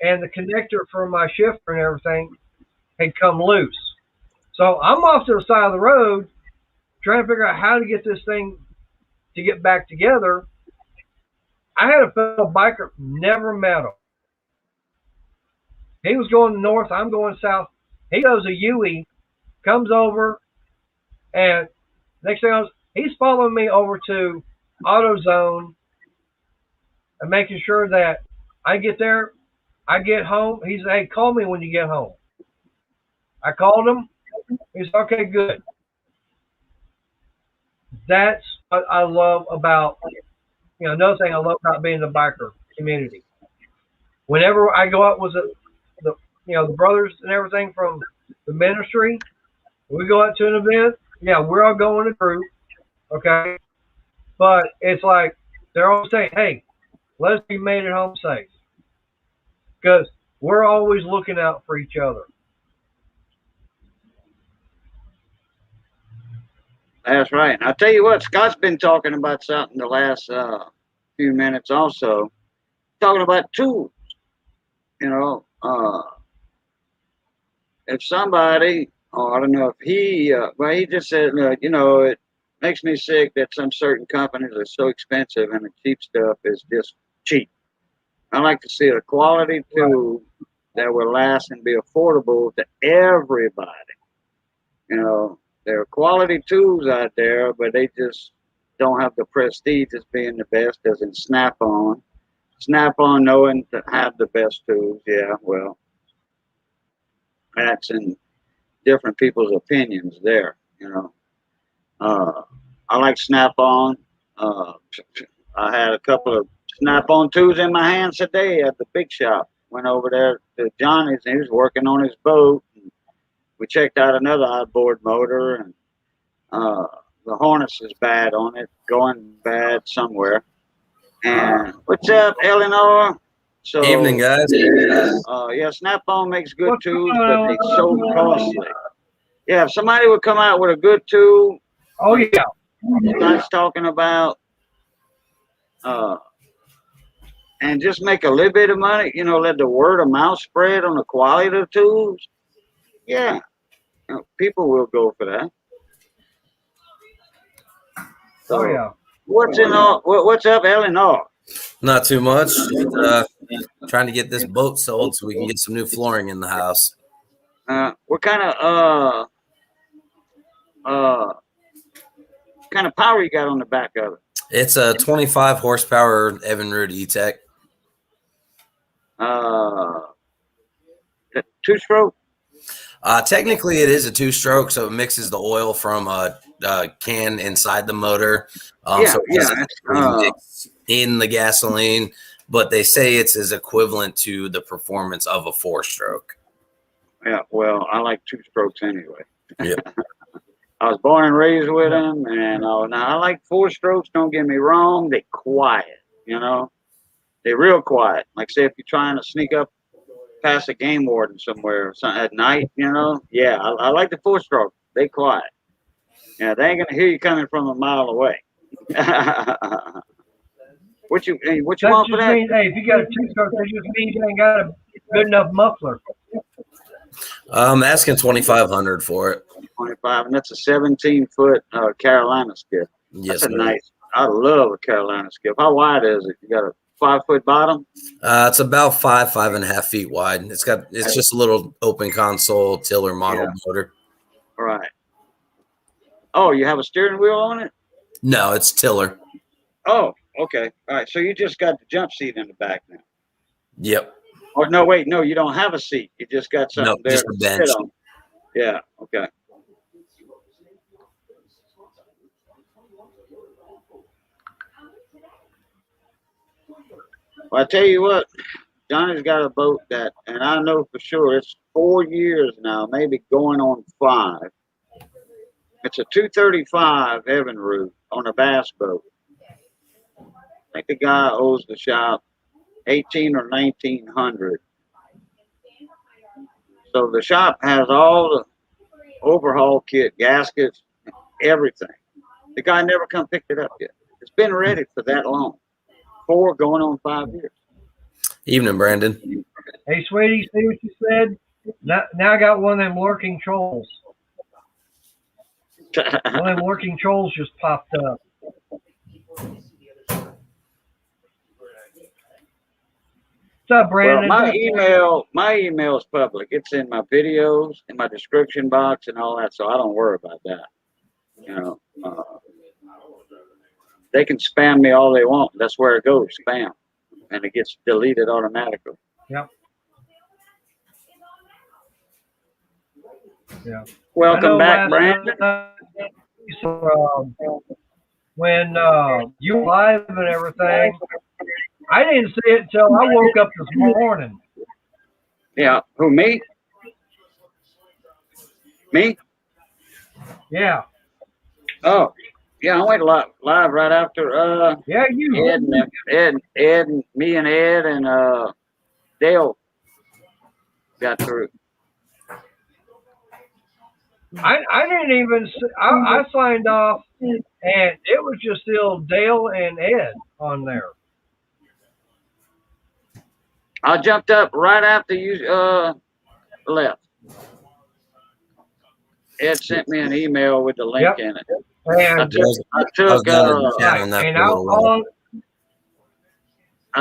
S1: and the connector for my shifter and everything had come loose. So I'm off to the side of the road trying to figure out how to get this thing to get back together. I had a fellow biker, never met him. He was going north, I'm going south. He goes a UE, comes over, and next thing I know, he's following me over to AutoZone and making sure that I get there, I get home. He said, hey, call me when you get home. I called him. He said, okay, good. That's what I love about, another thing I love about being in the biker community. Whenever I go out with the brothers and everything from the ministry, we go out to an event, we're all going in a group, okay? But it's like they're all saying, hey, let's be made at home safe. Because we're always looking out for each other.
S3: That's right. I'll tell you what, Scott's been talking about something the last few minutes also. Talking about tools. If somebody, I don't know if he just said, it makes me sick that some certain companies are so expensive and the cheap stuff is just cheap. I like to see a quality tool that will last and be affordable to everybody. There are quality tools out there, but they just don't have the prestige as being the best, as in Snap-on. Snap-on knowing to have the best tools, yeah, well, that's in different people's opinions there, I like Snap-on. I had a couple of Snap-on tools in my hands today at the big shop. Went over there to Johnny's, and he was working on his boat. We checked out another outboard motor, and the harness is bad on it, going bad somewhere. And what's up, Eleanor? So,
S6: Evening, guys.
S3: Yeah, Snap-on makes good tools, but they're so costly. Yeah, if somebody would come out with a good tool,
S1: oh yeah,
S3: Scott's talking about, and just make a little bit of money, let the word of mouth spread on the quality of the tools. Yeah, people will go for that. So,
S1: oh yeah.
S3: What's up, Eleanor?
S6: Not too much. Just, trying to get this boat sold so we can get some new flooring in the house.
S3: What kind of power you got on the back of it?
S6: It's a 25 horsepower Evinrude E-Tech.
S3: Two-stroke?
S6: Technically, it is a two-stroke, so it mixes the oil from a can inside the motor. So it doesn't mix in the gasoline, but they say it's as equivalent to the performance of a four-stroke.
S3: Yeah, well, I like two-strokes anyway.
S6: Yep.
S3: I was born and raised with them, and now I like four-strokes. Don't get me wrong; they're quiet. You know, they're real quiet. Like say, if you're trying to sneak up past a game warden somewhere or something at night, you know, yeah, I like the four-stroke. They quiet. Yeah, they ain't gonna hear you coming from a mile away. What you want for that?
S1: Means, hey, if you got a two-stroke, that just means you ain't got a good enough muffler.
S6: I'm asking $2,500 for it.
S3: 25, and that's a 17-foot Carolina skiff.
S6: Yes,
S3: That's a nice. I love a Carolina skiff. How wide is it? You got a 5-foot bottom?
S6: It's about 5.5 feet wide. It's just a little open console tiller model motor.
S3: Right. Oh, you have a steering wheel on it?
S6: No, it's tiller.
S3: Oh, okay. All right. So you just got the jump seat in the back now.
S6: Yep.
S3: Or no, wait, no, you don't have a seat. You just got something there
S6: just
S3: to
S6: a bench.
S3: sit on. Yeah. Okay. Well, I tell you what, Johnny's got a boat that, and I know for sure it's 4 years now, maybe going on 5. It's a 235 Evinrude on a bass boat. I think the guy owes the shop 18 or 1900. So the shop has all the overhaul kit, gaskets, everything. The guy never come picked it up yet. It's been ready for that long. 4 going on 5 years.
S6: Evening, Brandon.
S1: Hey, sweetie, see what you said? Now I got one of them lurking trolls. One of them lurking trolls just popped up. What's up, Brandon?
S3: Well, my email is public. It's in my videos, in my description box, and all that. So I don't worry about that. You know, they can spam me all they want. That's where it goes, spam, and it gets deleted automatically.
S1: Yep. Yeah.
S3: Welcome back, Brandon.
S1: When you were live and everything, I didn't see it until I woke up this morning.
S3: Yeah. Who, me? Me?
S1: Yeah.
S3: Oh, yeah. I went live right after.
S1: Yeah, you.
S3: Ed, and me and Ed and Dale got through.
S1: I didn't even. I signed off, and it was just still Dale and Ed on there.
S3: I jumped up right after you left. Ed sent me an email with the link in it.
S1: And
S3: I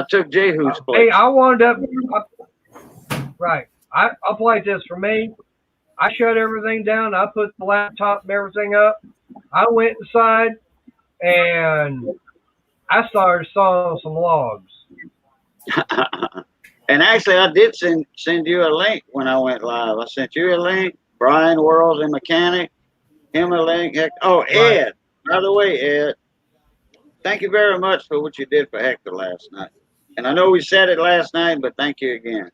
S3: took Jehu's place.
S1: Hey, I wound up. Right. I'll play this for me. I shut everything down. I put the laptop and everything up. I went inside and I started sawing some logs.
S3: And actually, I did send you a link when I went live. I sent you a link. Brian Worrells and Mechanic. Him a link. Oh, Ed. Right. By the way, Ed, thank you very much for what you did for Hector last night. And I know we said it last night, but thank you again.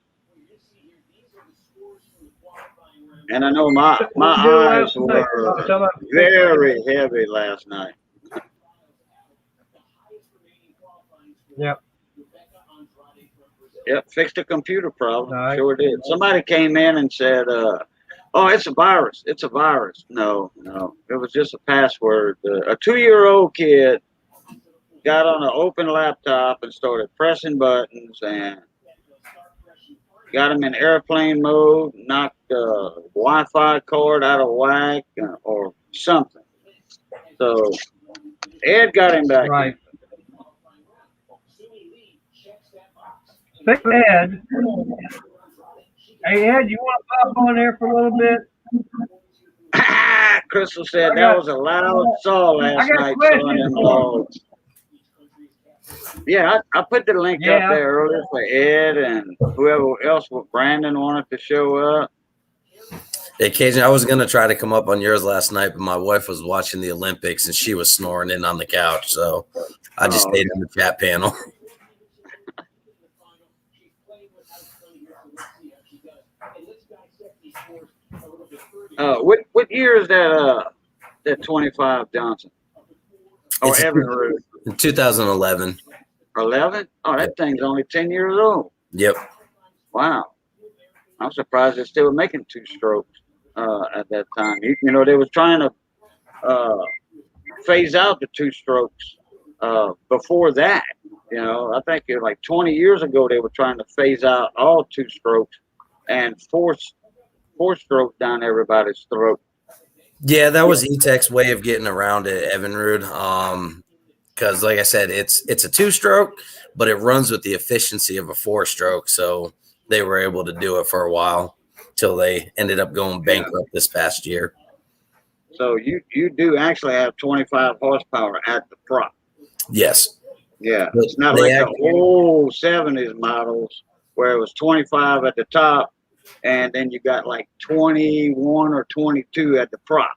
S3: And I know my eyes were very heavy last night.
S1: Yep.
S3: Yep, fixed a computer problem. Right. Sure did. Somebody came in and said, oh, it's a virus. It's a virus. No. It was just a password. A 2-year-old kid got on an open laptop and started pressing buttons and got him in airplane mode, knocked the Wi-Fi cord out of whack or something. So Ed got him back.
S1: Right. Ed, Hey Ed, you want to pop on there for a little bit?
S3: Crystal said that was a loud saw last night, sawing them logs. Yeah, I put the link up there earlier for Ed and whoever else, Brandon wanted to show up.
S6: Occasionally, I was going to try to come up on yours last night, but my wife was watching the Olympics and she was snoring in on the couch. So I just stayed in the chat panel.
S3: What year is that 25 Johnson? Or
S6: It's
S3: Evan Root?
S6: In 2011.
S3: 11? Oh, that thing's only 10 years old.
S6: Yep.
S3: Wow. I'm surprised they're still making two strokes at that time. You know, they was trying to phase out the two strokes before that. You know, I think it was like 20 years ago they were trying to phase out all two strokes and force strokes down everybody's throat.
S6: Yeah, that was E-Tech's way of getting around it, Evinrude. Because, like I said, it's a two-stroke, but it runs with the efficiency of a four-stroke. So they were able to do it for a while till they ended up going bankrupt this past year.
S3: So you do actually have 25 horsepower at the prop.
S6: Yes.
S3: Yeah, it's not like the old 70s models where it was 25 at the top, and then you got like 21 or 22 at the prop.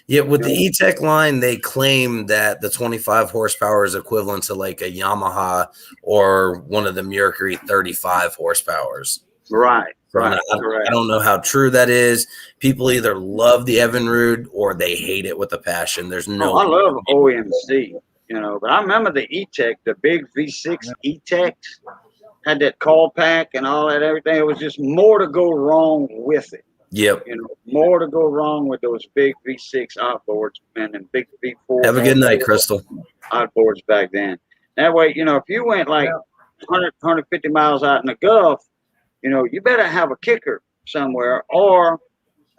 S6: Yeah, with the E-Tech line, they claim that the 25 horsepower is equivalent to like a Yamaha or one of the Mercury 35 horsepowers.
S3: Right, right.
S6: I don't know how true that is. People either love the Evinrude or they hate it with a passion. There's no.
S3: I love OMC, you know, but I remember the E-Tech, the big V6 E-Techs had that call pack and all that, everything. It was just more to go wrong with it.
S6: Yep.
S3: You know, more to go wrong with those big V6 outboards and then big V4.
S6: Have a good night, Crystal.
S3: Outboards back then. That way, you know, if you went like 100, 150 miles out in the Gulf, you know, you better have a kicker somewhere or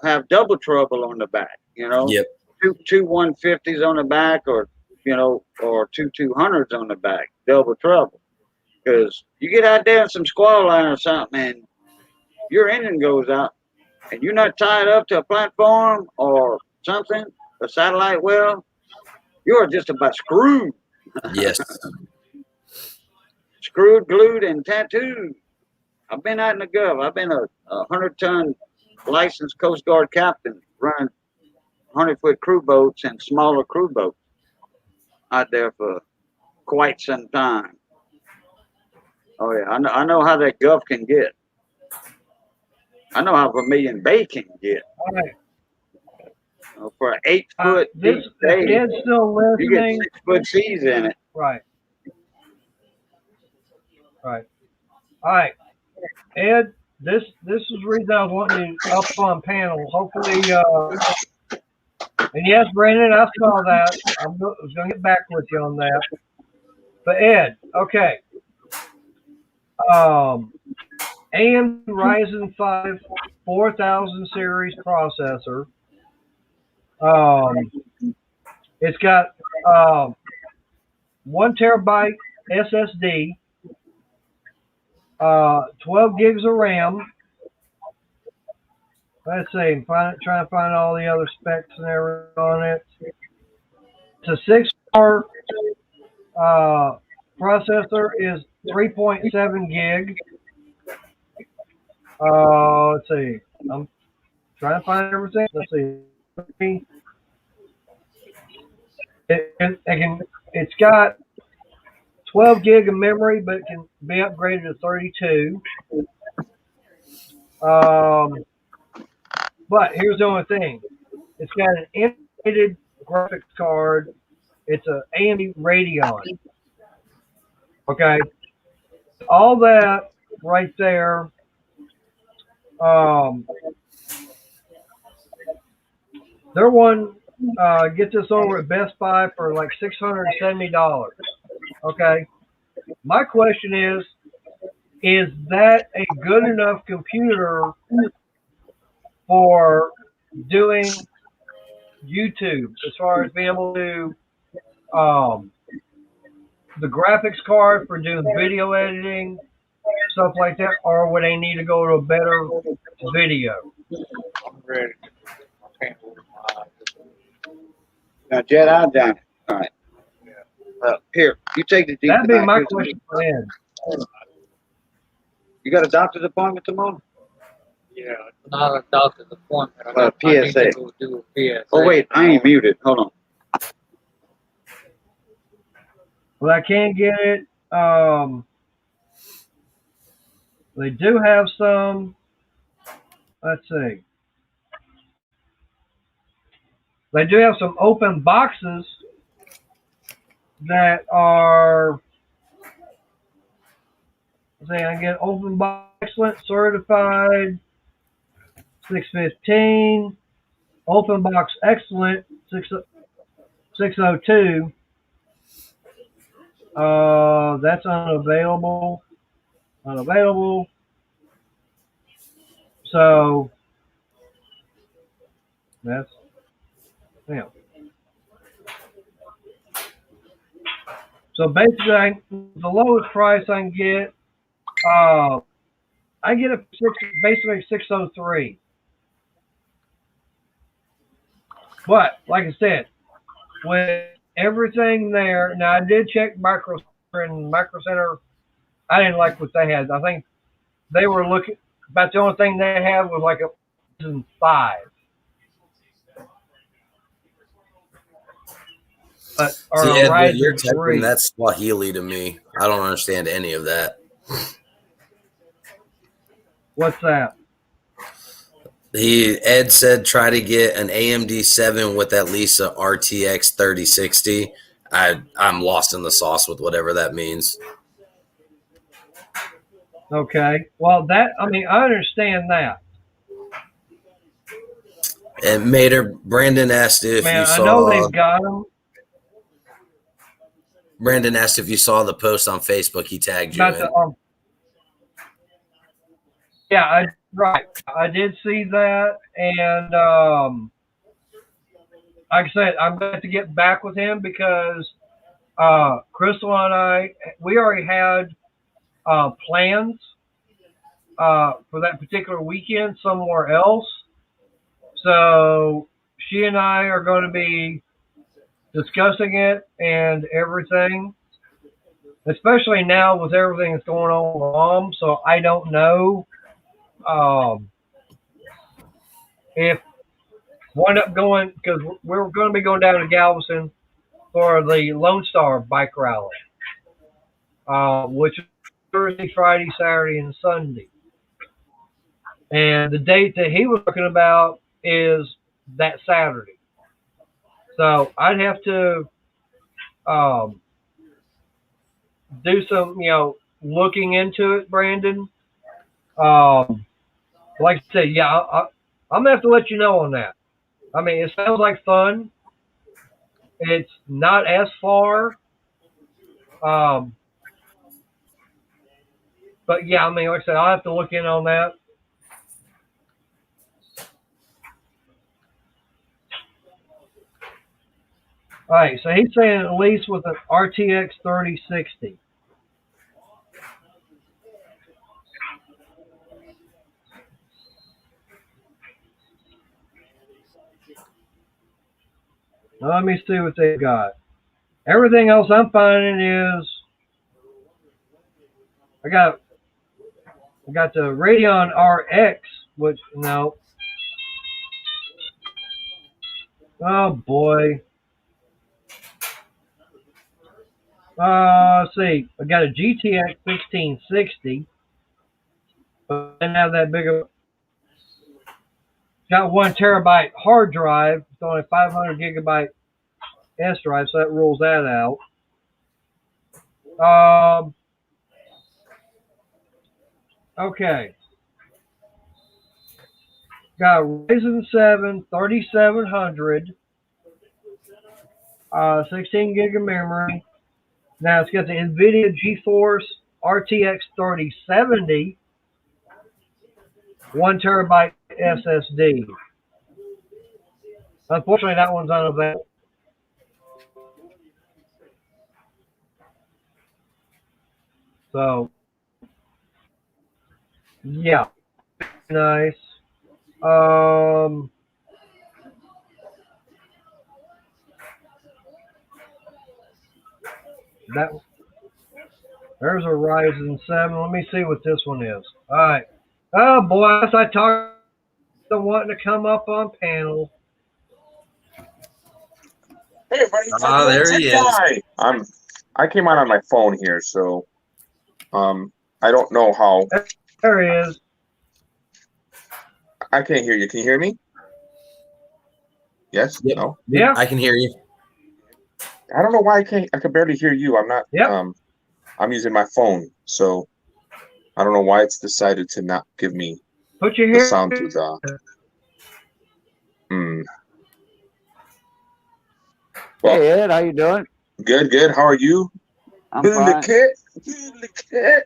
S3: have double trouble on the back, you know.
S6: Yep.
S3: Two 150s on the back or, you know, or two 200s on the back, double trouble. Because you get out there in some squall line or something and your engine goes out and you're not tied up to a platform or something, a satellite well, you're just about screwed.
S6: Yes.
S3: Screwed, glued, and tattooed. I've been out in the Gulf. I've been a 100-ton licensed Coast Guard captain running 100-foot crew boats and smaller crew boats out there for quite some time. Oh, yeah. I know how that Gulf can get. I know how Vermilion Bay can get.
S1: All right.
S3: For an 8-foot deep bay,
S1: Ed's still listening.
S3: You get 6-foot seas in it.
S1: Right. Right. All right. Ed, this is the reason I was wanting you up on panel. Hopefully, and yes, Brandon, I saw that. I was going to get back with you on that. But Ed, okay. AMD Ryzen 5 4000 series processor. It's got 1 terabyte SSD, 12 gigs of RAM. Let's see, trying to find all the other specs and everything on it. It's a 6-core processor, is 3.7 gig. Let's see. I'm trying to find everything. Let's see. It's got 12 gig of memory, but it can be upgraded to 32. But here's the only thing. It's got an integrated graphics card. It's an AMD Radeon. Okay. All that right there. Their one, get this over at Best Buy for like $670. Okay. My question is that a good enough computer for doing YouTube as far as being able to the graphics card for doing video editing, stuff like that, or would they need to go to a better video?
S5: I'm ready. I can't hold my eyes.
S3: Now, Jet, I've done it. All right. Here, you take the deep
S1: That'd be
S3: tonight.
S1: my
S3: Here's the
S1: question
S3: deep.
S1: for Ed.
S3: You got a doctor's appointment tomorrow?
S5: Yeah, it's not a doctor's appointment. I need
S3: PSA.
S5: to go do a PSA.
S3: Oh, wait, I ain't muted. Hold on.
S1: Well, I can get it. They do have some. Let's see. They do have some open boxes that are. Let's see, I get open box excellent certified 615, open box excellent 602. That's unavailable. Unavailable. So that's yeah. So basically, the lowest price I can get, I get basically 603. But like I said, with everything there, now I did check Micro Center, and Micro Center, I didn't like what they had. I think they were looking about the only thing they had was like a Ryzen 5. Or
S6: See,
S1: a
S6: Ed, what you're
S1: Ryzen
S6: typing,
S1: 3.
S6: that's Swahili to me. I don't understand any of that.
S1: What's that?
S6: Ed said try to get an AMD 7 with at least a RTX 3060. I'm lost in the sauce with whatever that means.
S1: Okay. Well, I understand that.
S6: And Mater, Brandon asked if
S1: Man,
S6: you
S1: I know
S6: saw.
S1: they've got them.
S6: Brandon asked if you saw the post on Facebook. He tagged you in.
S1: Yeah, right. I did see that, and like I said, I'm going to get back with him because Crystal and we already had plans for that particular weekend somewhere else. So she and I are going to be discussing it and everything, especially now with everything that's going on with Mom. So I don't know if wind up going, because we're going to be going down to Galveston for the Lone Star bike rally, which is Thursday, Friday, Saturday, and Sunday. And the date that he was talking about is that Saturday. So I'd have to do some, looking into it, Brandon. Like I said, yeah, I'm going to have to let you know on that. I mean, it sounds like fun. It's not as far. But yeah, I mean, like I said, I'll have to look in on that. All right, so he's saying at least with an RTX 3060. Now, let me see what they got. Everything else I'm finding is I got the Radeon RX, which no. Oh boy. Let's see. I got a GTX 1660, but I didn't have that big of. Got 1 terabyte hard drive. It's only 500 gigabyte S drive, so that rules that out. Okay. Got a Ryzen 7 3700, 16 gig of memory. Now it's got the NVIDIA GeForce RTX 3070, 1 terabyte SSD. Unfortunately, that one's unavailable. So, Yeah, nice. Um, that there's a Ryzen 7. Let me see what this one is. All right. Oh boy, as I talked to wanting to come up on panel.
S7: Hey, buddy,
S6: Ah, there he is.
S7: I came on my phone here, so I don't know how.
S1: There he is.
S7: I can't hear you. Can you hear me? Yes?
S6: Yep.
S7: No?
S1: Yeah.
S6: I can hear you.
S7: I don't know why I can't. I can barely hear you. I'm not.
S1: Yep.
S7: I'm using my phone, so I don't know why it's decided to not give me
S1: Put your
S7: the
S1: hair.
S7: sound to the. Hmm. Well,
S3: Hey Ed, how you doing?
S7: good. How are you?
S3: I'm
S7: Good
S3: fine.
S7: kid. Good kid.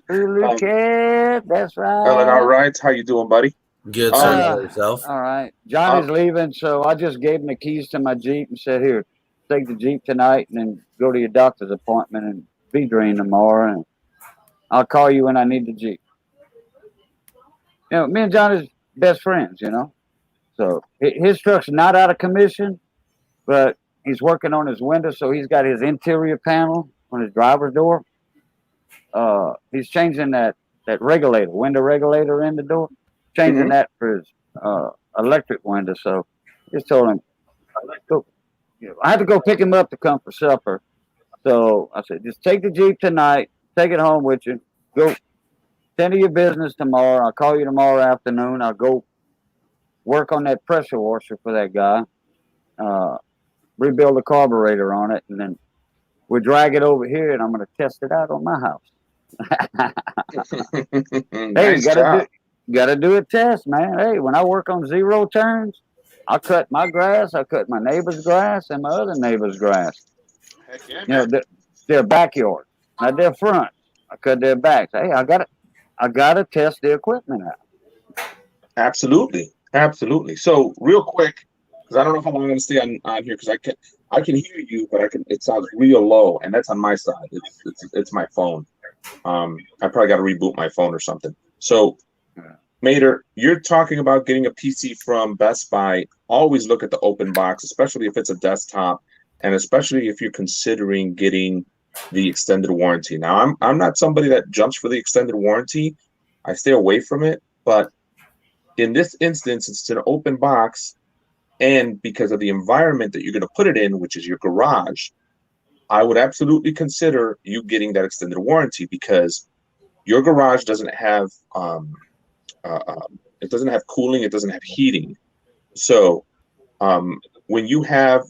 S3: Look at that's
S7: Ellen, all
S3: right.
S7: right. How you doing, buddy?
S6: Good, sir.
S3: Uh,
S6: Yourself.
S3: all right. Johnny's leaving, so I just gave him the keys to my Jeep and said, "Here, take the Jeep tonight, and then go to your doctor's appointment and be drained tomorrow, and I'll call you when I need the Jeep." You know, me and Johnny's best friends. You know, so his truck's not out of commission, but he's working on his window, so he's got his interior panel on his driver's door. He's changing that regulator, window regulator in the door, changing that for his electric window. So just told him, go. You know, I had to go pick him up to come for supper. So I said, just take the Jeep tonight, take it home with you, go tend to your business tomorrow. I'll call you tomorrow afternoon. I'll go work on that pressure washer for that guy, rebuild the carburetor on it, and then we'll drag it over here, and I'm going to test it out on my house. Hey,
S7: Nice job.
S3: gotta do a test, man. Hey, when I work on zero turns, I cut my grass, I cut my neighbor's grass, and my other neighbor's grass.
S7: Heck yeah,
S3: You know,
S7: man.
S3: their backyard, not their front. I cut their backs. Hey, I gotta test the equipment out.
S7: Absolutely. So real quick, because I don't know how long I'm gonna stay on here because I can hear you, but it sounds real low, and that's on my side. It's my phone. I probably got to reboot my phone or something. So, Mater, you're talking about getting a PC from Best Buy. Always look at the open box, especially if it's a desktop, and especially if you're considering getting the extended warranty. Now, I'm not somebody that jumps for the extended warranty. I stay away from it, but in this instance, it's an open box, and because of the environment that you're going to put it in, which is your garage, I would absolutely consider you getting that extended warranty because your garage doesn't have it doesn't have cooling, it doesn't have heating. So when you have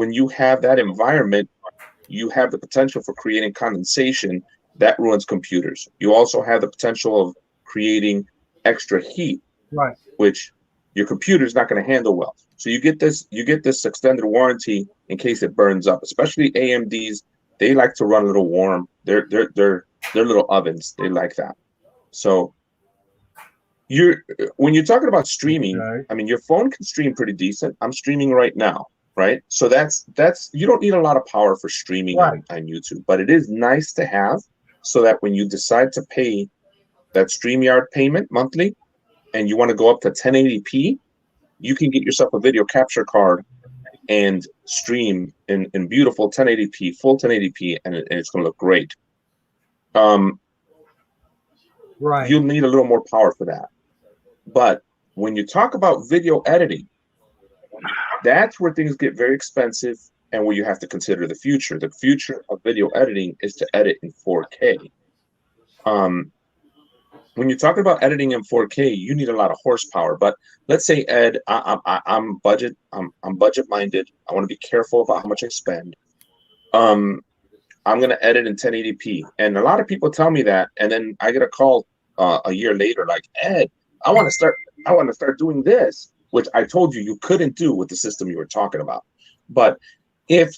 S7: that environment, you have the potential for creating condensation that ruins computers. You also have the potential of creating extra heat,
S1: Right.
S7: which your computer is not going to handle well. So you get this extended warranty in case it burns up. Especially AMDs, they like to run a little warm. They're little ovens. They like that. So when you're talking about streaming,
S1: Okay.
S7: I mean your phone can stream pretty decent. I'm streaming right now, right? So that's you don't need a lot of power for streaming
S1: Right.
S7: on YouTube, but it is nice to have so that when you decide to pay that StreamYard payment monthly and you want to go up to 1080p, you can get yourself a video capture card and stream in beautiful 1080p, full 1080p, and it's going to look great.
S1: Right.
S7: You'll need a little more power for that. But when you talk about video editing, that's where things get very expensive and where you have to consider the future. The future of video editing is to edit in 4K. When you're talking about editing in 4K, you need a lot of horsepower. But let's say, Ed, I'm budget minded. I want to be careful about how much I spend. I'm going to edit in 1080p, and a lot of people tell me that, and then I get a call a year later, like, Ed, I want to start doing this, which I told you couldn't do with the system you were talking about. But if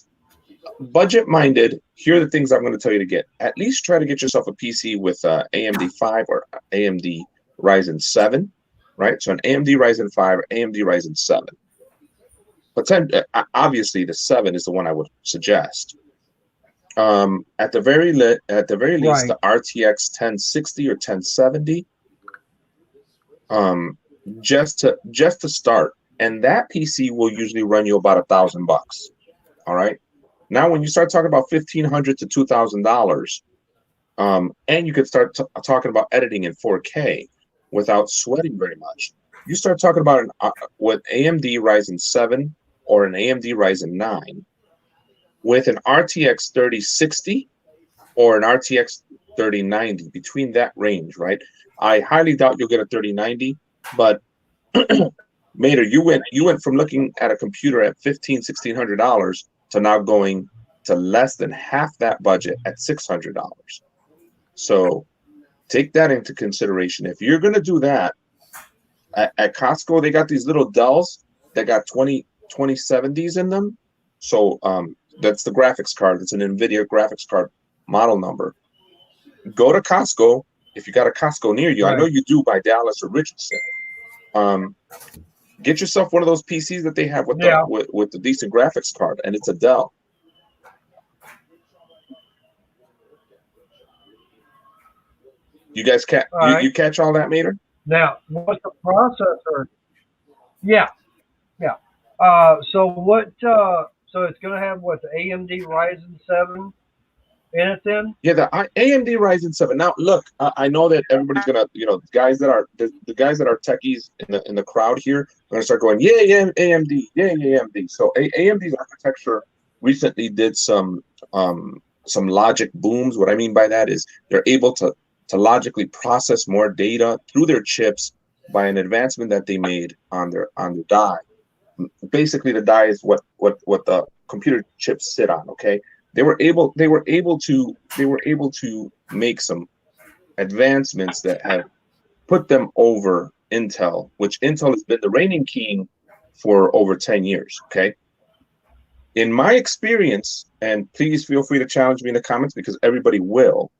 S7: budget minded, here are the things I'm going to tell you to get. At least try to get yourself a PC with AMD 5 or AMD Ryzen 7, right? So an AMD Ryzen 5 or AMD Ryzen 7. But obviously the 7 is the one I would suggest. At the very least,
S1: Right.
S7: the RTX 1060 or 1070 just to start, and that PC will usually run you about $1,000. All right. Now, when you start talking about $1,500 to $2,000, and you could start talking about editing in 4K without sweating very much, you start talking about with AMD Ryzen 7 or an AMD Ryzen 9 with an RTX 3060 or an RTX 3090, between that range, right? I highly doubt you'll get a 3090, but Mater, you went from looking at a computer at $1,600 to now going to less than half that budget at $600. So take that into consideration. If you're going to do that, at Costco, they got these little Dells that got 2070s in them. So that's the graphics card. It's an NVIDIA graphics card model number. Go to Costco if you got a Costco near you. Right. I know you do by Dallas or Richardson. Get yourself one of those PCs that they have with the decent graphics card, and it's a Dell. You guys you catch all that, Mater?
S1: Now, what's the processor? Yeah. So what? So it's going to have what, the AMD Ryzen 7 in it then?
S7: Yeah, the AMD Ryzen 7. Now, look, I know that everybody's gonna, the guys that are techies in the crowd here are gonna start going, yeah, AMD, yeah, AMD. So AMD's architecture recently did some logic booms. What I mean by that is they're able to logically process more data through their chips by an advancement that they made on their die. Basically, the die is what the computer chips sit on. Okay. They were able to make some advancements that have put them over Intel, which Intel has been the reigning king for over 10 years. Okay. In my experience, and please feel free to challenge me in the comments because everybody will,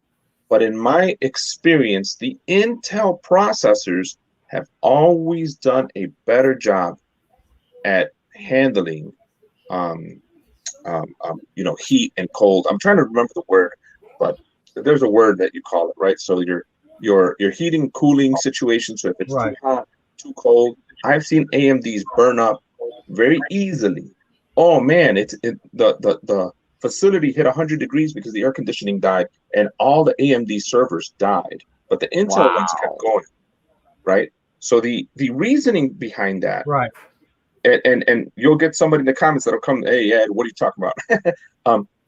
S7: but in my experience, the Intel processors have always done a better job at handling heat and cold. I'm trying to remember the word, but there's a word that you call it, right? So your heating, cooling situation. So if it's too hot, too cold, I've seen AMDs burn up very easily. Oh man, the facility hit 100 degrees because the air conditioning died, and all the AMD servers died, but the Intel ones kept going, right? So the reasoning behind that,
S1: right?
S7: And you'll get somebody in the comments that'll come, hey, Ed, what are you talking about?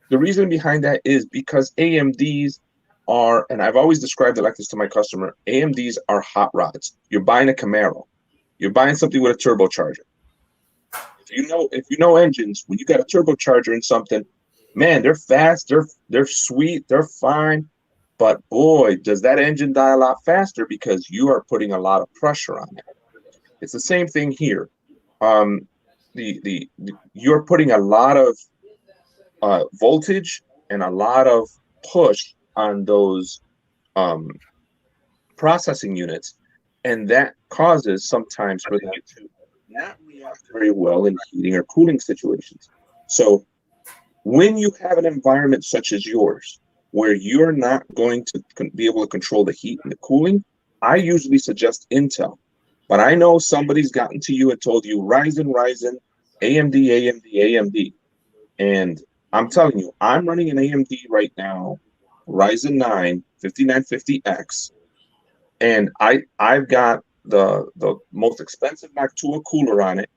S7: The reason behind that is because AMDs are, and I've always described it like this to my customer, AMDs are hot rods. You're buying a Camaro. You're buying something with a turbocharger. If you know engines, when you got a turbocharger in something, man, they're fast, they're sweet, they're fine. But boy, does that engine die a lot faster because you are putting a lot of pressure on it. It's the same thing here. You're putting a lot of voltage and a lot of push on those processing units, and that causes sometimes for them to not react very well in heating or cooling situations. So when you have an environment such as yours, where you're not going to be able to control the heat and the cooling, I usually suggest Intel. But I know somebody's gotten to you and told you Ryzen, AMD. And I'm telling you, I'm running an AMD right now, Ryzen 9 5950X. And I've got the most expensive Mac 2 cooler on it.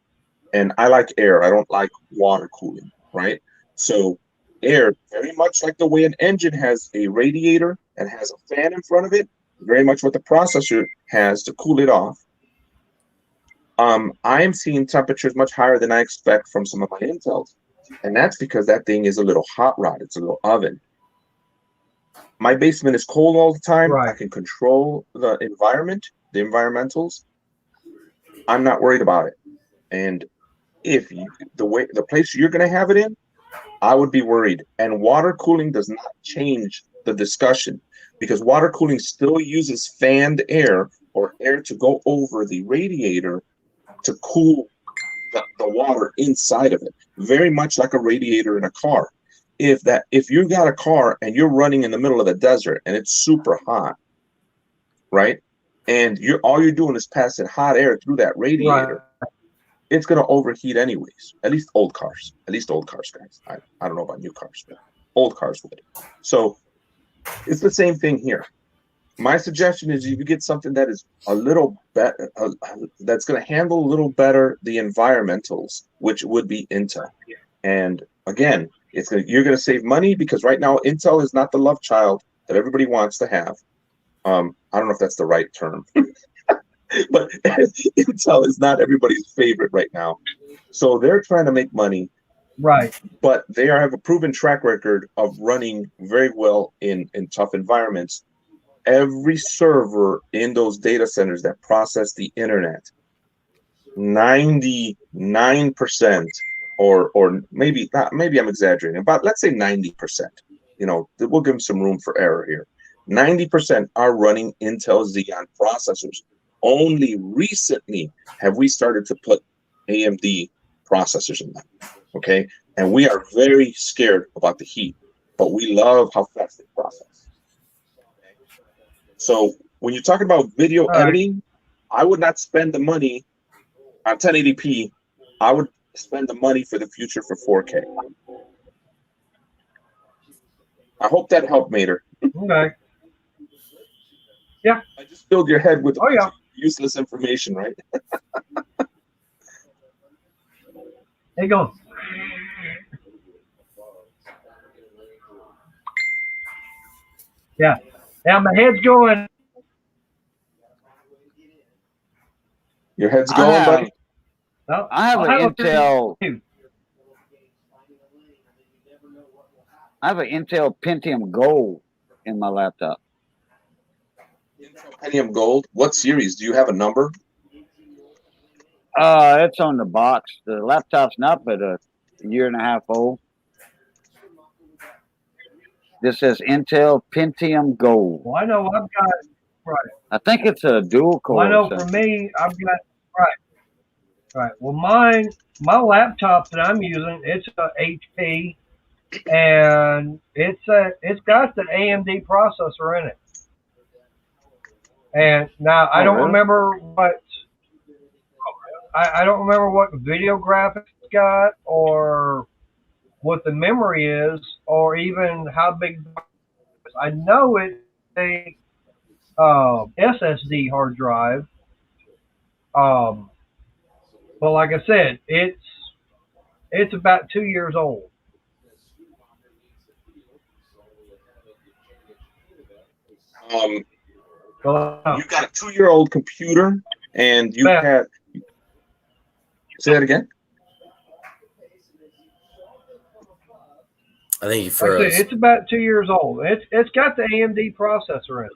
S7: And I like air. I don't like water cooling, right? So air, very much like the way an engine has a radiator and has a fan in front of it, very much what the processor has to cool it off. I am seeing temperatures much higher than I expect from some of my Intels. And that's because that thing is a little hot rod. It's a little oven. My basement is cold all the time. Right. I can control the environment, the environmentals. I'm not worried about it. And if the place you're going to have it in, I would be worried. And water cooling does not change the discussion because water cooling still uses fanned air or air to go over the radiator to cool the water inside of it, very much like a radiator in a car. If you got a car and you're running in the middle of the desert and it's super hot, right? and all you're doing is passing hot air through that radiator, it's going to overheat anyways. At least old cars, guys. I don't know about new cars, but old cars would. So it's the same thing here. My suggestion is you get something that is a little better, that's going to handle a little better the environmentals, which would be Intel. And again, you're going to save money because right now Intel is not the love child that everybody wants to have. I don't know if that's the right term, but Intel is not everybody's favorite right now. So they're trying to make money.
S1: Right.
S7: But they have a proven track record of running very well in tough environments. Every server in those data centers that process the internet, 99%, or maybe not, maybe I'm exaggerating, but let's say 90%. You know, we'll give them some room for error here. 90% are running Intel Xeon processors. Only recently have we started to put AMD processors in them. Okay, and we are very scared about the heat, but we love how fast they process. So when you're talking about video editing, I would not spend the money on 1080p. I would spend the money for the future for 4K. I hope that helped, Mater.
S1: Okay. Yeah.
S7: I just filled your head with useless information, right?
S1: There you go. Yeah. Now my head's going.
S7: Your head's going, buddy?
S1: No,
S5: I have an Intel. I have an Intel Pentium Gold in my laptop.
S7: Intel Pentium Gold. What series? Do you have a number?
S5: It's on the box. The laptop's not but a year and a half old. This says Intel Pentium Gold.
S1: Well, I know I've got
S5: I think it's a dual core.
S1: Well, I know for me, I've got right. Well, my laptop that I'm using, it's a HP, and it's got the AMD processor in it. And now I don't remember what I don't remember what video graphics got or what the memory is or even how big. I know it's a SSD hard drive. But like I said, it's about 2 years old.
S7: You got a 2-year-old computer, and you had. Say that again.
S6: I think you froze.
S1: Like I said, it's about 2 years old. It's got the AMD processor in it.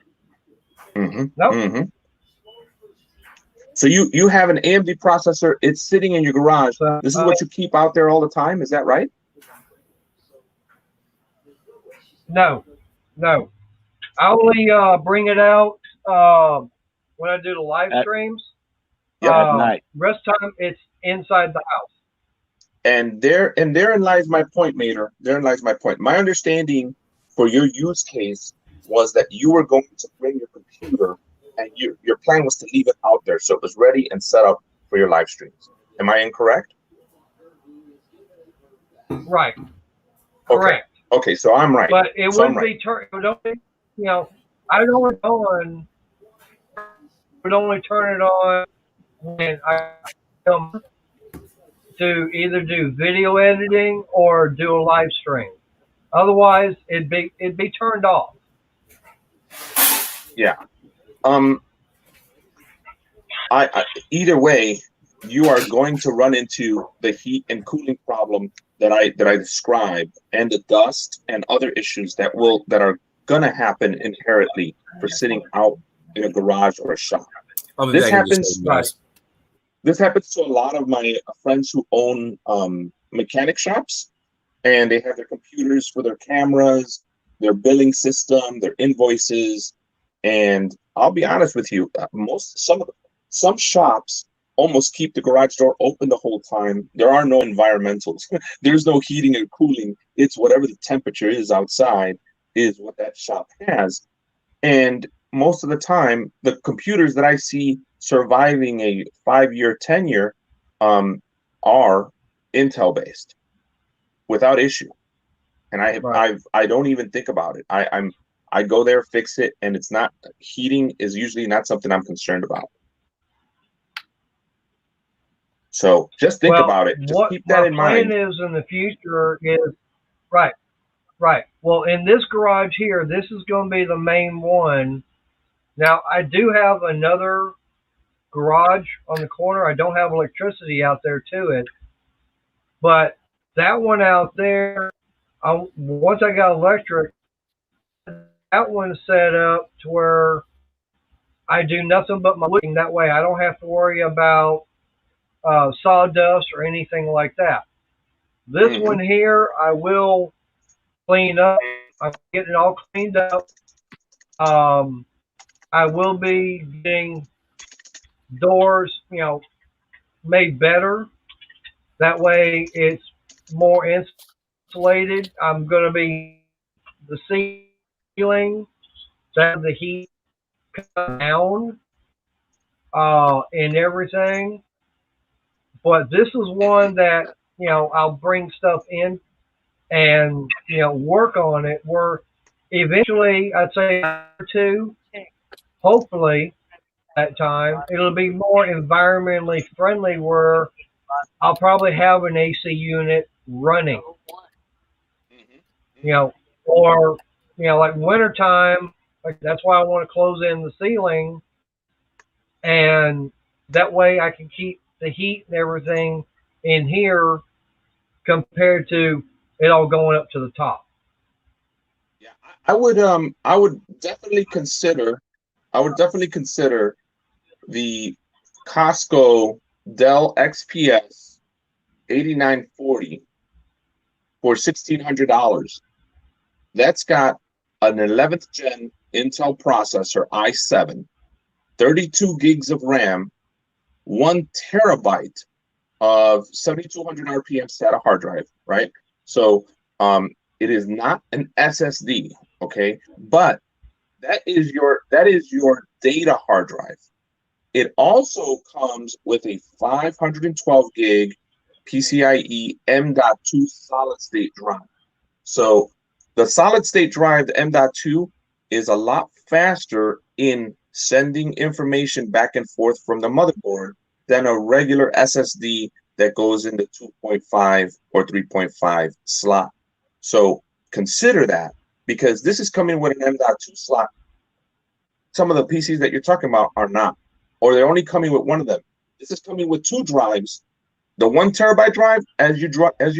S7: Mm-hmm.
S1: Nope.
S7: Mm-hmm. So you have an AMD processor. It's sitting in your garage. This is what you keep out there all the time. Is that right?
S1: No. I only bring it out when I do the live streams.
S5: At night.
S1: Rest time, it's inside the house.
S7: And therein lies my point, Mater. Therein lies my point. My understanding for your use case was that you were going to bring your computer, and your plan was to leave it out there so it was ready and set up for your live streams. Am I incorrect?
S1: Right.
S7: Okay.
S1: Correct.
S7: Okay, so I'm right.
S1: But it wouldn't be turned. I would only turn it on when I come to either do video editing or do a live stream. Otherwise, it'd be turned off.
S7: Yeah. I either way, you are going to run into the heat and cooling problem that I described, and the dust and other issues that are going to happen inherently for sitting out in a garage or a shop. This happens. This happens to a lot of my friends who own mechanic shops, and they have their computers for their cameras, their billing system, their invoices, and I'll be honest with you, some shops almost keep the garage door open the whole time. There are no environmentals. There's no heating and cooling. It's whatever the temperature is outside is what that shop has. And most of the time, the computers that I see surviving a 5-year tenure are Intel based without issue. And I don't even think about it. I go there, fix it, and it's not, heating is usually not something I'm concerned about. So just think about it. Just keep that in mind.
S1: What my plan is in the future is right. Well, in this garage here, this is going to be the main one. Now, I do have another garage on the corner. I don't have electricity out there to it, but that one out there, once I got electric, that one's set up to where I do nothing but my wooding. That way, I don't have to worry about sawdust or anything like that. This one here, I will clean up. I'm getting it all cleaned up. I will be getting doors, made better. That way, it's more insulated. I'm going to be the ceiling, to have the heat come down, and everything. But this is one that, I'll bring stuff in and, work on it, where eventually, I'd say, two, hopefully, that time, it'll be more environmentally friendly, where I'll probably have an AC unit running, or, like wintertime, like that's why I want to close in the ceiling, and that way I can keep the heat and everything in here compared to it all going up to the top.
S7: Yeah, I would definitely consider the Costco Dell XPS 8940 for $1,600. That's got an 11th gen Intel processor, i7, 32 gigs of RAM, 1 terabyte of 7200 RPM SATA hard drive, right? So it is not an SSD, okay? But that is your data hard drive. It also comes with a 512 gig PCIe M.2 solid state drive. So the solid state drive, the M.2, is a lot faster in sending information back and forth from the motherboard than a regular SSD that goes in the 2.5 or 3.5 slot. So consider that, because this is coming with an M.2 slot. Some of the PCs that you're talking about are not, or they're only coming with one of them. This is coming with 2 drives. The 1 terabyte drive, as you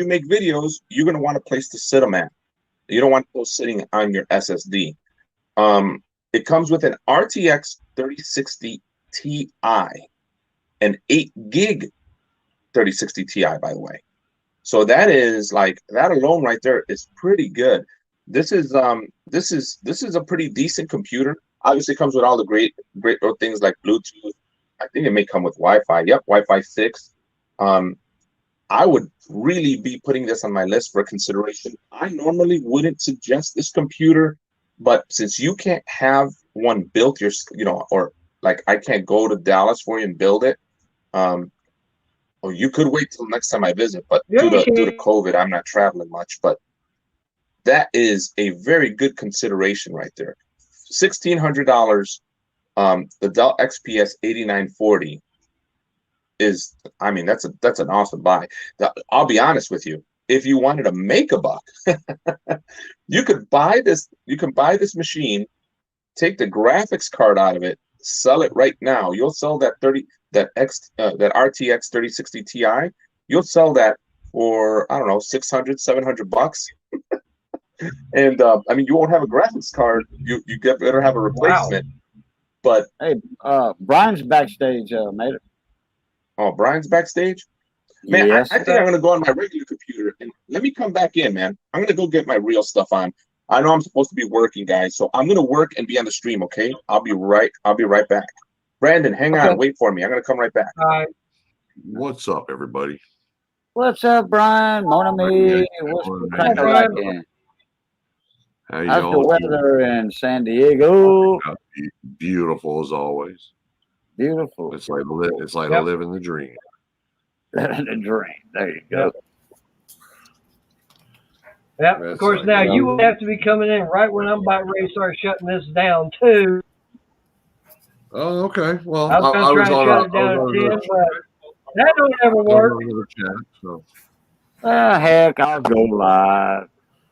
S7: make videos, you're going to want a place to sit them at. You don't want those sitting on your SSD. It comes with an RTX 3060 Ti, an 8 gig 3060 Ti, by the way. So that is that alone right there is pretty good. This is a pretty decent computer. Obviously, it comes with all the great things like Bluetooth. I think it may come with Wi-Fi. Yep, Wi-Fi 6. I would really be putting this on my list for consideration. I normally wouldn't suggest this computer, but since you can't have one built, or like I can't go to Dallas for you and build it, or you could wait till next time I visit. But due to COVID, I'm not traveling much. But that is a very good consideration right there. $1,600. The Dell XPS 8940 is, I mean, that's an awesome buy. I'll be honest with you. If you wanted to make a buck, you could buy this. You can buy this machine, take the graphics card out of it, sell it right now. You'll sell that RTX 3060 Ti. You'll sell that for, I don't know, $600-$700. And I mean, you won't have a graphics card. You better have a replacement. Wow. But
S3: hey, Brian's backstage, made it.
S7: Oh, Brian's backstage? Man, yes, I think I'm going to go on my regular computer and let me come back in, man. I'm going to go get my real stuff on. I know I'm supposed to be working, guys, so I'm going to work and be on the stream, okay? I'll be right back. Brandon, hang on. Wait for me. I'm going to come right back.
S8: What's up, everybody?
S3: What's up, Brian? Mon ami. What's cracking?
S8: How
S3: How's the
S8: y'all doing?
S3: weather in San Diego?
S8: Beautiful as always.
S3: Beautiful.
S8: It's like
S1: Yep.
S8: living the dream.
S3: The dream. There you go.
S1: Yep. Of
S8: That's
S1: course,
S8: like
S1: now
S8: it.
S1: you would have to be coming in right when I'm about ready to start shutting this down too.
S8: Oh, okay. Well,
S1: I was
S8: I
S1: gonna
S8: was
S1: try to
S8: on
S1: shut it down at 10, but that don't ever work.
S8: another chat. So
S3: Heck, I'll go live.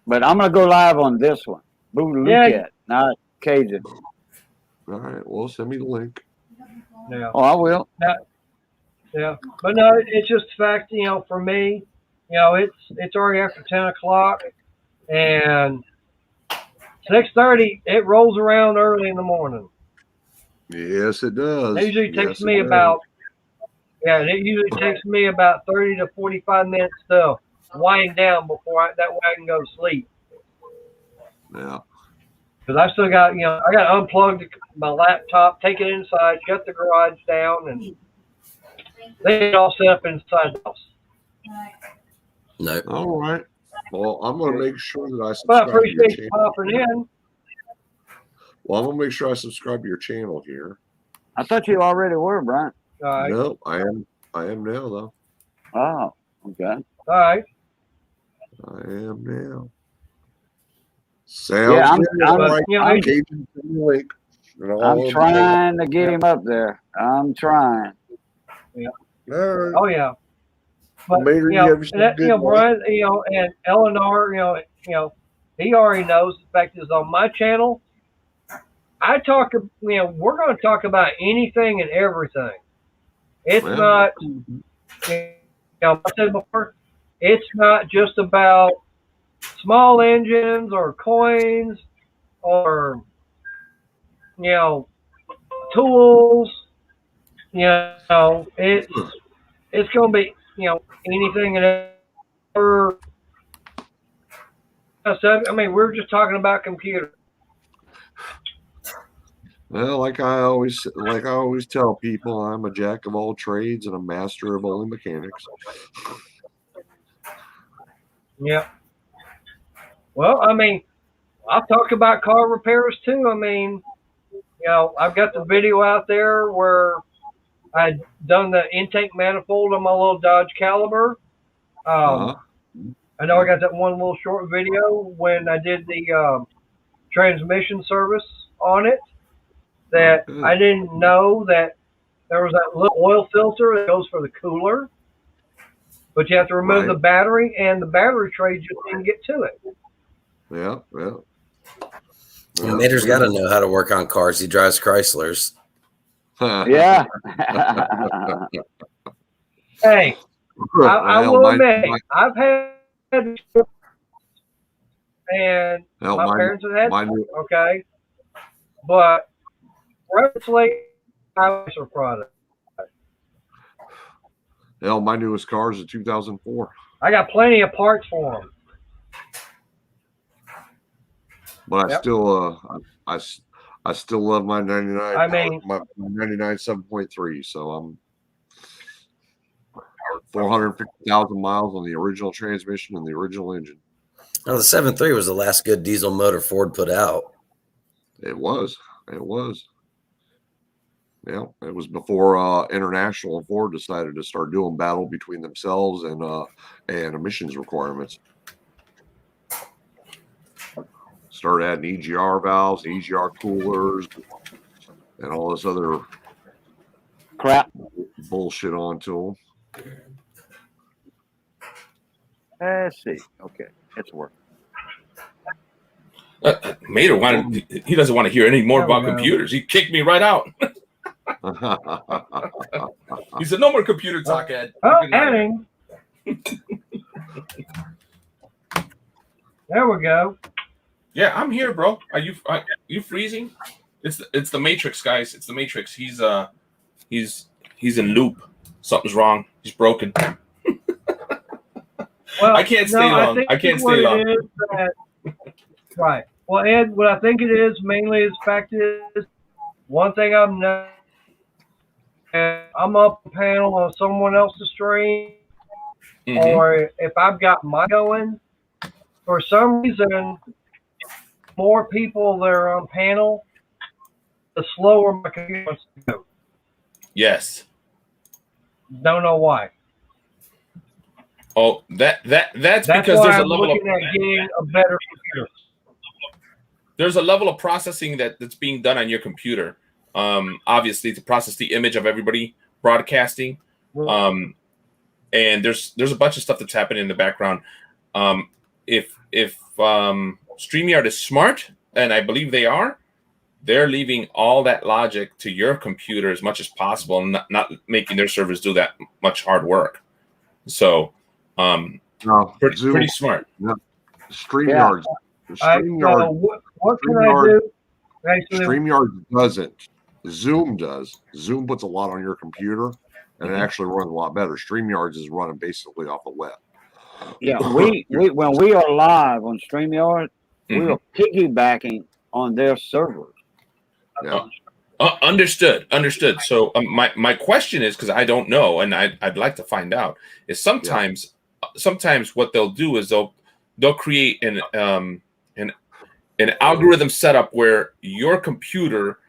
S3: But I'm going to go live on this one. Boo
S1: Yeah.
S3: Lucat, not Cajun.
S8: all right. Well, send me the link.
S1: Yeah.
S3: Oh, I will.
S1: Yeah. But no, it's just the fact, for me, it's already after 10 o'clock, and 6:30 it rolls around early in the morning.
S8: Yes, it does.
S1: It usually takes
S8: Yes,
S1: me
S8: it does.
S1: about 30 to 45 minutes to wind down before that way I can go to sleep.
S8: Yeah.
S1: Because I still got, I got to unplug my laptop, take it inside, shut the garage down, and then get all set up inside the house.
S6: No.
S8: All right. Well, I'm going to make sure that I
S1: But I
S8: subscribe to your
S1: appreciate you
S8: channel.
S1: popping in.
S8: Well, I'm going to make sure I subscribe to your channel here.
S3: I thought you already were, Brian.
S1: All right.
S8: No, I am now, though.
S3: Oh, okay.
S1: All right.
S8: I am now. Sounds
S3: Yeah,
S8: good.
S3: I'm-
S8: All right.
S1: I'm-
S8: Cajun, send me the link. And
S3: I'm trying to get him up there. I'm trying.
S8: All right.
S1: Oh yeah. But
S8: Mater, you have yourself a good night.
S1: Brian, and Eleanor, he already knows. In fact, is on my channel. I talk, we're going to talk about anything and everything. It's
S8: Well,
S1: not, I said before, it's not just about small engines or coins or, tools. It's going to be, anything and ever. I mean, we're just talking about computers.
S8: Well, like I always tell people, I'm a jack of all trades and a master of only mechanics.
S1: Yeah. Well, I mean, I'll talk about car repairs too. I mean, I've got the video out there where I'd done the intake manifold on my little Dodge Caliber. I know I got that one little short video when I did the transmission service on it that I didn't know that there was that little oil filter that goes for the cooler, but you have to remove the battery, and the battery tray just didn't get to it.
S8: Yeah.
S6: Well, Mater's got to know how to work on cars. He drives Chryslers.
S3: Yeah.
S1: Hey, I will admit, I've had, and my parents have had, okay, but Chevrolet are product.
S8: Hell, my newest car is a 2004.
S1: I got plenty of parts for them.
S8: But I still, I still love my 99.
S1: I mean,
S8: my 99 7.3. So I'm 450,000 miles on the original transmission and the original engine.
S6: Oh, the 7.3 was the last good diesel motor Ford put out.
S8: It was. Yeah, it was before International and Ford decided to start doing battle between themselves and emissions requirements. Started adding EGR valves, EGR coolers, and all this other
S3: crap
S8: bullshit onto them.
S3: Let's see. Okay, it's working.
S9: Mater wanted. He doesn't want to hear any more about computers. He kicked me right out. He said, "No more computer talk, Ed."
S1: Oh, adding. There we go.
S9: Yeah, I'm here, bro. Are you freezing? It's the Matrix, guys. It's the Matrix. He's in loop. Something's wrong. He's broken.
S1: Well,
S9: I can't stay long. I can't stay long.
S1: Right. Well, Ed, what I think it is mainly is fact is one thing I'm not. I'm up a panel on someone else's stream, or if I've got my going, for some reason, more people that are on panel, the slower my computer wants to go.
S9: Yes.
S1: Don't know why.
S9: Oh, that's because
S1: why
S9: there's a
S1: I'm
S9: level of
S1: looking at getting a better computer.
S9: there's a level of processing that's being done on your computer. Obviously to process the image of everybody broadcasting. And there's a bunch of stuff that's happening in the background. If StreamYard is smart, and I believe they are, they're leaving all that logic to your computer as much as possible, and not making their servers do that much hard work. So, pretty smart.
S8: No, StreamYard.
S1: So what can I do?
S8: StreamYard doesn't. Zoom does. Zoom puts a lot on your computer, and it actually runs a lot better. StreamYard is running basically off the web.
S3: Yeah, we when we are live on StreamYard, we are piggybacking on their servers.
S8: Yeah.
S9: Understood. So my question is, because I don't know, and I'd like to find out, is sometimes what they'll do is they'll create an algorithm setup where your computer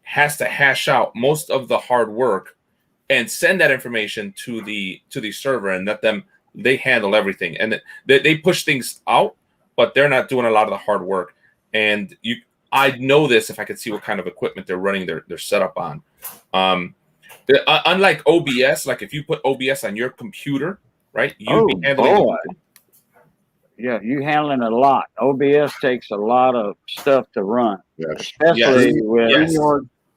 S9: has to hash out most of the hard work and send that information to the server, and they handle everything, and they push things out, but they're not doing a lot of the hard work. And I'd know this if I could see what kind of equipment they're running their setup on. Unlike OBS, like if you put OBS on your computer, right? You'd be handling.
S3: Yeah, you handling a lot. OBS takes a lot of stuff to run, especially with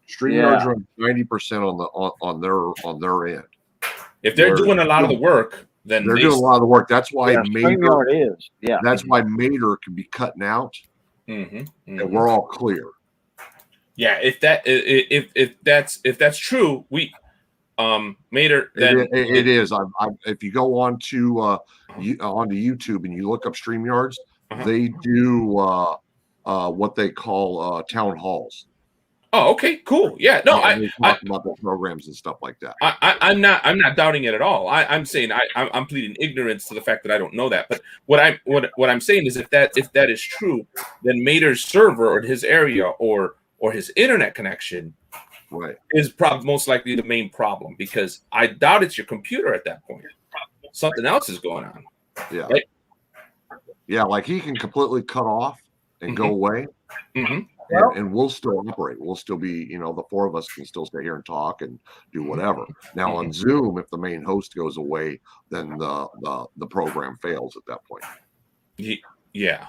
S8: StreamYard's running 90% on their end.
S9: If they're doing a lot of the work, then
S8: they're doing a lot of the work. That's why
S3: StreamYard is. Yeah,
S8: that's why Mater can be cutting out. And we're all clear.
S9: Yeah, if that's true, we Mater, then
S8: it is. If you go onto YouTube and you look up StreamYards, they do what they call town halls.
S9: Oh, okay, cool. Yeah, no,
S8: I talk about the programs and stuff like that.
S9: I'm not doubting it at all. I'm saying I'm pleading ignorance to the fact that I don't know that. But what I'm saying is if that is true, then Mater's server or his area or his internet connection is probably most likely the main problem, because I doubt it's your computer at that point. Something else is going on.
S8: Yeah.
S9: Right?
S8: Yeah, like he can completely cut off and go away. And we'll still operate. We'll still be, the four of us can still stay here and talk and do whatever. Now on Zoom, if the main host goes away, then the program fails at that point.
S9: Yeah.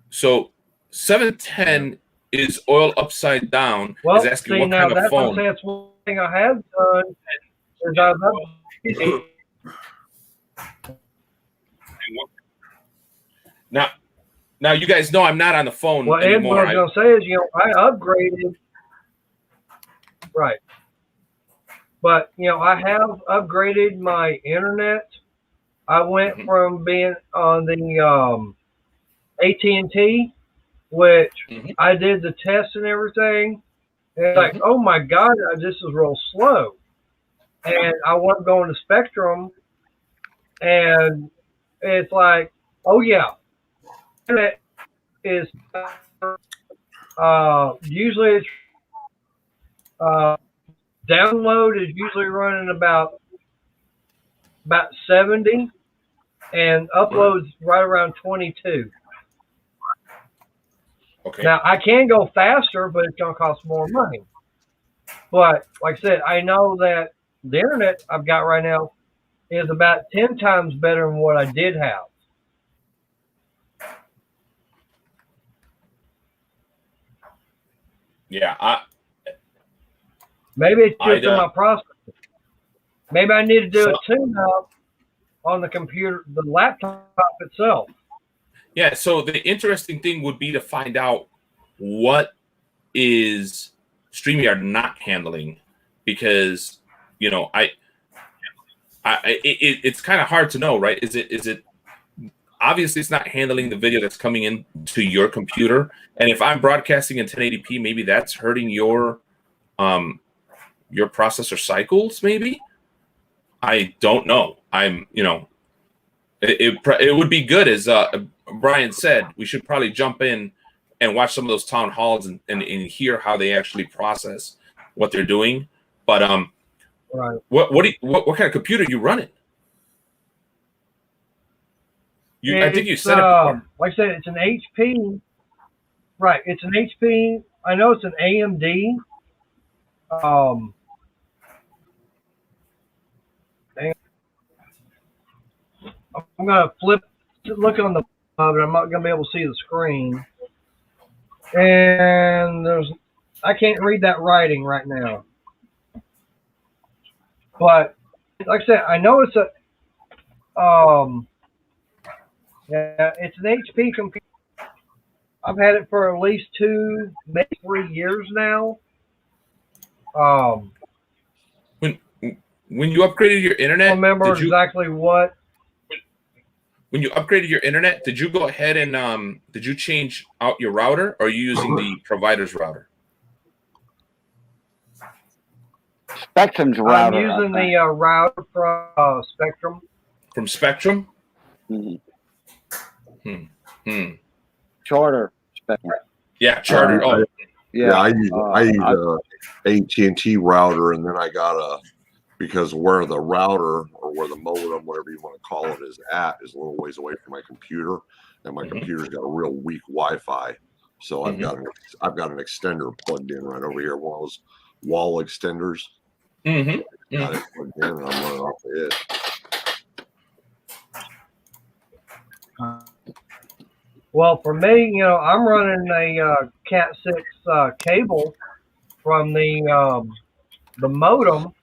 S9: So 710 is oil upside down. Is asking what kind of phone.
S1: That's one thing I have done. Is I've
S9: Now you guys know I'm not on the phone
S1: anymore.
S9: Ed,
S1: what I was going to say is, I upgraded. Right. But, I have upgraded my internet. I went from being on the AT&T, which I did the test and everything. And it's like, oh my God, this is real slow. And I wasn't going to Spectrum. And it's like, oh yeah. Internet is usually it's download is usually running about 70, and uploads right around 22.
S9: Okay.
S1: Now I can go faster, but it's gonna cost more money. But like I said, I know that the internet I've got right now is about 10 times better than what I did have.
S9: Yeah,
S1: maybe it's just in my process. Maybe I need to do it too now on the computer, the laptop itself.
S9: Yeah, so the interesting thing would be to find out what is StreamYard not handling, because it's kind of hard to know, right? Is it obviously it's not handling the video that's coming in to your computer, and if I'm broadcasting in 1080p, maybe that's hurting your processor cycles. Maybe I don't know. It would be good, as Brian said. We should probably jump in and watch some of those town halls and hear how they actually process what they're doing. But
S1: Right.
S9: what kind of computer are you running? I think you said it before.
S1: Like I said, it's an HP. Right. It's an HP. I know it's an AMD. I'm gonna look on the, but I'm not gonna be able to see the screen. And I can't read that writing right now. But like I said, I know it's it's an HP computer. I've had it for at least 2, maybe 3 years now.
S9: When you upgraded your internet,
S1: I don't remember exactly what.
S9: When you upgraded your internet, did you go ahead and did you change out your router, or are you using the provider's router?
S3: Spectrum's router.
S1: I'm using the router from Spectrum.
S9: From Spectrum?
S3: Charter Spectrum.
S9: Yeah, Charter.
S8: I use AT&T router, and then I got because where the router or where the modem, whatever you want to call it, is a little ways away from my computer, and my computer's got a real weak Wi-Fi. So I've got an extender plugged in right over here, one of those wall extenders. Got it plugged in, and I'm running off of it.
S1: Well, for me, I'm running a Cat 6 cable from the modem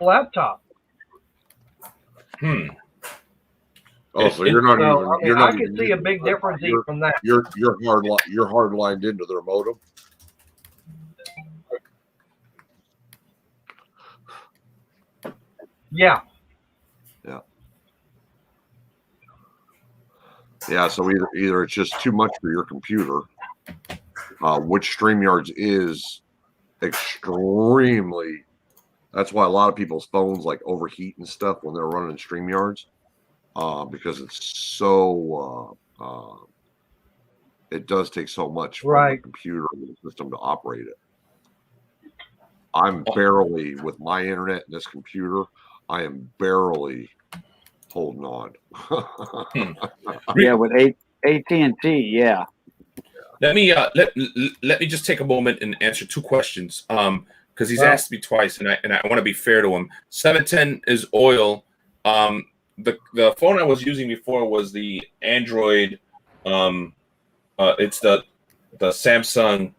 S1: laptop.
S8: Oh, so you're not even.
S1: I can see a big difference even from that.
S8: You're hard lined into their modem.
S1: Yeah.
S8: Yeah, so either it's just too much for your computer, which StreamYards is extremely. That's why a lot of people's phones like overheat and stuff when they're running StreamYards, because it's so. It does take so much from the computer and the system to operate it. I'm barely, with my internet and this computer, I am barely holding on.
S3: Yeah, with AT&T, yeah.
S9: Let me let me just take a moment and answer 2 questions. Because he's asked me twice, and I want to be fair to him. 710 is oil. The phone I was using before was the Android. It's the Samsung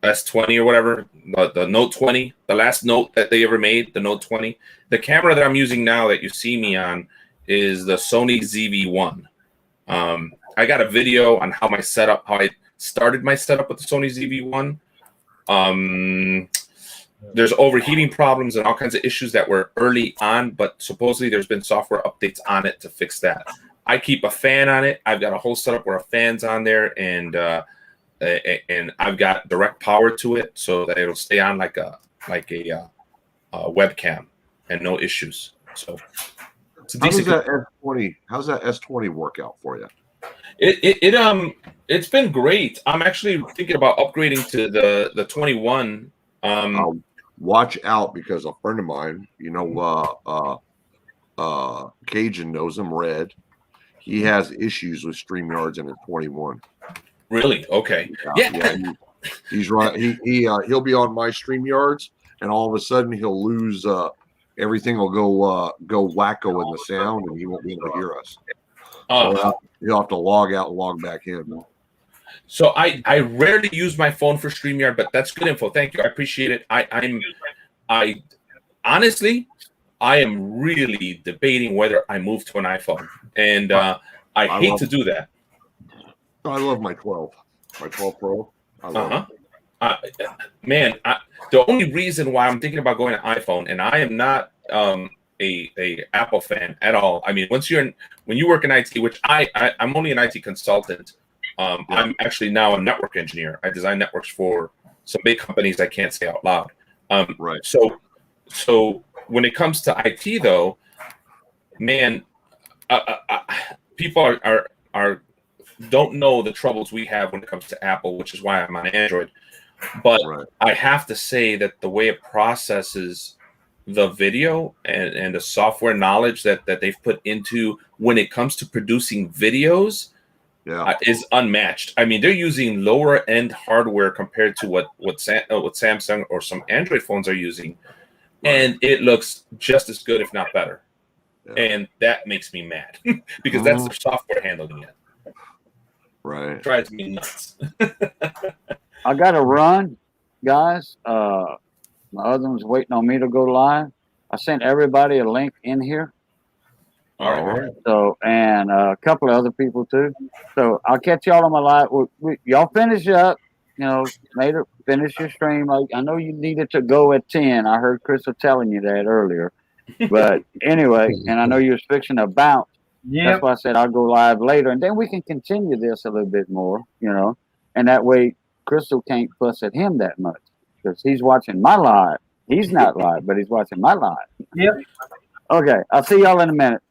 S9: S20 or whatever, the Note 20, the last Note that they ever made, the Note 20. The camera that I'm using now that you see me on is the Sony ZV-1. I got a video on how I started my setup with the Sony ZV-1. There's overheating problems and all kinds of issues that were early on, but supposedly there's been software updates on it to fix that. I keep a fan on it. I've got a whole setup where a fan's on there, and I've got direct power to it so that it'll stay on like a webcam and no issues. So it's a decent.
S8: How's that S20 work out for you?
S9: It's been great. I'm actually thinking about upgrading to the 21.
S8: Watch out, because a friend of mine, Cajun knows him, Red. He has issues with StreamYards in his 21.
S9: Really? Okay. Yeah.
S8: He's right. He'll be on my StreamYards, and all of a sudden he'll lose. Everything will go wacko in the sound, and he won't be able to hear us. So he'll have to log out and log back in.
S9: So I rarely use my phone for StreamYard, but that's good info. Thank you. I appreciate it. I honestly, I am really debating whether I move to an iPhone, and I hate to do that.
S8: I love my 12 Pro. I love it.
S9: Man, the only reason why I'm thinking about going to iPhone, and I am not a Apple fan at all. I mean, when you work in IT, which I'm only an IT consultant. I'm actually now a network engineer. I design networks for some big companies I can't say out loud.
S8: Right.
S9: So when it comes to IT, though, man, people are don't know the troubles we have when it comes to Apple, which is why I'm on Android. But I have to say that the way it processes the video and the software knowledge that they've put into when it comes to producing videos is unmatched. I mean, they're using lower end hardware compared to what Samsung or some Android phones are using, and it looks just as good, if not better. And that makes me mad because that's their software handling it.
S8: Right.
S9: It drives me nuts.
S3: I got to run, guys. My husband's waiting on me to go live. I sent everybody a link in here.
S9: All right.
S3: So, and a couple of other people too. So I'll catch y'all on my live. Y'all finish up. You know, later, finish your stream. I know you needed to go at 10. I heard Crystal telling you that earlier. But anyway, and I know you was fixing to bounce.
S1: Yep.
S3: That's why I said I'll go live later. And then we can continue this a little bit more, you know. And that way Crystal can't fuss at him that much. Because he's watching my live. He's not live, but he's watching my live.
S1: Yep.
S3: Okay. I'll see y'all in a minute.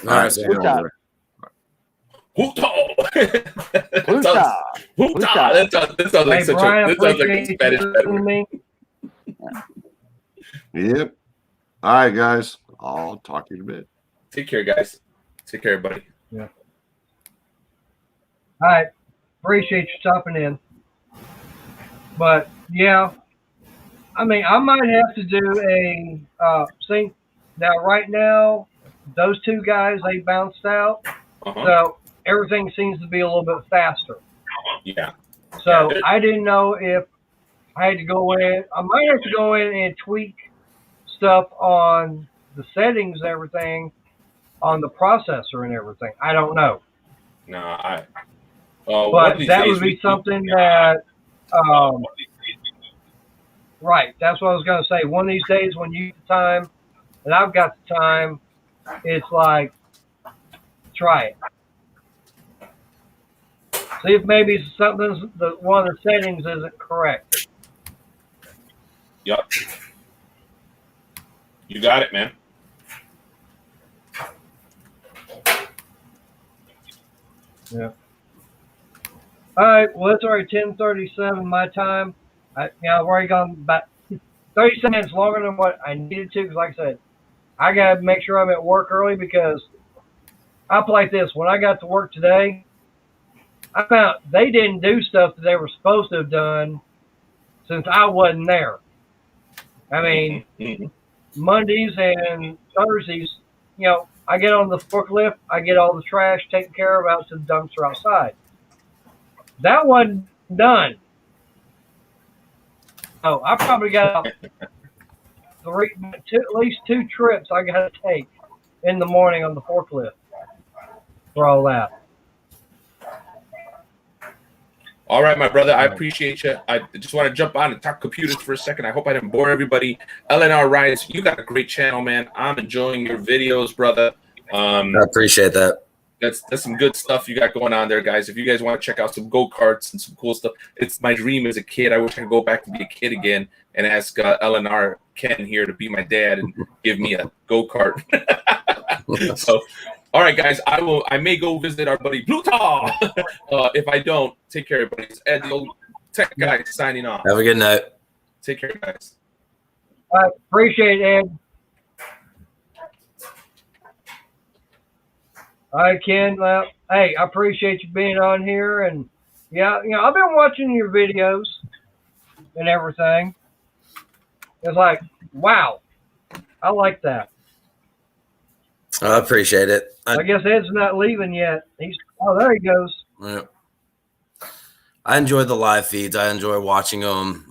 S8: All right. See you later.
S9: Huta!
S3: Huta!
S9: That sounds like such
S1: Brian,
S9: a Spanish
S1: me.
S8: Yep. All right, guys. I'll talk to you in a bit.
S9: Take care, guys. Take care, everybody.
S1: Yeah. All right. Appreciate you stopping in. But yeah, I mean, I might have to do a sync. Now, right now, those two guys, they bounced out. So everything seems to be a little bit faster.
S9: Yeah.
S1: So I didn't know if I had to go in. I might have to go in and tweak stuff on the settings and everything on the processor and everything. I don't know.
S9: No,
S1: but that would be something that, right, that's what I was going to say. One of these days when you get the time and I've got the time, it's like, try it. See if maybe something's one of the settings isn't correct.
S9: Yep. You got it, man.
S1: Yeah. All right. Well, it's already 10:37 my time. I've already gone about 30 minutes longer than what I needed to. Because, like I said, I gotta make sure I'm at work early because I'll play this. When I got to work today, I found they didn't do stuff that they were supposed to have done since I wasn't there. I mean, Mondays and Thursdays, you know, I get on the forklift, I get all the trash taken care of out to the dumpster outside. That wasn't done. Oh, I probably got at least 2 trips I got to take in the morning on the forklift for all that.
S9: All right, my brother, I appreciate you. I just want to jump on and talk computers for a second. I hope I didn't bore everybody. LNR Rise, you got a great channel, man. I'm enjoying your videos, brother.
S6: I appreciate that.
S9: That's some good stuff you got going on there, guys. If you guys want to check out some go-karts and some cool stuff, it's my dream as a kid. I wish I could go back and be a kid again and ask LNR Ken here to be my dad and give me a go-kart. So, all right, guys, I may go visit our buddy Pluto. If I don't, take care, everybody. It's Ed, the old tech guy, signing off.
S6: Have a good night.
S9: Take care, guys.
S1: I appreciate it, Ed. All right, Ken. Well, hey, I appreciate you being on here, and yeah, you know, I've been watching your videos and everything. It's like, wow, I like that.
S6: I appreciate it.
S1: I guess Ed's not leaving yet. There he goes.
S6: Yeah. I enjoy the live feeds. I enjoy watching them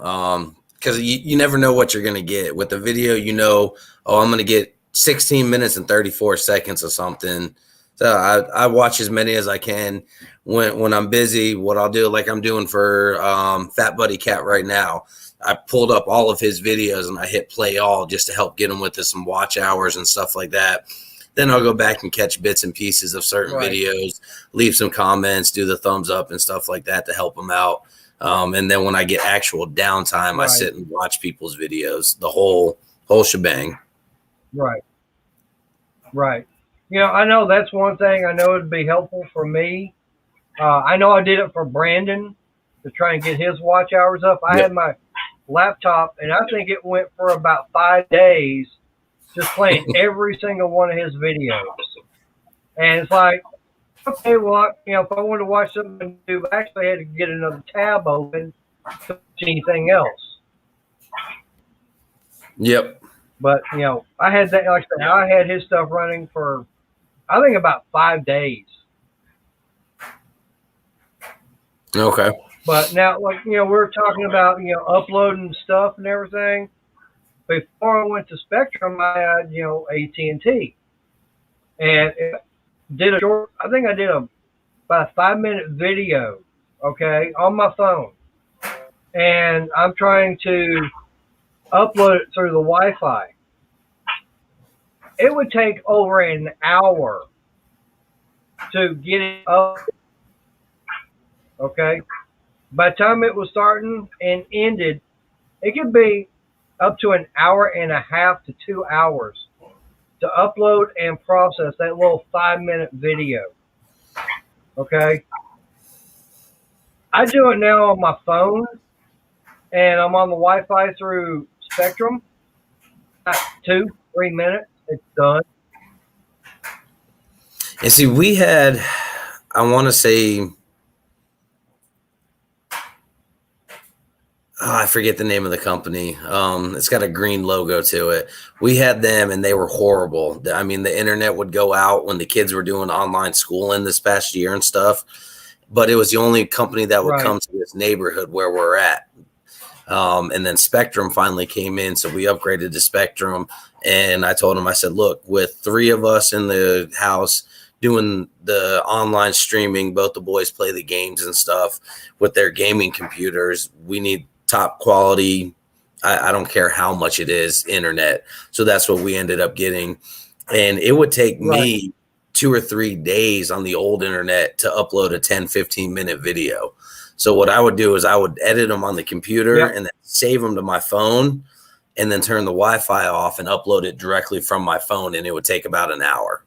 S6: because you never know what you're going to get. With the video, you know, I'm going to get 16 minutes and 34 seconds or something. So I watch as many as I can when I'm busy. What I'll do, like I'm doing for Fat Buddy Cat right now, I pulled up all of his videos and I hit play all just to help get him with some watch hours and stuff like that. Then I'll go back and catch bits and pieces of certain videos, leave some comments, do the thumbs up and stuff like that to help them out. And then when I get actual downtime, I sit and watch people's videos, the whole shebang.
S1: Right. I know that's one thing. I know it'd be helpful for me. I know I did it for Brandon to try and get his watch hours up. I had my laptop, and I think it went for about 5 days just playing every single one of his videos. And it's like, okay, well, if I wanted to watch something new, I actually had to get another tab open to watch anything else.
S6: Yep.
S1: But, I had that, like I said, I had his stuff running for, I think, about 5 days.
S6: Okay.
S1: But now, we're talking about, uploading stuff and everything. Before I went to Spectrum, I had, AT&T. And did a short, I think I did about a 5-minute video, okay, on my phone. And I'm trying to upload it through the Wi-Fi. It would take over an hour to get it up, okay? By the time it was starting and ended, it could be up to an hour and a half to 2 hours to upload and process that little 5-minute video, okay? I do it now on my phone, and I'm on the Wi-Fi through Spectrum. 2-3 minutes, it's done.
S6: And see, we had, I want to say, I forget the name of the company. It's got a green logo to it. We had them, and they were horrible. I mean, the internet would go out when the kids were doing online schooling this past year and stuff. But it was the only company that would come to this neighborhood where we're at. And then Spectrum finally came in, so we upgraded to Spectrum. And I told him, I said, look, with 3 of us in the house doing the online streaming, both the boys play the games and stuff with their gaming computers. We need top quality, I don't care how much it is, internet. So that's what we ended up getting. And it would take me 2 or 3 days on the old internet to upload a 10-15 minute video. So what I would do is I would edit them on the computer and then save them to my phone and then turn the Wi-Fi off and upload it directly from my phone, and it would take about an hour.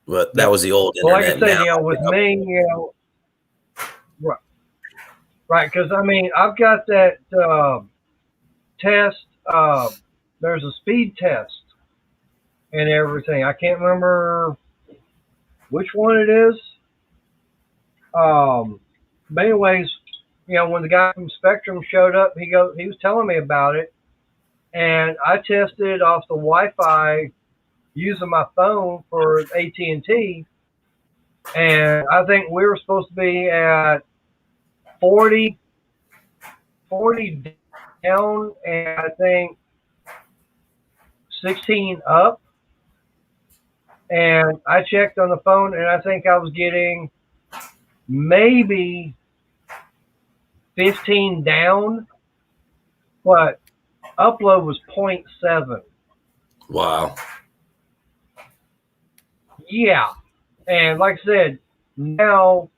S6: But that was the old internet.
S1: Like I said, with me, right, because I mean, I've got that test. There's a speed test and everything. I can't remember which one it is. But anyways, when the guy from Spectrum showed up, he was telling me about it, and I tested off the Wi-Fi using my phone for AT&T, and I think we were supposed to be at 40 down, and I think 16 up. And I checked on the phone, and I think I was getting maybe 15 down, but upload was 0.7.
S6: Wow.
S1: Yeah. And like I said, now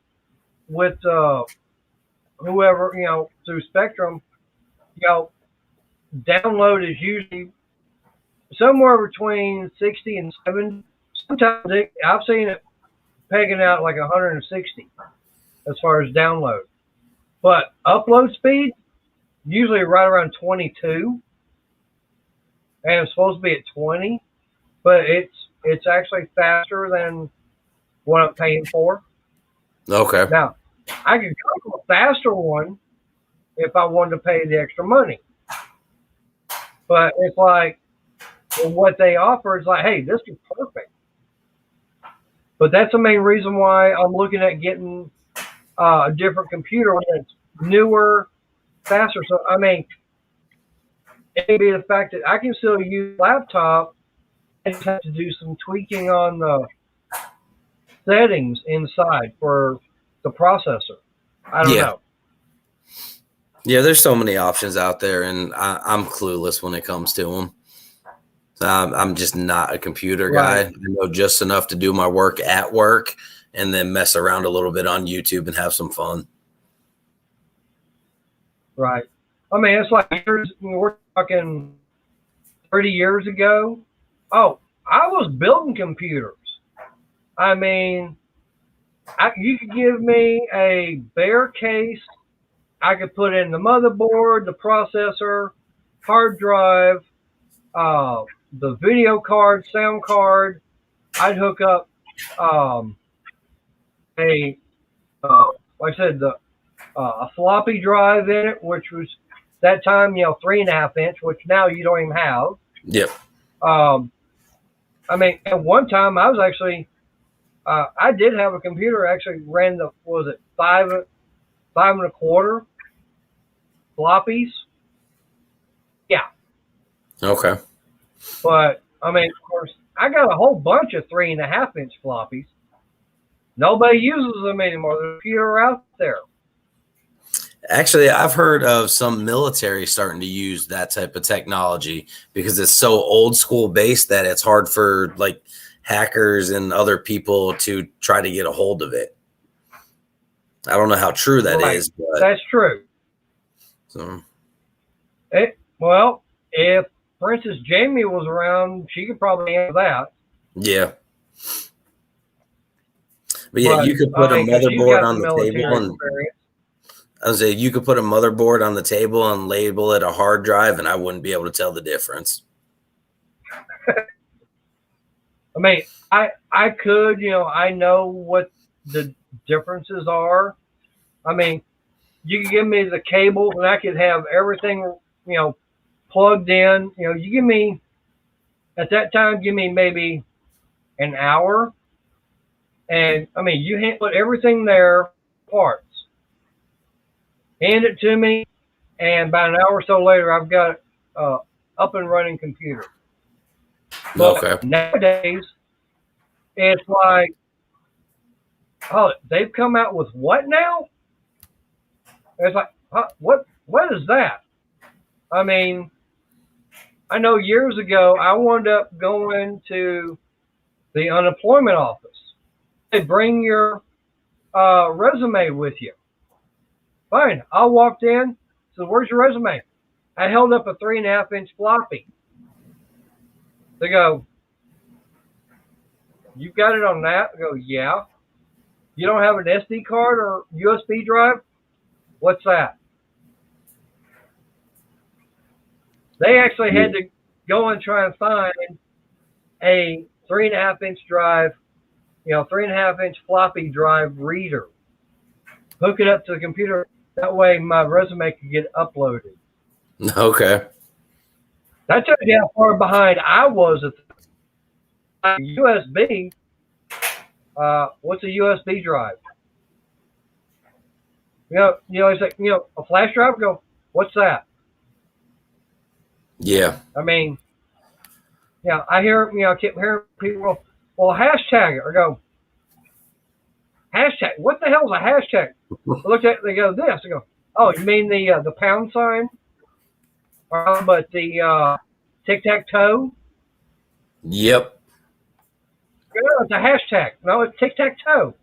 S1: with whoever, through Spectrum, download is usually somewhere between 60 and 70. Sometimes I've seen it pegging out like 160 as far as download. But upload speed, usually right around 22. And it's supposed to be at 20. But it's actually faster than what I'm paying for.
S6: Okay.
S1: Now, I could go for a faster one if I wanted to pay the extra money. But it's like, well, what they offer is like, hey, this is perfect. But that's the main reason why I'm looking at getting a different computer that's newer, faster. So, I mean, it may be the fact that I can still use a laptop and just have to do some tweaking on the settings inside for the processor. I don't know.
S6: Yeah, there's so many options out there, and I'm clueless when it comes to them. I'm just not a computer guy. I know just enough to do my work at work and then mess around a little bit on YouTube and have some fun.
S1: Right. I mean, it's like we're talking 30 years ago, oh, I was building computers. I mean, you could give me a bare case. I could put in the motherboard, the processor, hard drive, the video card, sound card. I'd hook up like I said, a floppy drive in it, which was that time, 3.5 inch, which now you don't even have.
S6: Yep.
S1: I mean, at one time I was actually, I did have a computer actually ran the, what was it, 5.25 floppies? Yeah.
S6: Okay.
S1: But I mean, of course, I got a whole bunch of 3.5 inch floppies. Nobody uses them anymore. There's fewer out there.
S6: Actually, I've heard of some military starting to use that type of technology because it's so old school based that it's hard for like hackers and other people to try to get a hold of it. I don't know how true that is, but
S1: that's true.
S6: So,
S1: well, if Princess Jamie was around, she could probably answer that.
S6: Yeah. But yeah, you could put a motherboard on the table and I was saying you could put a motherboard on the table and label it a hard drive, and I wouldn't be able to tell the difference.
S1: I mean, I could, I know what the differences are. I mean, you could give me the cables, and I could have everything, plugged in. You give me at that time, give me maybe an hour, and I mean, you put everything there, parts. Hand it to me, and about an hour or so later, I've got up and running computer. But
S6: okay.
S1: Nowadays, it's like, oh, they've come out with what now? It's like, what is that? I mean, I know years ago, I wound up going to the unemployment office. They bring your resume with you. Fine. I walked in. So where's your resume? I held up a 3.5 inch floppy. They go, you got it on that? I go, yeah. You don't have an SD card or USB drive? What's that? They actually had to go and try and find a 3.5 inch drive, 3.5 inch floppy drive reader. Hook it up to the computer. That way my resume could get uploaded.
S6: Okay.
S1: That tells you how far behind I was at the USB. What's a USB drive? It's like, a flash drive. Go, what's that?
S6: Yeah.
S1: I mean, I hear, I keep hearing people go, well, hashtag it. Or go, hashtag? What the hell is a hashtag? Look at it, they go, this. I go, oh, you mean the pound sign? But the tic-tac-toe?
S6: Yep.
S1: No, it's a hashtag. No, it's tic-tac-toe.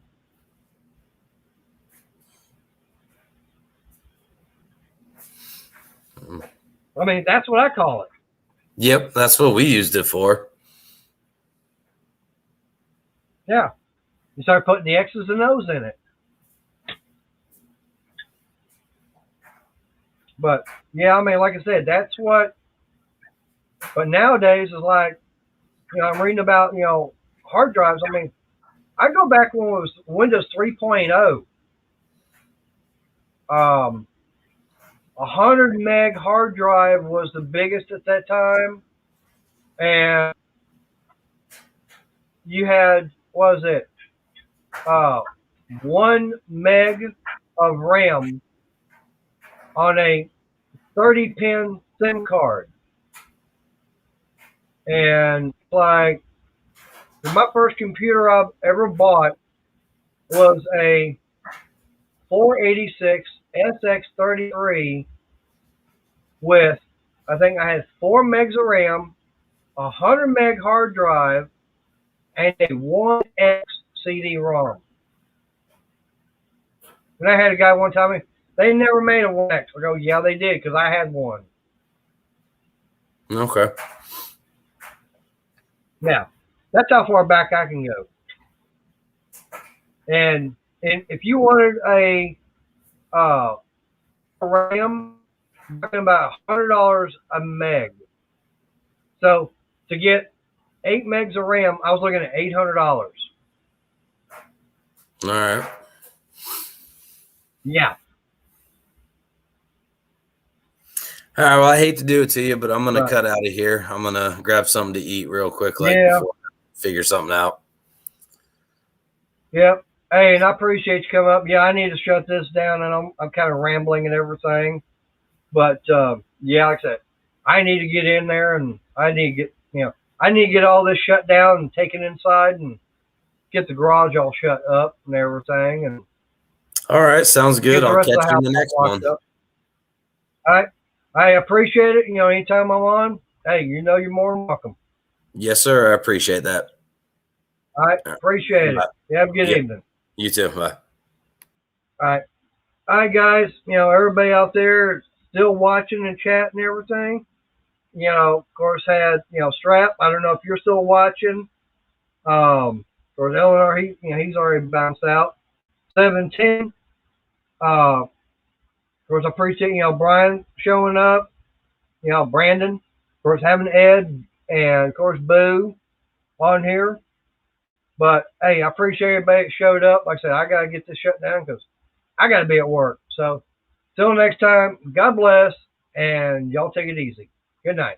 S1: I mean, that's what I call it.
S6: Yep, that's what we used it for.
S1: Yeah. You start putting the X's and O's in it. But, yeah, I mean, like I said, that's what, but nowadays is like, I'm reading about, hard drives. I mean, I go back when it was Windows 3.0. 100 meg hard drive was the biggest at that time. And you had, what was it? 1 meg of RAM on a 30-pin SIM card. And like, my first computer I've ever bought was a 486 SX33 with, I think I had 4 megs of RAM, 100 meg hard drive, and a 1X CD-ROM. And I had a guy one time, they never made a 1X. I go, yeah, they did, because I had one.
S6: Okay.
S1: Now, that's how far back I can go. And if you wanted a RAM, you're talking about $100 a meg. So to get 8 megs of RAM, I was looking at $800.
S6: All right.
S1: Yeah.
S6: All right. Well, I hate to do it to you, but I'm going to cut out of here. I'm going to grab something to eat real quick, like before I figure something out.
S1: Yep. Hey, and I appreciate you coming up. Yeah, I need to shut this down, and I'm kind of rambling and everything. But yeah, like I said, I need to get in there, and I need to get all this shut down and taken inside, and get the garage all shut up and everything. And
S6: all right, sounds good. I'll catch you in the next one.
S1: All right, I appreciate it. Anytime I'm on, hey, you're more than welcome.
S6: Yes, sir. I appreciate that.
S1: All right, appreciate it. You have a good evening.
S6: You too. Bye.
S1: All right, guys. Everybody out there still watching and chatting and everything. Of course, had Strap. I don't know if you're still watching. Of course, Eleanor, he's already bounced out. 710. Of course, I appreciate Brian showing up. Brandon. Of course, having Ed and of course Boo on here. But hey, I appreciate everybody that showed up. Like I said, I gotta get this shut down because I gotta be at work. So till next time, God bless, and y'all take it easy. Good night.